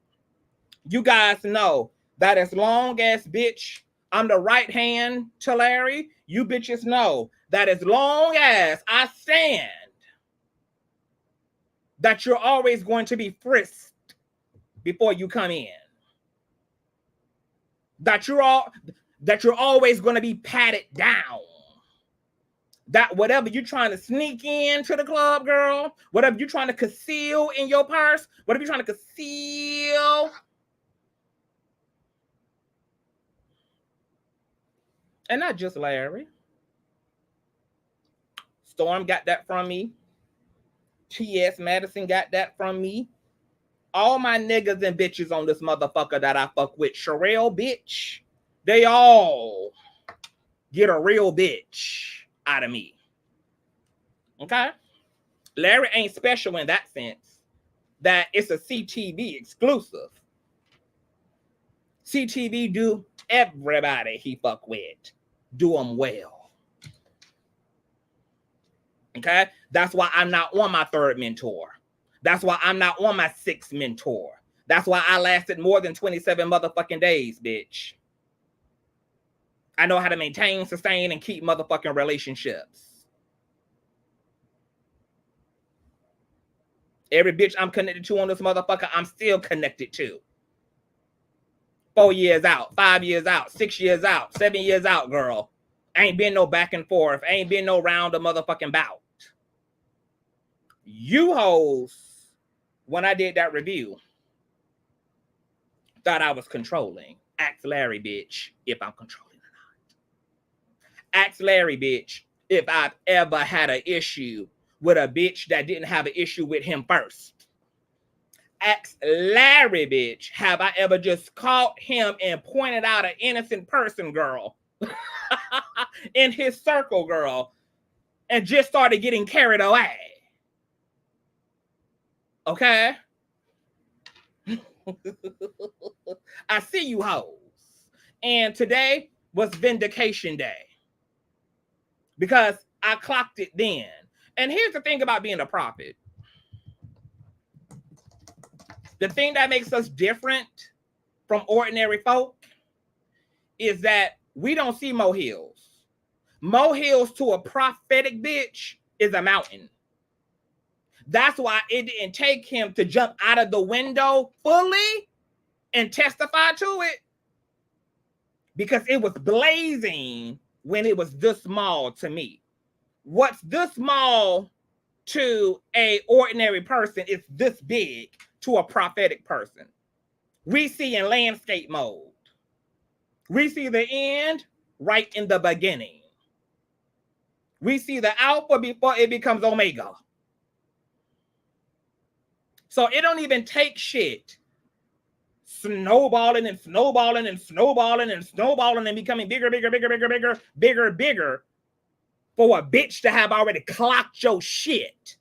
you guys know that as long as, bitch, I'm the right hand to Larry, you bitches know that as long as I stand, that you're always going to be frisked before you come in. That you're always going to be patted down. That whatever you're trying to sneak into the club, girl, whatever you're trying to conceal in your purse, whatever you're trying to conceal, and not just Larry. Storm got that from me. T.S. Madison got that from me. All my niggas and bitches on this motherfucker that I fuck with, Sherelle, bitch, they all get a real bitch out of me. Okay? Larry ain't special in that sense that it's a CTV exclusive. CTV do everybody he fuck with. Do them well. Okay? That's why I'm not on my third mentor. That's why I'm not on my sixth mentor. That's why I lasted more than 27 motherfucking days, bitch. I know how to maintain, sustain, and keep motherfucking relationships. Every bitch I'm connected to on this motherfucker, I'm still connected to. 4 years out, 5 years out, 6 years out, 7 years out, girl. Ain't been no back and forth. Ain't been no round of motherfucking bout. You hoes, when I did that review, thought I was controlling. Ask Larry, bitch, if I'm controlling or not. Ask Larry, bitch, if I've ever had an issue with a bitch that didn't have an issue with him first. Ask Larry, bitch, have I ever just caught him and pointed out an innocent person, girl, in his circle, girl, and just started getting carried away? Okay? I see you hoes. And today was Vindication Day. Because I clocked it then. And here's the thing about being a prophet. The thing that makes us different from ordinary folk is that we don't see molehills. Molehills to a prophetic bitch is a mountain. That's why it didn't take him to jump out of the window fully and testify to it, because it was blazing when it was this small to me. What's this small to a ordinary person is this big to a prophetic person. We see in landscape mode. We see the end right in the beginning. We see the alpha before it becomes omega. So it don't even take shit snowballing and snowballing and snowballing and snowballing and becoming bigger for a bitch to have already clocked your shit.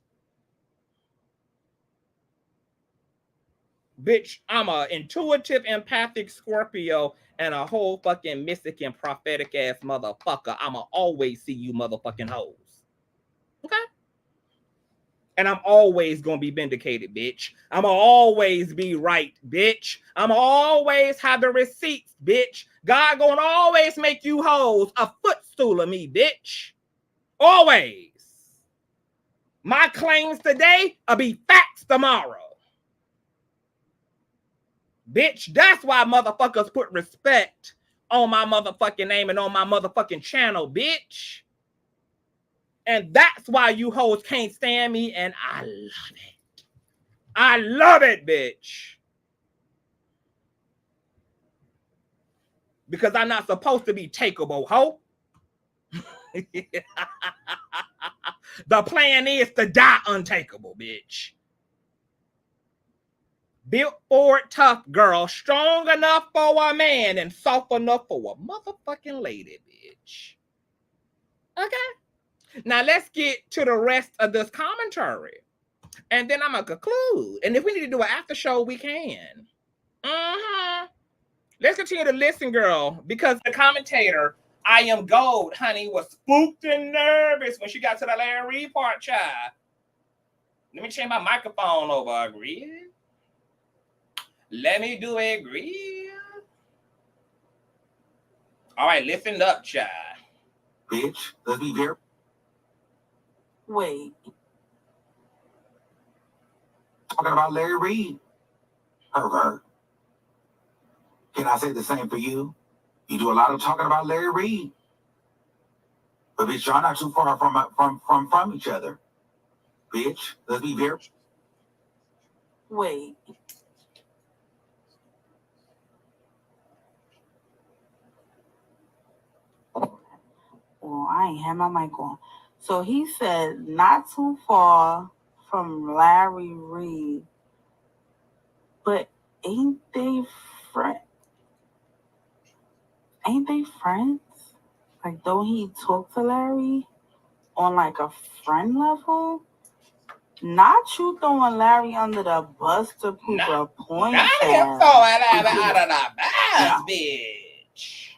Bitch, I'm a intuitive, empathic Scorpio and a whole fucking mystic and prophetic ass motherfucker. I'ma always see you motherfucking hoes. Okay? And I'm always gonna be vindicated, bitch. I'ma always be right, bitch. I'ma always have the receipts, bitch. God gonna always make you hoes a footstool of me, bitch. Always. My claims today will be facts tomorrow. Bitch, that's why motherfuckers put respect on my motherfucking name and on my motherfucking channel, bitch. And that's why you hoes can't stand me, and I love it. I love it, bitch. Because I'm not supposed to be takeable, ho. The plan is to die untakeable, bitch. Built for it, tough girl, strong enough for a man and soft enough for a motherfucking lady, bitch. Okay? Now let's get to the rest of this commentary. And then I'm going to conclude. And if we need to do an after show, we can. Let's continue to listen, girl, because the commentator, I am gold, honey, was spooked and nervous when she got to the Larry Reid part, child. Let me change my microphone over, agree? Let me do a agree. All right, listen up, child. Bitch, let's be very... Wait. Talking about Larry Reid. Pervert. Can I say the same for you? You do a lot of talking about Larry Reid. But bitch, y'all not too far from each other. Bitch, let's be very... Wait. Well, I ain't had my mic on. So he said, not too far from Larry Reid. But ain't they friends? Ain't they friends? Like, don't he talk to Larry on like a friend level? Not you throwing Larry under the bus to prove a point. Not him throwing Larry out of the bus, bitch.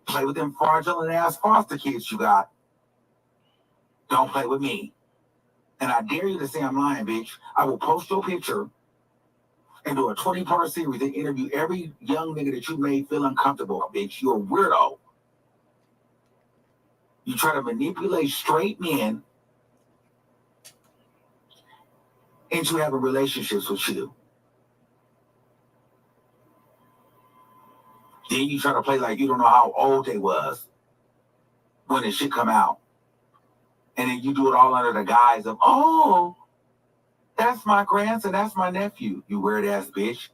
Play with them fraudulent ass foster kids you got. Don't play with me. And I dare you to say I'm lying, bitch. I will post your picture and do a 20-part series and interview every young nigga that you made feel uncomfortable, bitch. You're a weirdo. You try to manipulate straight men into having relationships with you. Then you try to play like you don't know how old they was when the shit come out. And then you do it all under the guise of, oh, that's my grandson, that's my nephew, you weird ass bitch.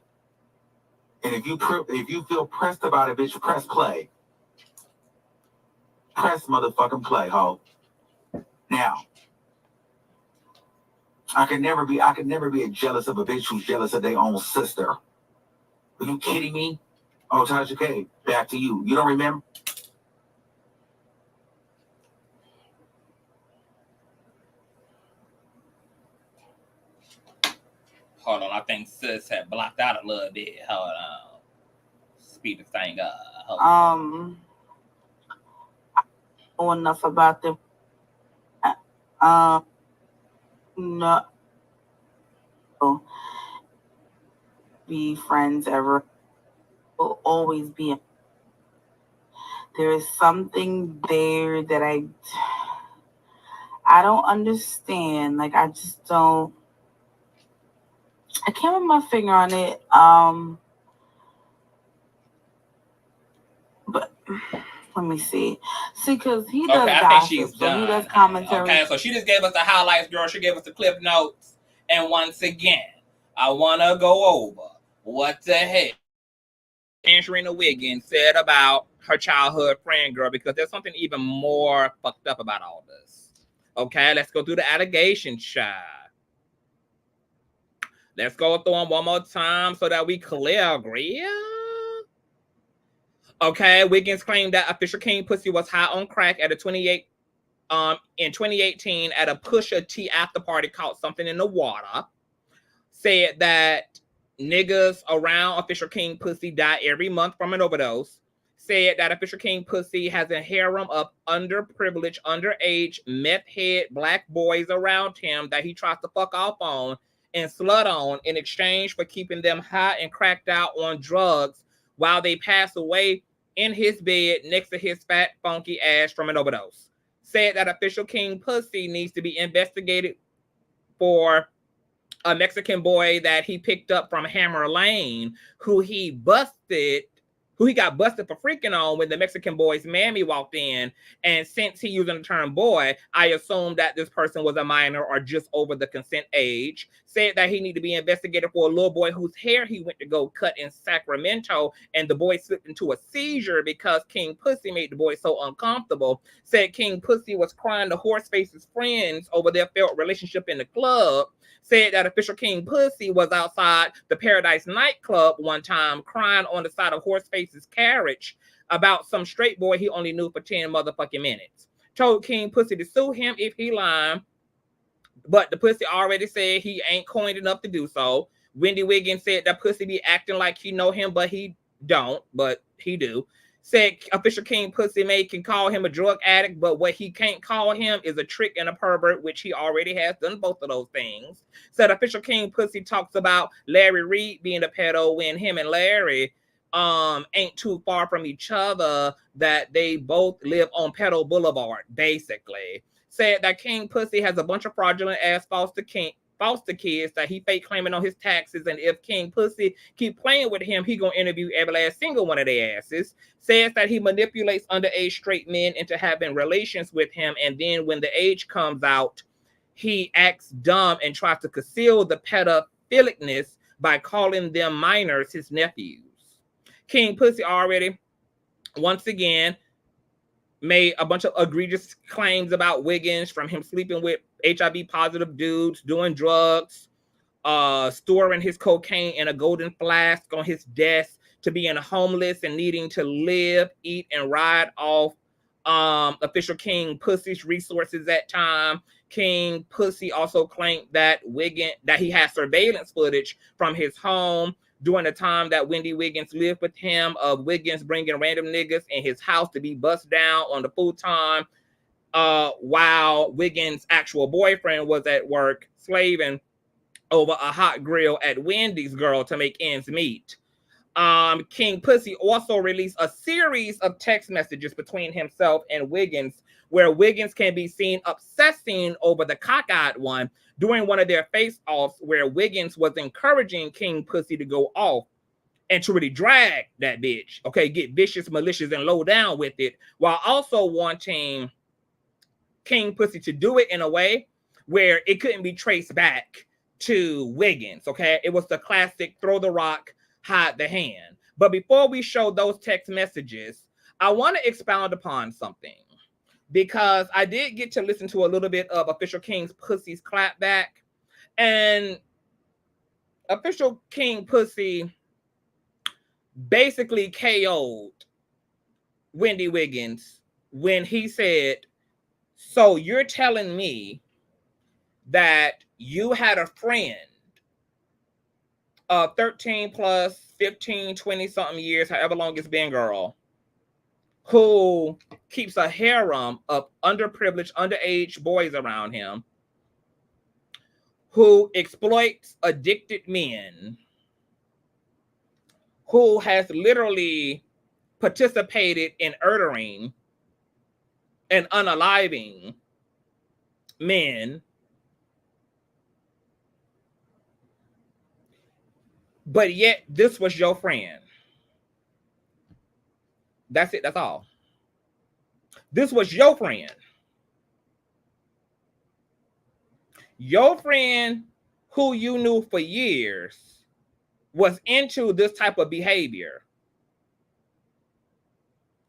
And if you feel pressed about it, bitch, press play. Press motherfucking play, ho. Now, I can never be jealous of a bitch who's jealous of their own sister. Are you kidding me? Oh, Tasha K, back to you. You don't remember? Hold on, I think sis had blocked out a little bit. Hold on. Speed the thing up. Know enough about them. No, be friends ever. Will always be. There is something there that I don't understand. Like, I just don't. I can't put my finger on it. But let me see. See, because he does okay, I gossip, think she's so done. he does commentary. Okay, so she just gave us the highlights, girl. She gave us the clip notes. And once again, I want to go over what the heck Transrina Wiggins said about her childhood friend, girl, because there's something even more fucked up about all this. Okay, let's go through the allegations, child. Let's go through them one more time so that we clear, agree. Okay, Wiggins claimed that Official King Pussy was high on crack at a in 2018 at a Pusha T after party, caught something in the water. Said that niggas around Official King Pussy die every month from an overdose. Said that Official King Pussy has a harem of underprivileged, underage, meth head black boys around him that he tries to fuck off on and slut on in exchange for keeping them high and cracked out on drugs while they pass away in his bed next to his fat, funky ass from an overdose. Said that Official King Pussy needs to be investigated for a Mexican boy that he picked up from Hammer Lane, who he got busted for freaking on when the Mexican boy's mammy walked in. And since he using the term boy, I assumed that this person was a minor or just over the consent age. Said that he need to be investigated for a little boy whose hair he went to go cut in Sacramento, and the boy slipped into a seizure because King Pussy made the boy so uncomfortable. Said King Pussy was crying to Horseface's friends over their failed relationship in the club. Said that Official King Pussy was outside the Paradise nightclub one time crying on the side of Horseface's carriage about some straight boy he only knew for 10 motherfucking minutes. Told King Pussy to sue him if he lying, but the Pussy already said he ain't coined enough to do so. Wendy Wiggins said that Pussy be acting like he know him, but he don't, but he do. Said Official King Pussy can call him a drug addict, but what he can't call him is a trick and a pervert, which he already has done both of those things. Said Official King Pussy talks about Larry Reid being a pedo when him and Larry ain't too far from each other, that they both live on Pedo Boulevard, basically. Said that King Pussy has a bunch of fraudulent ass foster kids that he fake claiming on his taxes, and if King Pussy keep playing with him, he gonna interview every last single one of their asses. Says that he manipulates underage straight men into having relations with him, and then when the age comes out, he acts dumb and tries to conceal the pedophilicness by calling them minors his nephews. King Pussy already, once again, made a bunch of egregious claims about Wiggins, from him sleeping with HIV positive dudes, doing drugs, storing his cocaine in a golden flask on his desk, to being homeless and needing to live, eat, and ride off Official King Pussy's resources at time. King Pussy also claimed that he had surveillance footage from his home during the time that Wendy Wiggins lived with him, of Wiggins bringing random niggas in his house to be bust down on the futon, while Wiggins' actual boyfriend was at work slaving over a hot grill at Wendy's, girl, to make ends meet. King Pussy also released a series of text messages between himself and Wiggins, where Wiggins can be seen obsessing over the cockeyed one during one of their face-offs, where Wiggins was encouraging King Pussy to go off and to really drag that bitch, okay, get vicious, malicious, and low down with it, while also wanting King Pussy to do it in a way where it couldn't be traced back to Wiggins, okay? It was the classic throw the rock, hide the hand. But before we show those text messages, I want to expound upon something, because I did get to listen to a little bit of Official King Pussy's clapback, and Official King Pussy basically KO'd Wendy Wiggins when he said, so you're telling me that you had a friend 13 plus 15, 20 something years, however long it's been, girl, who keeps a harem of underprivileged, underage boys around him, who exploits addicted men, who has literally participated in murdering and unaliving men, but yet this was your friend. That's it. That's all. This was your friend. Your friend who you knew for years was into this type of behavior.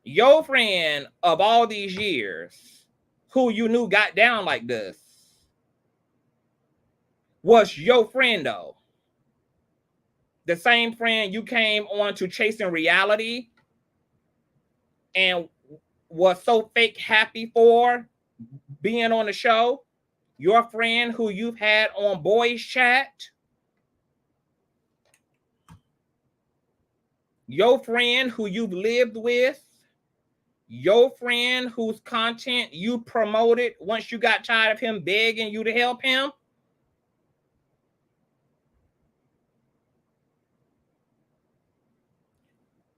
Your friend of all these years who you knew got down like this was your friend, though. The same friend you came on to Chasing Reality and was so fake happy for being on the show. Your friend who you've had on Boys Chat. Your friend who you've lived with. Your friend whose content you promoted once you got tired of him begging you to help him.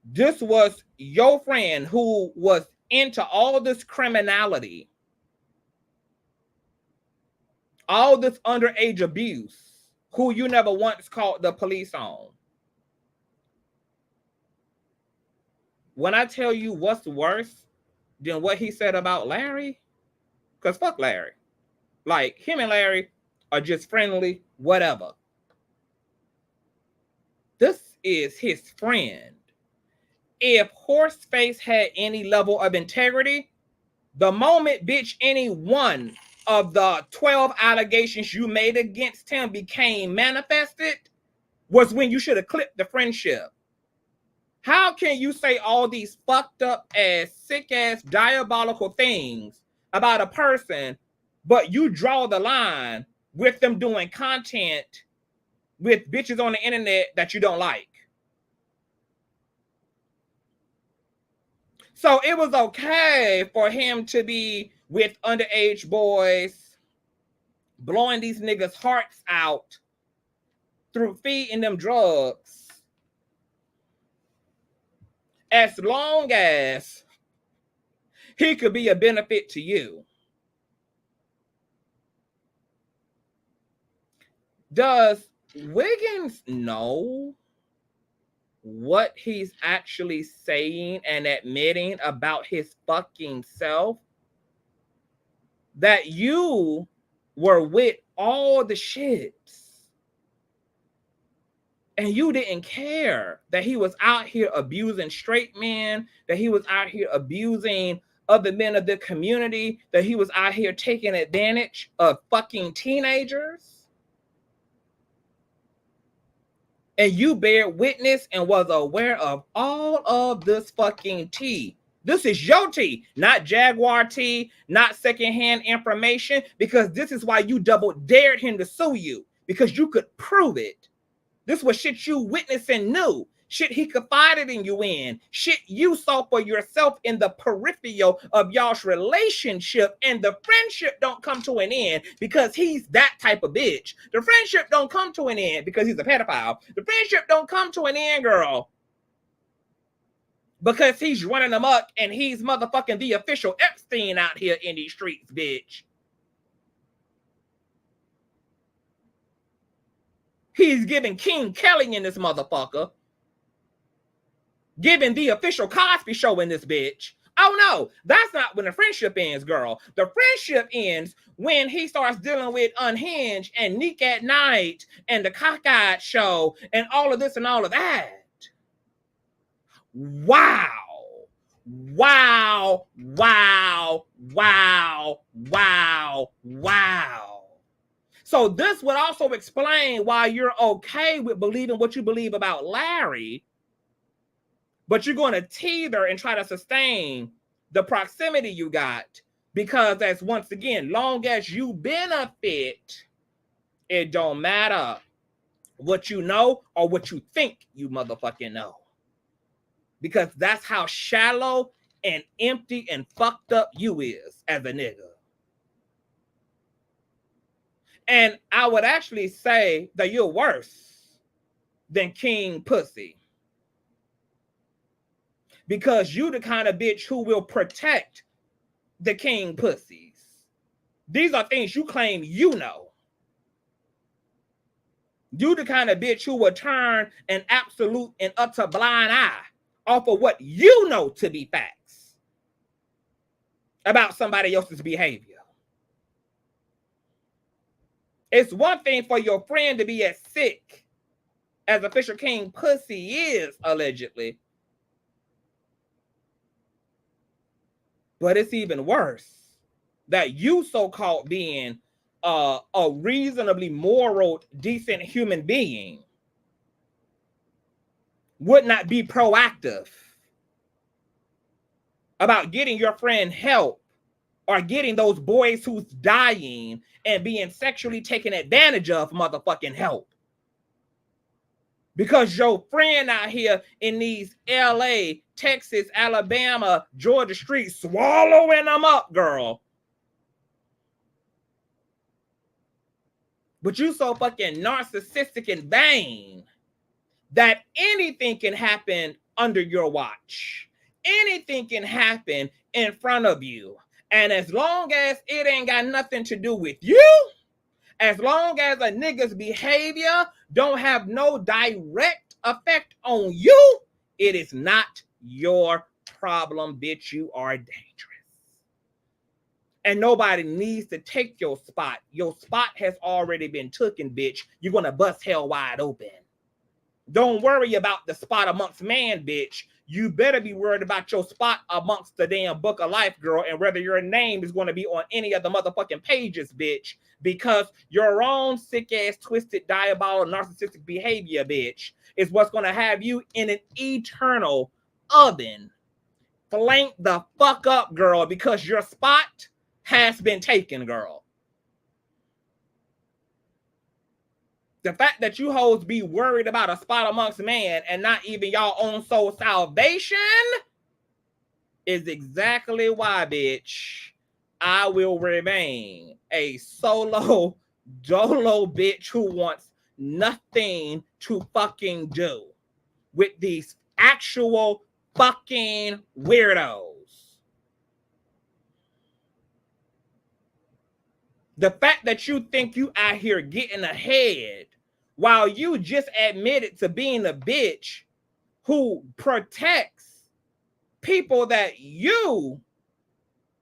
This was your friend who was into all this criminality, all this underage abuse, who you never once called the police on. When I tell you what's worse than what he said about Larry, because fuck Larry. Like, him and Larry are just friendly, whatever. This is his friend. If Horseface had any level of integrity, the moment, bitch, any one of the 12 allegations you made against him became manifested was when you should have clipped the friendship. How can you say all these fucked up ass, sick ass, diabolical things about a person, but you draw the line with them doing content with bitches on the internet that you don't like? So it was okay for him to be with underage boys, blowing these niggas' hearts out through feeding them drugs, as long as he could be a benefit to you. Does Wiggins know what he's actually saying and admitting about his fucking self? That you were with all the shits and you didn't care that he was out here abusing straight men, that he was out here abusing other men of the community, that he was out here taking advantage of fucking teenagers? And you bear witness and was aware of all of this fucking tea. This is your tea, not Jaguar tea, not secondhand information, because this is why you double dared him to sue you, because you could prove it. This was shit you witnessed and knew. Shit he confided in you in. Shit you saw for yourself in the peripheral of y'all's relationship, and the friendship don't come to an end because he's that type of bitch. The friendship don't come to an end because he's a pedophile. The friendship don't come to an end, girl, because he's running amok and he's motherfucking the official Epstein out here in these streets, bitch. He's giving King Kelly in this motherfucker. Giving the official Cosby show in this bitch. Oh no, that's not when the friendship ends, girl. The friendship ends when he starts dealing with Unhinged and Nick at Night and the Cockeyed show and all of this and all of that. Wow. Wow. Wow. Wow. Wow. Wow. So this would also explain why you're okay with believing what you believe about Larry, but you're going to tether and try to sustain the proximity you got, because as once again, long as you benefit, it don't matter what you know or what you think you motherfucking know. Because that's how shallow and empty and fucked up you is as a nigga. And I would actually say that you're worse than King Pussy. Because you the kind of bitch who will protect the king pussies. These are things you claim you know. You the kind of bitch who will turn an absolute and utter blind eye off of what you know to be facts about somebody else's behavior. It's one thing for your friend to be as sick as official King Pussy is, allegedly. But it's even worse that you so-called being a reasonably moral, decent human being would not be proactive about getting your friend help or getting those boys who's dying and being sexually taken advantage of motherfucking help. Because your friend out here in these LA, Texas, Alabama, Georgia streets swallowing them up, girl. But you so fucking narcissistic and vain that anything can happen under your watch. Anything can happen in front of you. And as long as it ain't got nothing to do with you, as long as a nigga's behavior don't have no direct effect on you, it is not your problem, bitch. You are dangerous. And nobody needs to take your spot. Your spot has already been taken, bitch. You're going to bust hell wide open. Don't worry about the spot amongst man, bitch. You better be worried about your spot amongst the damn book of life, girl, and whether your name is going to be on any of the motherfucking pages, bitch, because your own sick-ass, twisted, diabolical, narcissistic behavior, bitch, is what's going to have you in an eternal oven. Flank the fuck up, girl, because your spot has been taken, girl. The fact that you hoes be worried about a spot amongst man and not even y'all own soul salvation is exactly why, bitch, I will remain a solo dolo bitch who wants nothing to fucking do with these actual fucking weirdos. The fact that you think you out here getting ahead while you just admitted to being a bitch who protects people that you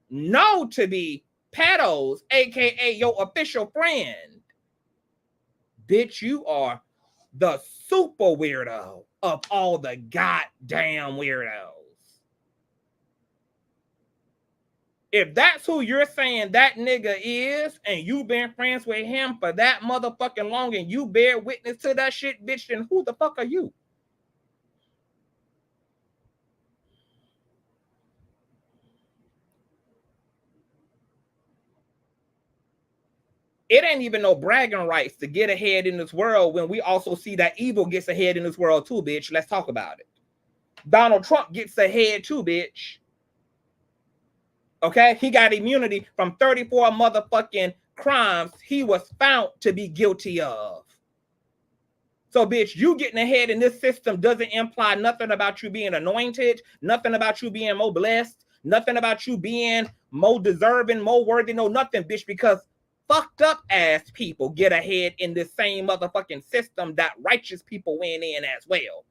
know to be pedos, aka your official friend. Bitch, you are the super weirdo of all the goddamn weirdos. If that's who you're saying that nigga is, and you've been friends with him for that motherfucking long, and you bear witness to that shit, bitch, then who the fuck are you? It ain't even no bragging rights to get ahead in this world when we also see that evil gets ahead in this world too, bitch. Let's talk about it. Donald Trump gets ahead too, bitch. Okay, he got immunity from 34 motherfucking crimes he was found to be guilty of. So, bitch, you getting ahead in this system doesn't imply nothing about you being anointed, nothing about you being more blessed, nothing about you being more deserving, more worthy, no nothing, bitch, because fucked up ass people get ahead in this same motherfucking system that righteous people win in as well.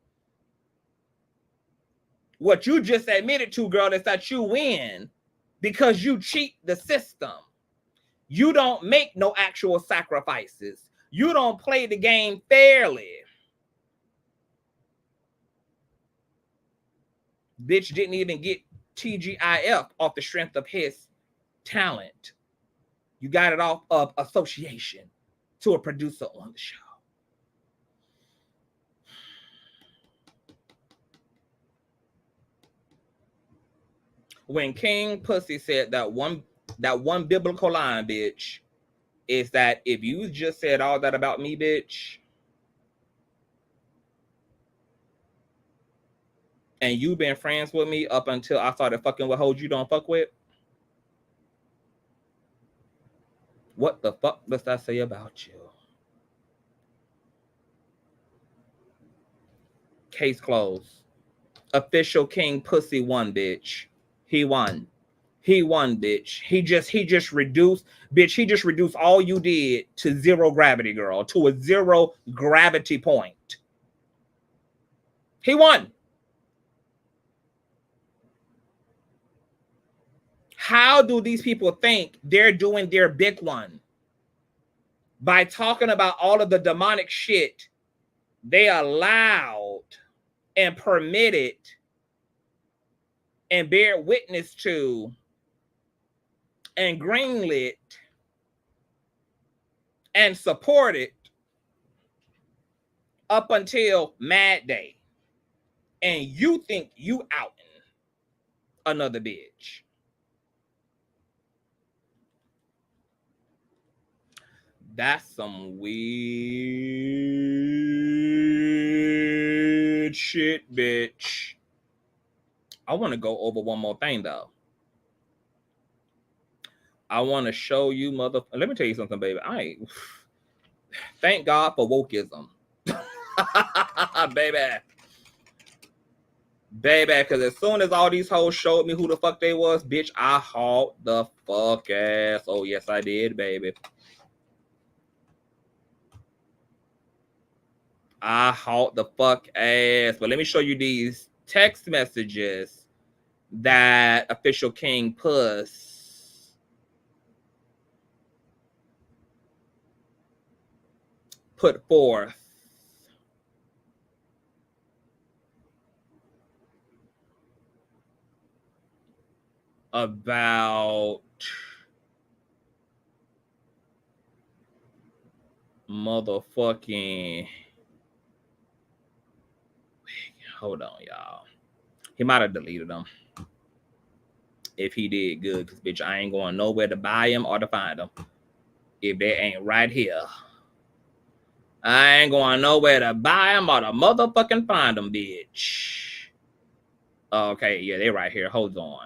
What you just admitted to, girl, is that you win because you cheat the system. You don't make no actual sacrifices. You don't play the game fairly. Bitch didn't even get TGIF off the strength of his talent. You got it off of association to a producer on the show. When King Pussy said that one biblical line, bitch, is that if you just said all that about me, bitch, And you been friends with me up until I started fucking with hoes you don't fuck with? What the fuck does that say about you? Case closed. Official King Pussy won, bitch. He won. He won, bitch. He just reduced, bitch. He just reduced all you did to zero gravity, girl, to a zero gravity point. He won. How do these people think they're doing their big one? By talking about all of the demonic shit they allowed and permitted and bear witness to and greenlit and supported up until Mad Day. And you think you outing another bitch. That's some weird shit, bitch. I want to go over one more thing, though. I want to show you, let me tell you something, baby. Thank God for wokeism. Baby, because as soon as all these hoes showed me who the fuck they was, bitch, I hauled the fuck ass. Oh, yes, I did, baby. I hauled the fuck ass. But let me show you these text messages that Official King Puss put forth. About motherfucking, hold on, y'all. He might have deleted them. If he did, good, because bitch, I ain't going nowhere to buy him or to find them. If they ain't right here, I ain't going nowhere to buy them or to motherfucking find them, bitch. Okay, yeah, they right here. Hold on.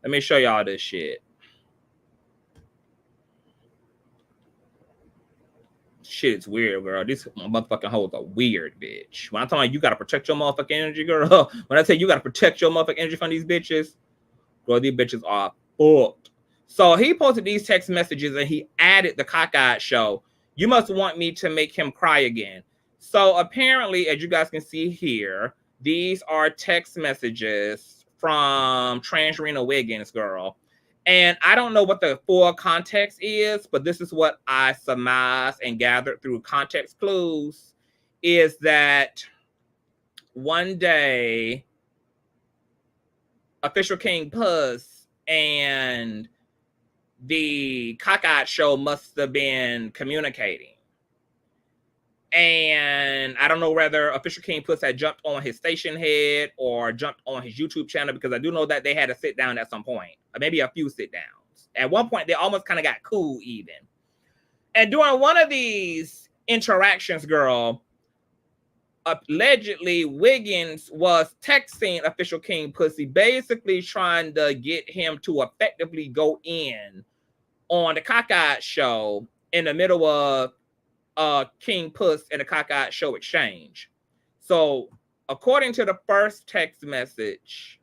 Let me show y'all this shit. Shit, it's weird, girl. These motherfucking hoes are weird, bitch. When I'm talking about you gotta protect your motherfucking energy, girl. When I say you gotta protect your motherfucking energy from these bitches, girl, these bitches are fucked. So he posted these text messages and he added the Cockeyed Show. You must want me to make him cry again. So apparently, as you guys can see here, these are text messages from Transrina Wiggins, girl. And I don't know what the full context is, but this is what I surmised and gathered through context clues, is that one day, Official King Puss and the Cockeyed Show must have been communicating. And I don't know whether Official King Puss had jumped on his station head or jumped on his YouTube channel, because I do know that they had a sit down at some point, or maybe a few sit downs. At one point, they almost kind of got cool even. And during one of these interactions, girl, allegedly Wiggins was texting Official King Pussy, basically trying to get him to effectively go in on the Cockeyed Show in the middle of King Puss and the Cockeyed Show exchange. So according to the first text message,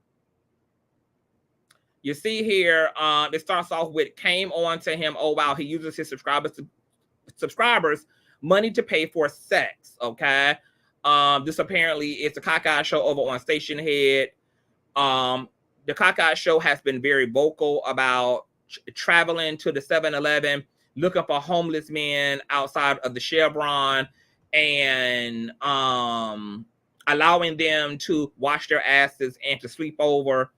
you see here, it starts off with, came on to him, oh wow, he uses his subscribers money to pay for sex. Okay. This apparently is the Cockeyed Show over on Station Head. The Cockeyed Show has been very vocal about traveling to the 7-Eleven, looking for homeless men outside of the Chevron, and allowing them to wash their asses and to sleep over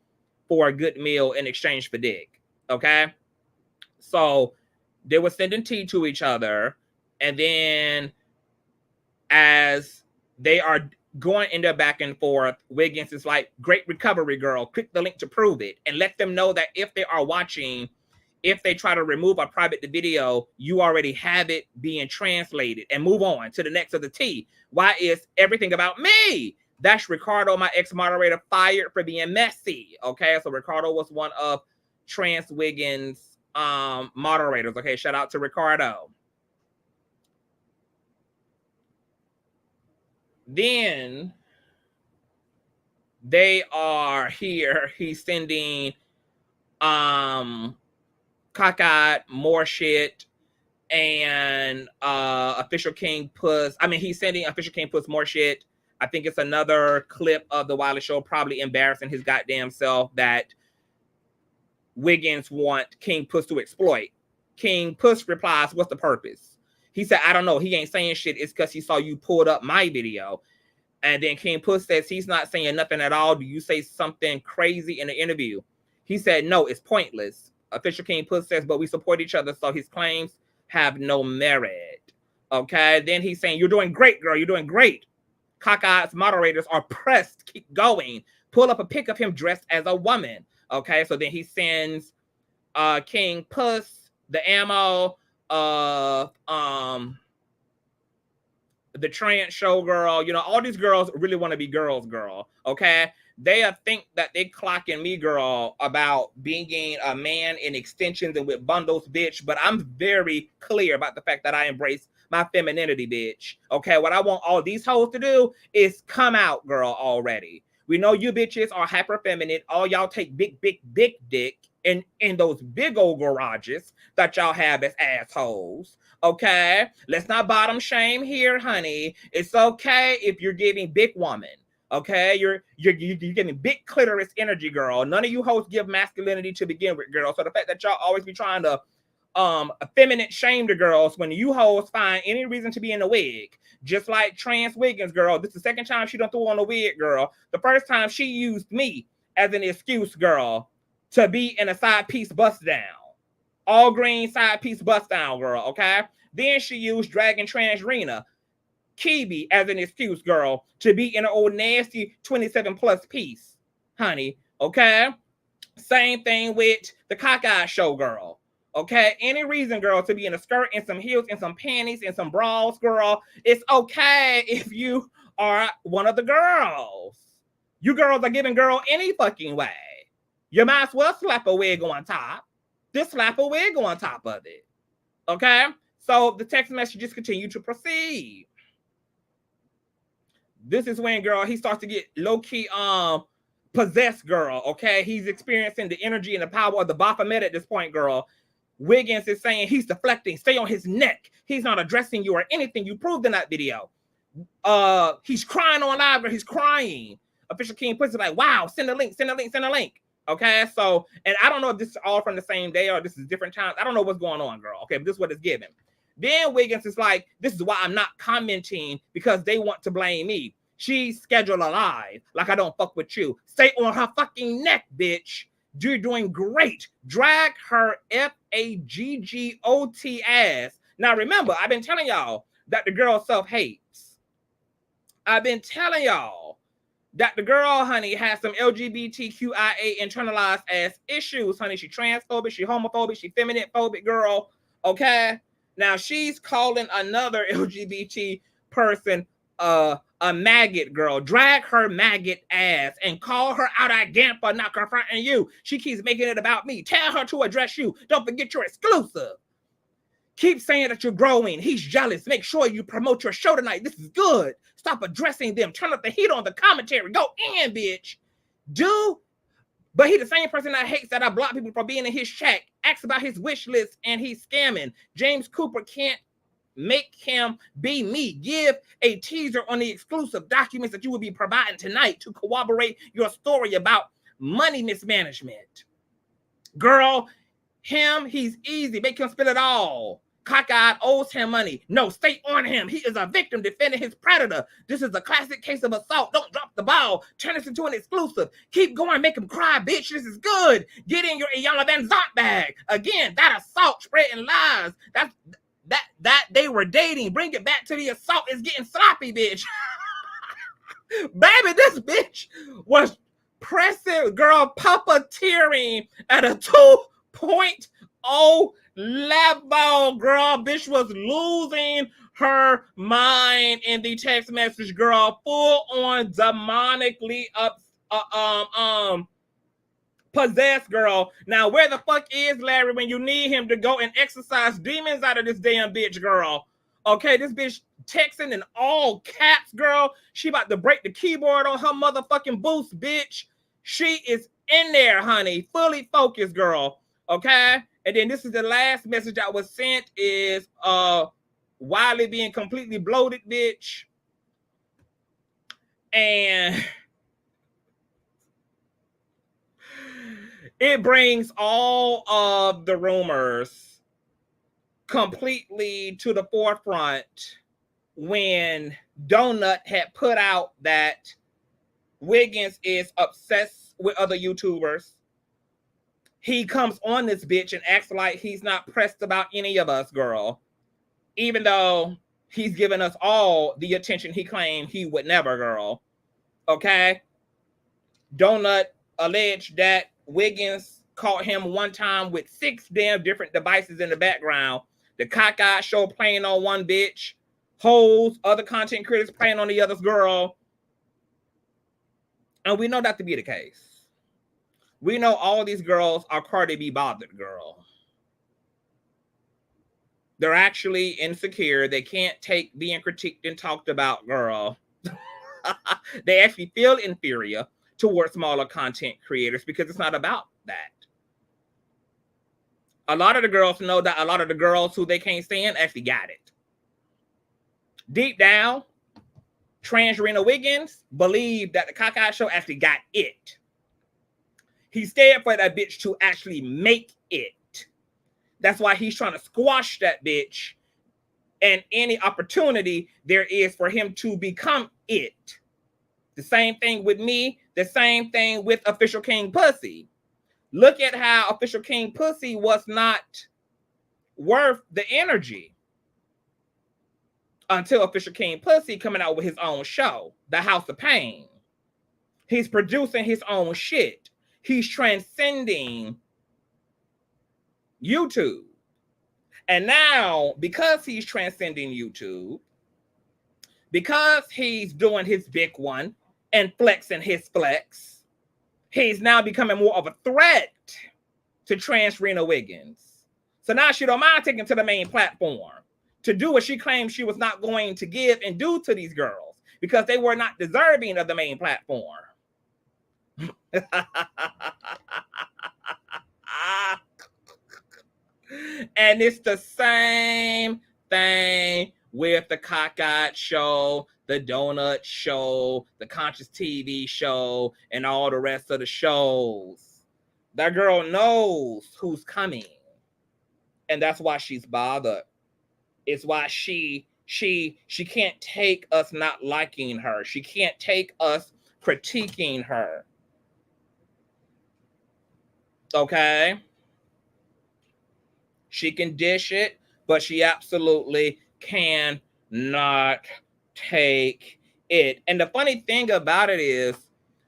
for a good meal in exchange for dick. Okay? So they were sending tea to each other, and then as they are going in their back and forth, Wiggins is like, great recovery, girl. Click the link to prove it, and let them know that if they are watching, if they try to remove or private the video, you already have it being translated, and move on to the next of the tea. Why is everything about me? That's Ricardo, my ex-moderator, fired for being messy. Okay, so Ricardo was one of Trans Wiggins moderators. Okay, shout out to Ricardo. Then they are here. He's sending cockeyed more shit, and official King Puss. I mean, he's sending official King Puss more shit. I think it's another clip of the Wiley Show, probably embarrassing his goddamn self that Wiggins want King Puss to exploit. King Puss replies, "What's the purpose?" He said, "I don't know. He ain't saying shit. It's because he saw you pulled up my video." And then King Puss says he's not saying nothing at all. Do you say something crazy in the interview? He said, "No, it's pointless." Official King Puss says, "But we support each other, so his claims have no merit." Okay, then he's saying, "You're doing great, girl. You're doing great." Cockeyed's moderators are pressed. Keep going. Pull up a pic of him dressed as a woman. Okay, so then he sends King Puss the ammo of the trans showgirl. You know, all these girls really want to be girls, girl. Okay, they think that they clocking me, girl, about being a man in extensions and with bundles, bitch. But I'm very clear about the fact that I embrace my femininity, bitch. Okay, what I want all these hoes to do is come out, girl, already. We know you bitches are hyper feminine. All y'all take big dick in those big old garages that y'all have as assholes. Okay, let's not bottom shame here, honey. It's okay if you're giving big woman. Okay, you're giving big clitoris energy, girl. None of you hoes give masculinity to begin with, girl. So the fact that y'all always be trying to effeminate shame the girls when you hoes find any reason to be in a wig, just like Trans Wiggins, girl. This is the second time she done threw on a wig, girl. The first time she used me as an excuse, girl, to be in a side piece bust down, all green side piece bust down, girl. Okay, then she used Dragon Transrina Kibi as an excuse, girl, to be in an old nasty 27 plus piece, honey. Okay, same thing with the cockeyed show, girl. Okay, any reason, girl, to be in a skirt and some heels and some panties and some bras, girl. It's okay if you are one of the girls. You girls are giving girl any fucking way. You might as well slap a wig on top. Just slap a wig on top of it. Okay, so the text messages continue to proceed. This is when, girl, he starts to get low-key possessed, girl. Okay, he's experiencing the energy and the power of the Baphomet at this point, girl. Wiggins is saying he's deflecting, stay on his neck. He's not addressing you or anything you proved in that video. He's crying on live, he's crying. Official King Puss is like, wow, send a link, send a link, send a link. Okay, so, and I don't know if this is all from the same day or this is different times. I don't know what's going on, girl. Okay, but this is what it's given. Then Wiggins is like, this is why I'm not commenting because they want to blame me. She's scheduled a live, like I don't fuck with you. Stay on her fucking neck, bitch. You're doing great. Drag her FAGGOT ass. Now remember, I've been telling y'all that the girl self-hates. I've been telling y'all that the girl, honey, has some LGBTQIA internalized ass issues, honey. She transphobic, she homophobic, she feminine phobic, girl. Okay? Now she's calling another LGBT person a maggot, girl. Drag her maggot ass and call her out again for not confronting you. She keeps making it about me. Tell her to address you. Don't forget you're exclusive. Keep saying that you're growing. He's jealous. Make sure you promote your show tonight. This is good. Stop addressing them. Turn up the heat on the commentary. Go in, bitch. But he the same person that hates that I block people from being in his chat. Asks about his wish list and he's scamming. James Cooper can't make him be me. Give a teaser on the exclusive documents that you will be providing tonight to corroborate your story about money mismanagement. Girl, he's easy. Make him spill it all. Cockeyed owes him money. No, stay on him. He is a victim defending his predator. This is a classic case of assault. Don't drop the ball. Turn this into an exclusive. Keep going. Make him cry, bitch. This is good. Get in your Iyanla Vanzant bag. Again, that assault spreading lies. That they were dating. Bring it back to the assault is getting sloppy, bitch. Baby, this bitch was pressing, girl, puppeteering at a 2.0 O level, girl. Bitch was losing her mind in the text message, girl. Full on demonically possessed, girl. Now, where the fuck is Larry when you need him to go and exorcise demons out of this damn bitch, girl? Okay, this bitch texting in all caps, girl. She about to break the keyboard on her motherfucking boost, bitch. She is in there, honey. Fully focused, girl. Okay? And then this is the last message that was sent is Wiley being completely bloated, bitch. And it brings all of the rumors completely to the forefront when Donut had put out that Wiggins is obsessed with other YouTubers. He comes on this bitch and acts like he's not pressed about any of us, girl. Even though he's given us all the attention he claimed he would never, girl. Okay? Donut alleged that Wiggins caught him one time with 6 damn different devices in the background. The Cockeyed show playing on one bitch. Hoes, other content creators playing on the other's, girl. And we know that to be the case. We know all these girls are Cardi B bothered, girl. They're actually insecure. They can't take being critiqued and talked about, girl. They actually feel inferior towards smaller content creators because it's not about that. A lot of the girls know that a lot of the girls who they can't stand actually got it. Deep down, Transrina Wiggins believed that the Cockeyed show actually got it. He's scared for that bitch to actually make it. That's why he's trying to squash that bitch and any opportunity there is for him to become it. The same thing with me. The same thing with Official King Puzzy. Look at how Official King Puzzy was not worth the energy until Official King Puzzy coming out with his own show, The House of Pain. He's producing his own shit. He's transcending YouTube. And now, because he's transcending YouTube, because he's doing his big one and flexing his flex, he's now becoming more of a threat to Transrina Wiggins. So now she don't mind taking to the main platform to do what she claimed she was not going to give and do to these girls because they were not deserving of the main platform. And it's the same thing with the Cockeyed show, the Donut show, the Consciouztv show, and all the rest of the shows. That girl knows who's coming. And that's why she's bothered. It's why she can't take us not liking her. She can't take us critiquing her. Okay? She can dish it, but she absolutely cannot take it. And the funny thing about it is,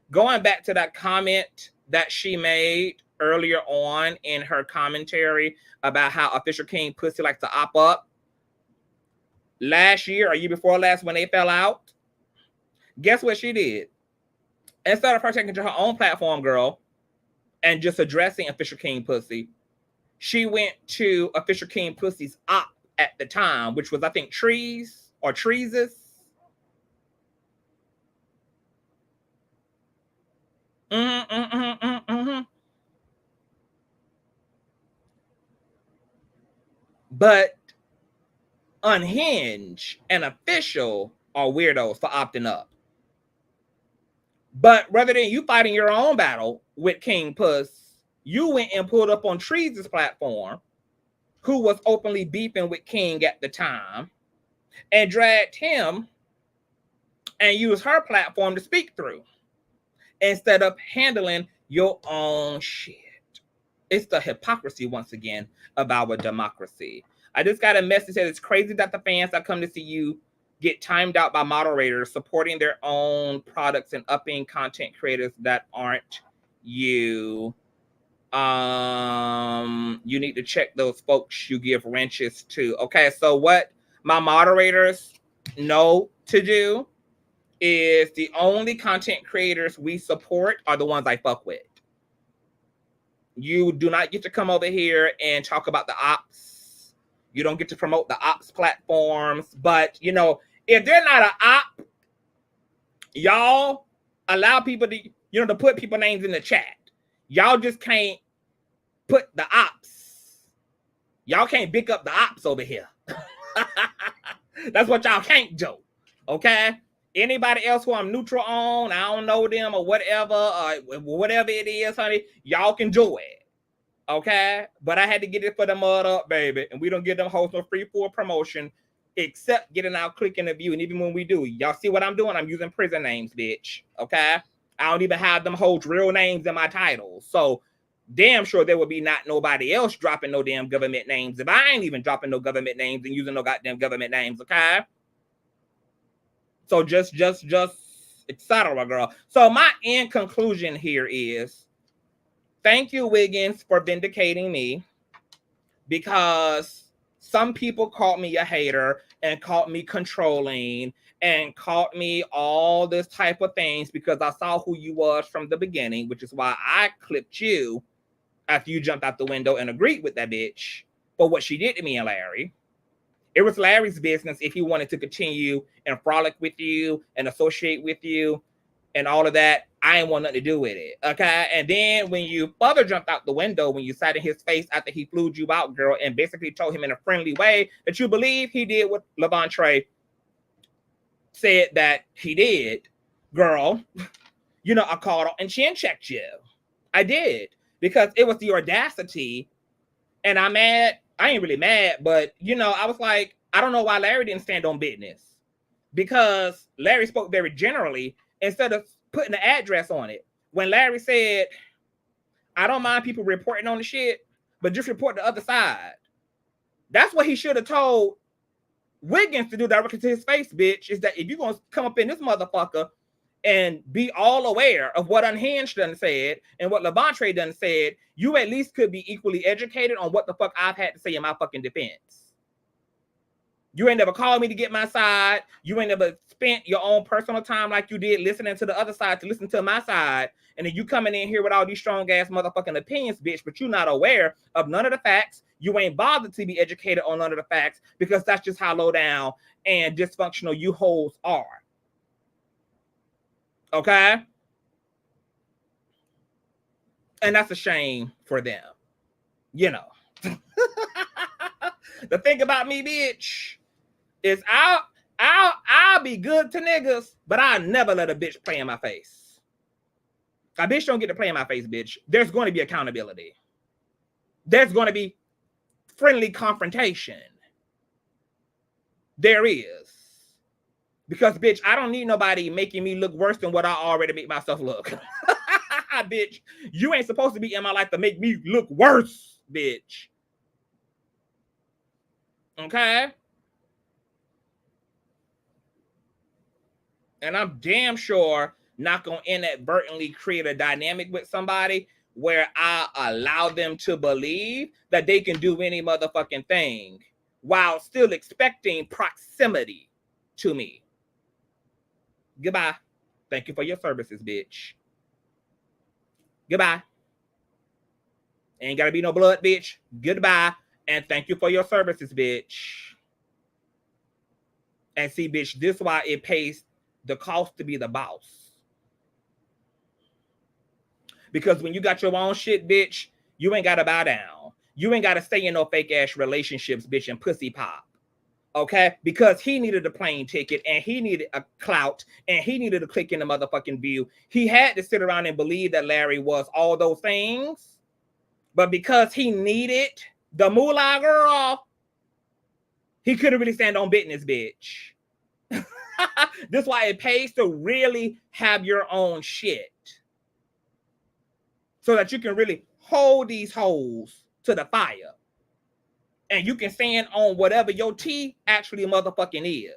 going back to that comment that she made earlier on in her commentary about how Official King Puzzy likes to op up, last year or year before last when they fell out, guess what she did? Instead of her taking to her own platform, girl, and just addressing Official King Puzzy, she went to Official King Puzzy's op at the time, which was, I think, Trees or Treeses. But Unhinged and Official are weirdos for opting up. But rather than you fighting your own battle with King Puss, you went and pulled up on Trees' platform, who was openly beefing with King at the time, and dragged him and used her platform to speak through instead of handling your own shit. It's the hypocrisy, once again, of our democracy. I just got a message that it's crazy that the fans that come to see you get timed out by moderators supporting their own products and upping content creators that aren't you. You you need to check those folks you give wrenches to. Okay, so what my moderators know to do is the only content creators we support are the ones I fuck with. You do not get to come over here and talk about the ops. You don't get to promote the ops platforms. But, you know, if they're not an op, y'all allow people to, you know, to put people names in the chat. Y'all just can't put the ops. Y'all can't pick up the ops over here. That's what y'all can't do. Okay? Anybody else who I'm neutral on, I don't know them or whatever it is, honey, y'all can do it. Okay? But I had to get it for the mud up, baby. And we don't give them hosts no free for promotion except getting our click in the view. And even when we do, y'all see what I'm doing? I'm using prison names, bitch. Okay? I don't even have them hosts real names in my titles. So damn sure there would be not nobody else dropping no damn government names if I ain't even dropping no government names and using no goddamn government names, okay? So just etc., girl. So my end conclusion here is thank you, Wiggins, for vindicating me, because some people called me a hater and called me controlling and called me all this type of things because I saw who you was from the beginning, which is why I clipped you after you jumped out the window and agreed with that bitch for what she did to me and Larry. It was Larry's business if he wanted to continue and frolic with you and associate with you and all of that. I ain't want nothing to do with it, okay? And then when you further jumped out the window, when you sat in his face after he flew you out, girl, and basically told him in a friendly way that you believe he did what Levante said that he did, girl, you know, I called and chin checked you. I did. Because it was the audacity, and I'm mad. I ain't really mad, but, you know, I was like, I don't know why Larry didn't stand on business. Because Larry spoke very generally instead of putting the address on it. When Larry said, I don't mind people reporting on the shit, but just report the other side. That's what he should have told Wiggins to do directly to his face, bitch, is that if you're going to come up in this motherfucker and be all aware of what Unhinged done said and what Levante done said, you at least could be equally educated on what the fuck I've had to say in my fucking defense. You ain't never called me to get my side. You ain't never spent your own personal time like you did listening to the other side to listen to my side. And then you coming in here with all these strong ass motherfucking opinions, bitch, but you're not aware of none of the facts. You ain't bothered to be educated on none of the facts because that's just how low down and dysfunctional you hoes are. Okay? And that's a shame for them. You know. The thing about me, bitch, is I'll be good to niggas, but I'll never let a bitch play in my face. A bitch don't get to play in my face, bitch. There's going to be accountability. There's going to be friendly confrontation. There is. Because, bitch, I don't need nobody making me look worse than what I already make myself look. Bitch, you ain't supposed to be in my life to make me look worse, bitch. Okay? And I'm damn sure not going to inadvertently create a dynamic with somebody where I allow them to believe that they can do any motherfucking thing while still expecting proximity to me. Goodbye. Thank you for your services, bitch. Goodbye. Ain't gotta be no blood, bitch. Goodbye. And thank you for your services, bitch. And see, bitch, this is why it pays the cost to be the boss. Because when you got your own shit, bitch, you ain't gotta bow down. You ain't gotta stay in no fake ass relationships, bitch, and pussy pop. Okay? Because he needed a plane ticket and he needed a clout and he needed a click in the motherfucking view. He had to sit around and believe that Larry was all those things. But because he needed the moolah girl, he couldn't really stand on business, bitch. This is why it pays to really have your own shit. So that you can really hold these hoes to the fire. And you can stand on whatever your tea actually motherfucking is.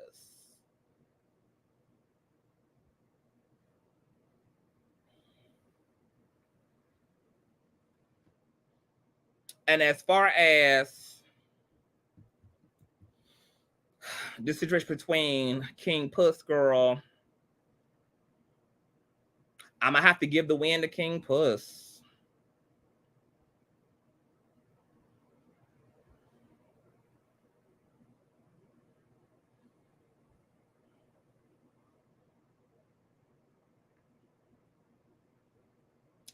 And as far as the situation between King Puss, girl, I'm gonna have to give the win to King Puss.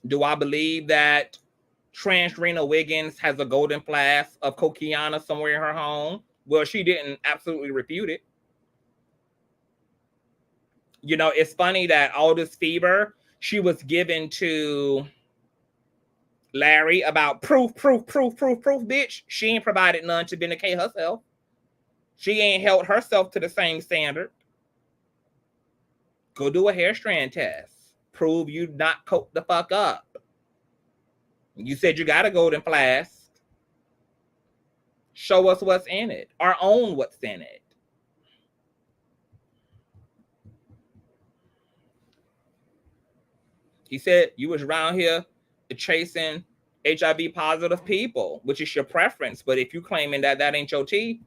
Do I believe that Transrina Wiggins has a golden flask of Coquiana somewhere in her home? Well, she didn't absolutely refute it. You know, it's funny that all this fever she was given to Larry about proof, bitch. She ain't provided none to vindicate herself. She ain't held herself to the same standard. Go do a hair strand test. Prove you not coked the fuck up. You said you got a golden flask. Show us what's in it. Or own what's in it. He said you was around here chasing HIV positive people, which is your preference. But if you claiming that that ain't your tea,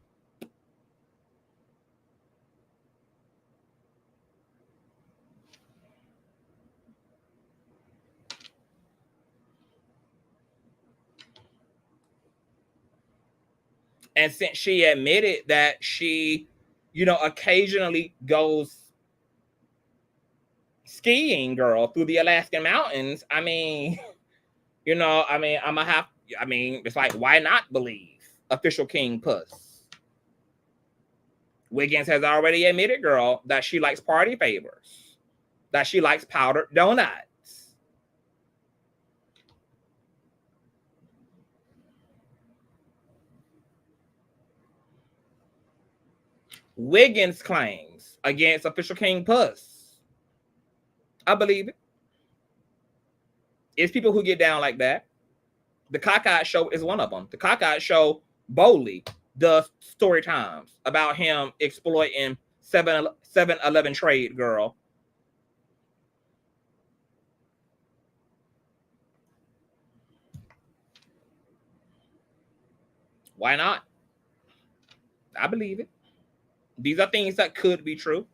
and since she admitted that she, you know, occasionally goes skiing, girl, through the Alaskan mountains, I mean, you know, I mean, I'm gonna have, I mean, it's like, why not believe official King Puss? Wiggins has already admitted, girl, that she likes party favors, that she likes powdered donuts. Wiggins claims against official King Puss. I believe it. It's people who get down like that. The Cockeyed Show is one of them. The Cockeyed Show boldly does story times about him exploiting 7-Eleven trade, girl. Why not? I believe it. These are things that could be true.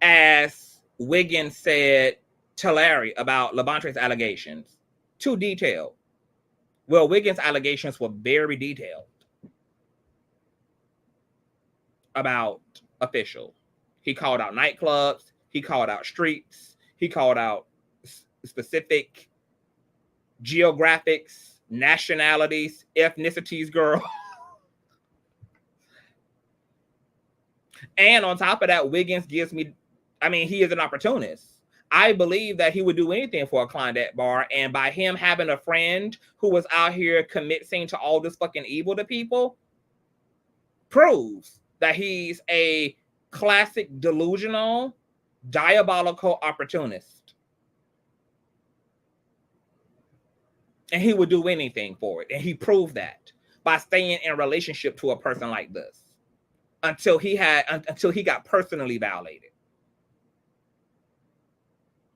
As Wiggins said to Larry about Levantre's allegations, too detailed. Well, Wiggins' allegations were very detailed about official. He called out nightclubs. He called out streets. He called out specific geographics, nationalities, ethnicities, girl. And on top of that, Wiggins gives me, I mean, he is an opportunist. I believe that he would do anything for a Klondike bar. And by him having a friend who was out here committing to all this fucking evil to people, proves that he's a classic delusional, diabolical opportunist. And he would do anything for it. And he proved that by staying in a relationship to a person like this until he got personally violated.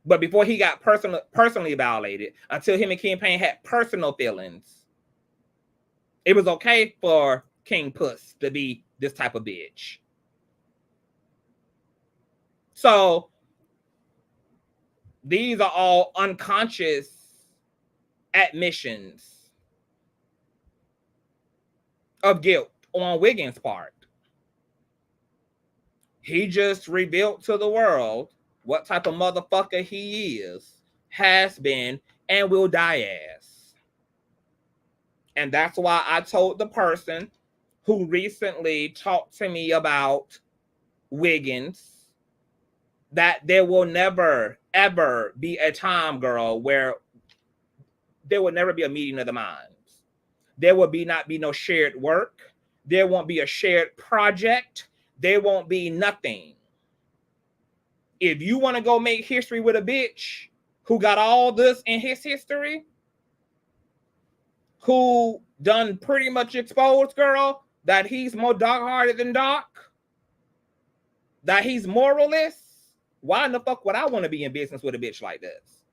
But before he got personally violated, until him and King Payne had personal feelings, it was okay for King Puss to be this type of bitch. So these are all unconscious admissions of guilt on Wiggins' part. He just revealed to the world what type of motherfucker he is, has been, and will die as. And that's why I told the person who recently talked to me about Wiggins that there will never, ever be a time, girl, where there will never be a meeting of the minds. There will not be no shared work. There won't be a shared project. There won't be nothing. If you want to go make history with a bitch who got all this in his history, who done pretty much exposed, girl, that he's more dark-hearted than dark, that he's moralist, why in the fuck would I want to be in business with a bitch like this?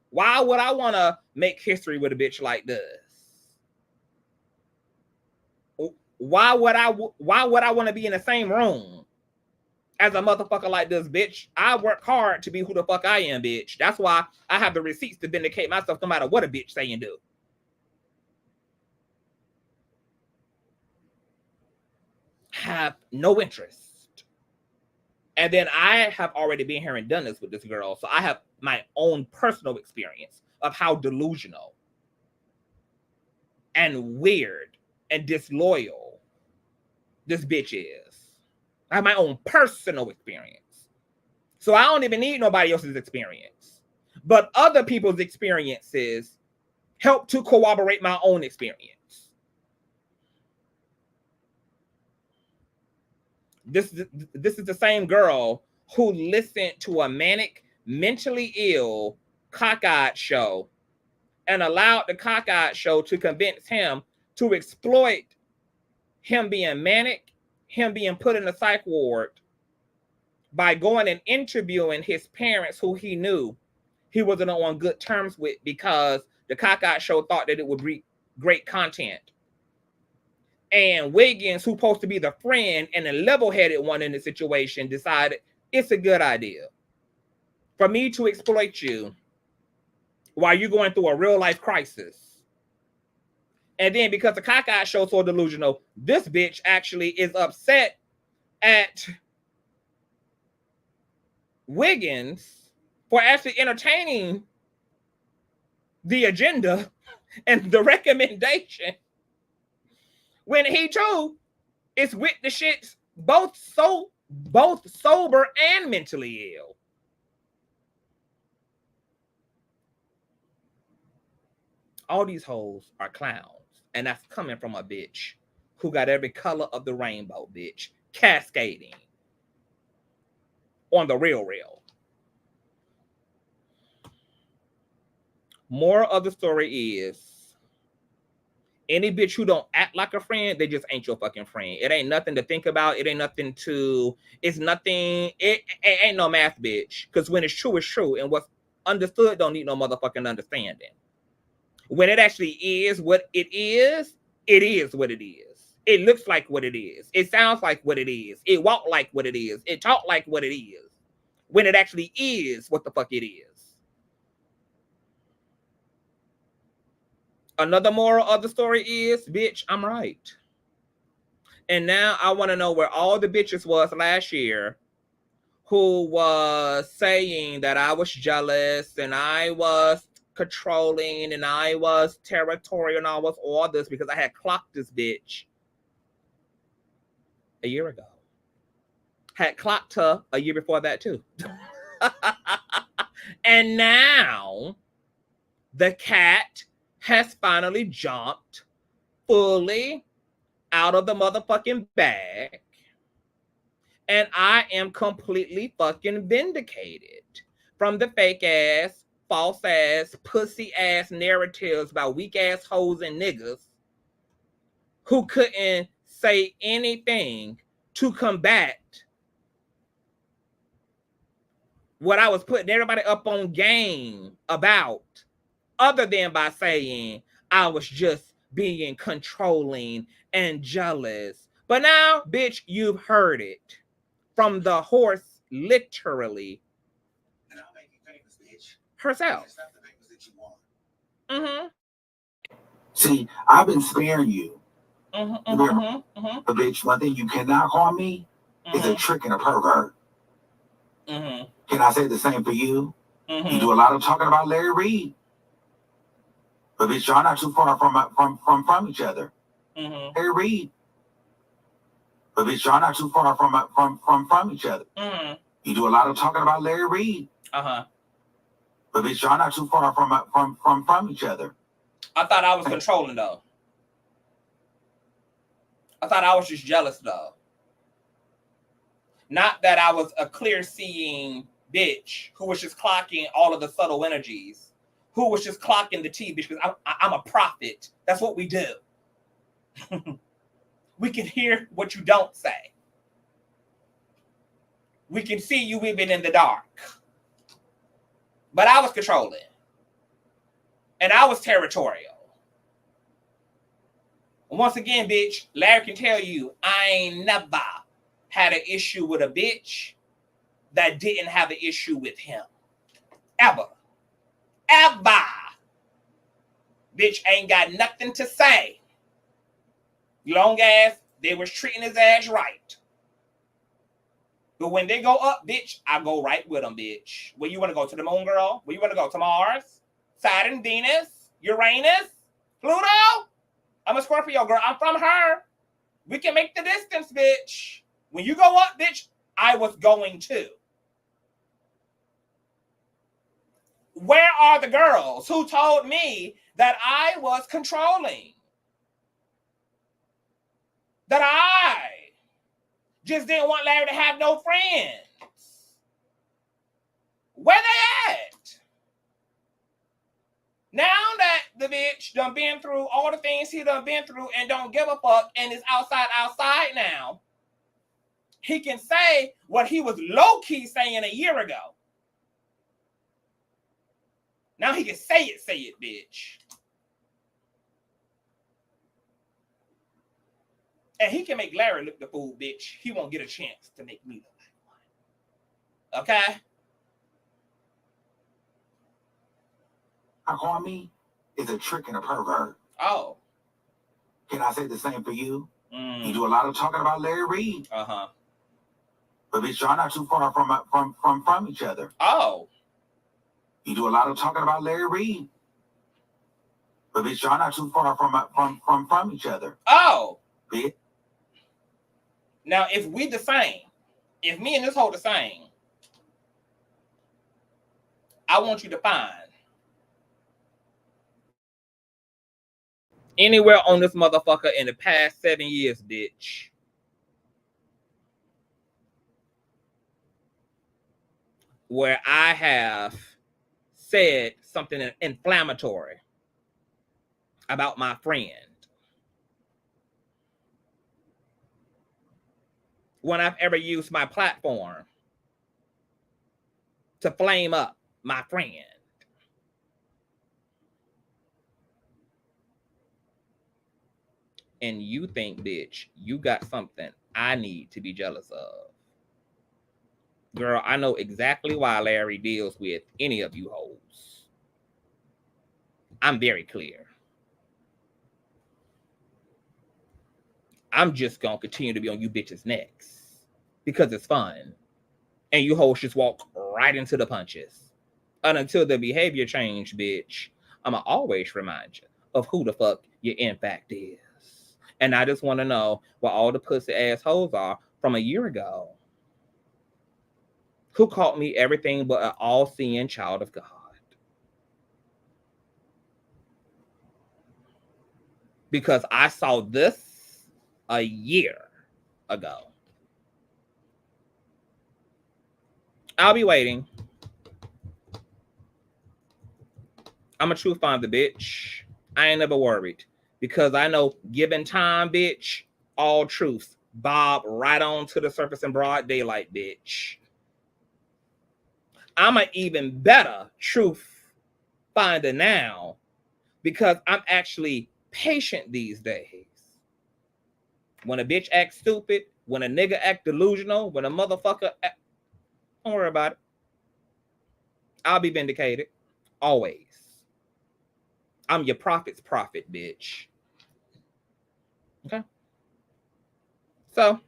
Why would I want to make history with a bitch like this? Why would I want to be in the same room as a motherfucker like this, bitch? I work hard to be who the fuck I am, bitch. That's why I have the receipts to vindicate myself no matter what a bitch say and do. Have no interest. And then I have already been here and done this with this girl, so I have my own personal experience of how delusional and weird and disloyal this bitch is. I have my own personal experience. So I don't even need nobody else's experience. But other people's experiences help to corroborate my own experience. This is the same girl who listened to a manic, mentally ill, cockeyed show and allowed the cockeyed show to convince him to exploit him being manic, him being put in a psych ward by going and interviewing his parents who he knew he wasn't on good terms with because the cockeyed show thought that it would be great content. And Wiggins, who's supposed to be the friend and the level-headed one in the situation, decided it's a good idea for me to exploit you while you're going through a real-life crisis. And then because the cockeyed show so delusional, this bitch actually is upset at Wiggins for actually entertaining the agenda and the recommendation when he too is with the shits both sober and mentally ill. All these hoes are clowns, and that's coming from a bitch who got every color of the rainbow, bitch, cascading on the real. Moral of the story is, any bitch who don't act like a friend, they just ain't your fucking friend. It ain't nothing to think about. It ain't nothing to, it's nothing, it ain't no math, bitch. Because when it's true, and what's understood don't need no motherfucking understanding. When it actually is what it is what it is. It looks like what it is. It sounds like what it is. It walk like what it is. It talk like what it is. When it actually is what the fuck it is. Another moral of the story is, bitch, I'm right. And now I want to know where all the bitches was last year who was saying that I was jealous and I was controlling and I was territorial and I was all this because I had clocked this bitch a year ago. Had clocked her a year before that too. And now the cat has finally jumped fully out of the motherfucking bag. And I am completely fucking vindicated from the fake ass, false ass, pussy ass narratives about weak ass hoes and niggas who couldn't say anything to combat what I was putting everybody up on game about, other than by saying I was just being controlling and jealous. But now, bitch, you've heard it from the horse, literally, And I'll make you famous, bitch. herself. It's not the famous that you want. Mm-hmm. See, I've been sparing you. Mm-hmm. But bitch, one thing you cannot call me is a trick and a pervert. Mm-hmm. Can I say the same for you? Mm-hmm. You do a lot of talking about Larry Reid. But bitch, y'all not too far from each other. Mm-hmm. Larry Reid. But bitch, y'all not too far from each other. Mm-hmm. You do a lot of talking about Larry Reid. Uh-huh. But bitch, y'all not too far from each other. I thought I was controlling though. I thought I was just jealous though. Not that I was a clear-seeing bitch who was just clocking all of the subtle energies, who was just clocking the tea, bitch, because I'm a prophet. That's what we do. We can hear what you don't say. We can see you even in the dark. But I was controlling. And I was territorial. Once again, bitch, Larry can tell you I ain't never had an issue with a bitch that didn't have an issue with him. Ever. Ever. Bitch ain't got nothing to say. Long as they was treating his ass right. But when they go up, bitch, I go right with them, bitch. Where you want to go? To the moon, girl? Where you want to go? To Mars? Saturn, Venus, Uranus, Pluto? I'm a Scorpio, girl. I'm from her. We can make the distance, bitch. When you go up, bitch, I was going too. Where are the girls who told me that I was controlling? That I just didn't want Larry to have no friends? Where they at? Now that the bitch done been through all the things he done been through and don't give a fuck and is outside now, he can say what he was low-key saying a year ago. Now he can say it, bitch. And he can make Larry look the fool, bitch. He won't get a chance to make me look like one. Okay? Call me is a trick and a pervert. Oh. Can I say the same for you? Mm. You do a lot of talking about Larry Reid. Uh-huh. But bitch, y'all not too far from each other. Oh. You do a lot of talking about Larry Reid. But bitch, y'all not too far from each other. Oh. Bitch. Now, if we the same, if me and this hoe the same, I want you to find anywhere on this motherfucker in the past 7 years, bitch, where I have said something inflammatory about my friend. When I've ever used my platform to flame up my friend. And you think, bitch, you got something I need to be jealous of. Girl, I know exactly why Larry deals with any of you hoes. I'm very clear. I'm just gonna continue to be on you bitches' necks because it's fun. And you hoes just walk right into the punches. And until the behavior change, bitch, I'ma always remind you of who the fuck your in fact is. And I just want to know where all the pussy assholes are from a year ago. Who called me everything but an all-seeing child of God. Because I saw this a year ago. I'll be waiting. I'm a truth finder, bitch. I ain't never worried. Because I know, given time, bitch, all truth bob right on to the surface in broad daylight, bitch. I'm an even better truth finder now because I'm actually patient these days. When a bitch acts stupid, when a nigga act delusional, when a motherfucker don't worry about it. I'll be vindicated. Always. I'm your prophet's prophet, bitch. Okay? So,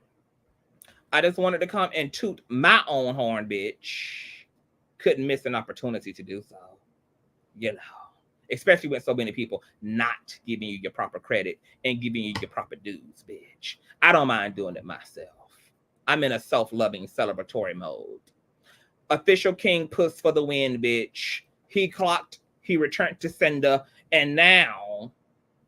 I just wanted to come and toot my own horn, bitch. Couldn't miss an opportunity to do so. You know. Especially with so many people not giving you your proper credit and giving you your proper dues, bitch. I don't mind doing it myself. I'm in a self-loving celebratory mode. Official King Puss for the win, bitch. He clocked, he returned to sender, and now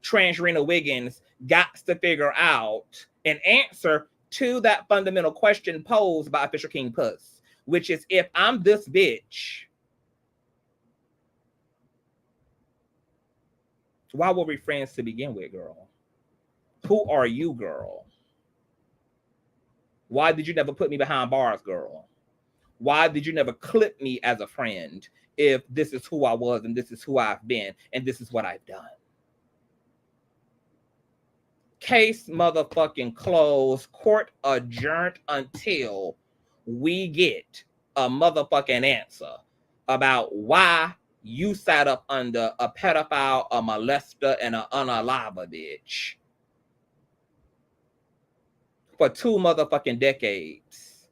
Transrina Wiggins got to figure out an answer to that fundamental question posed by Official King Puss, which is, if I'm this bitch, why were we friends to begin with, girl? Who are you, girl? Why did you never put me behind bars, girl? Why did you never clip me as a friend if this is who I was and this is who I've been and this is what I've done. Case motherfucking closed, court adjourned until we get a motherfucking answer about why you sat up under a pedophile, a molester, and an unaliver bitch for 2 motherfucking decades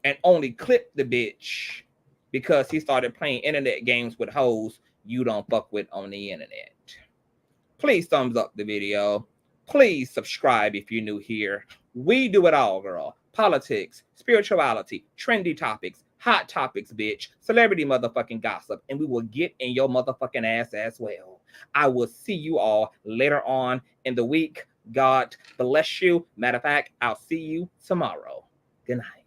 and only clipped the bitch because he started playing internet games with hoes you don't fuck with on the internet. Please thumbs up the video. Please subscribe if you're new here. We do it all, girl. Politics, spirituality, trendy topics, hot topics, bitch, celebrity motherfucking gossip, and we will get in your motherfucking ass as well. I will see you all later on in the week. God bless you. Matter of fact, I'll see you tomorrow. Good night.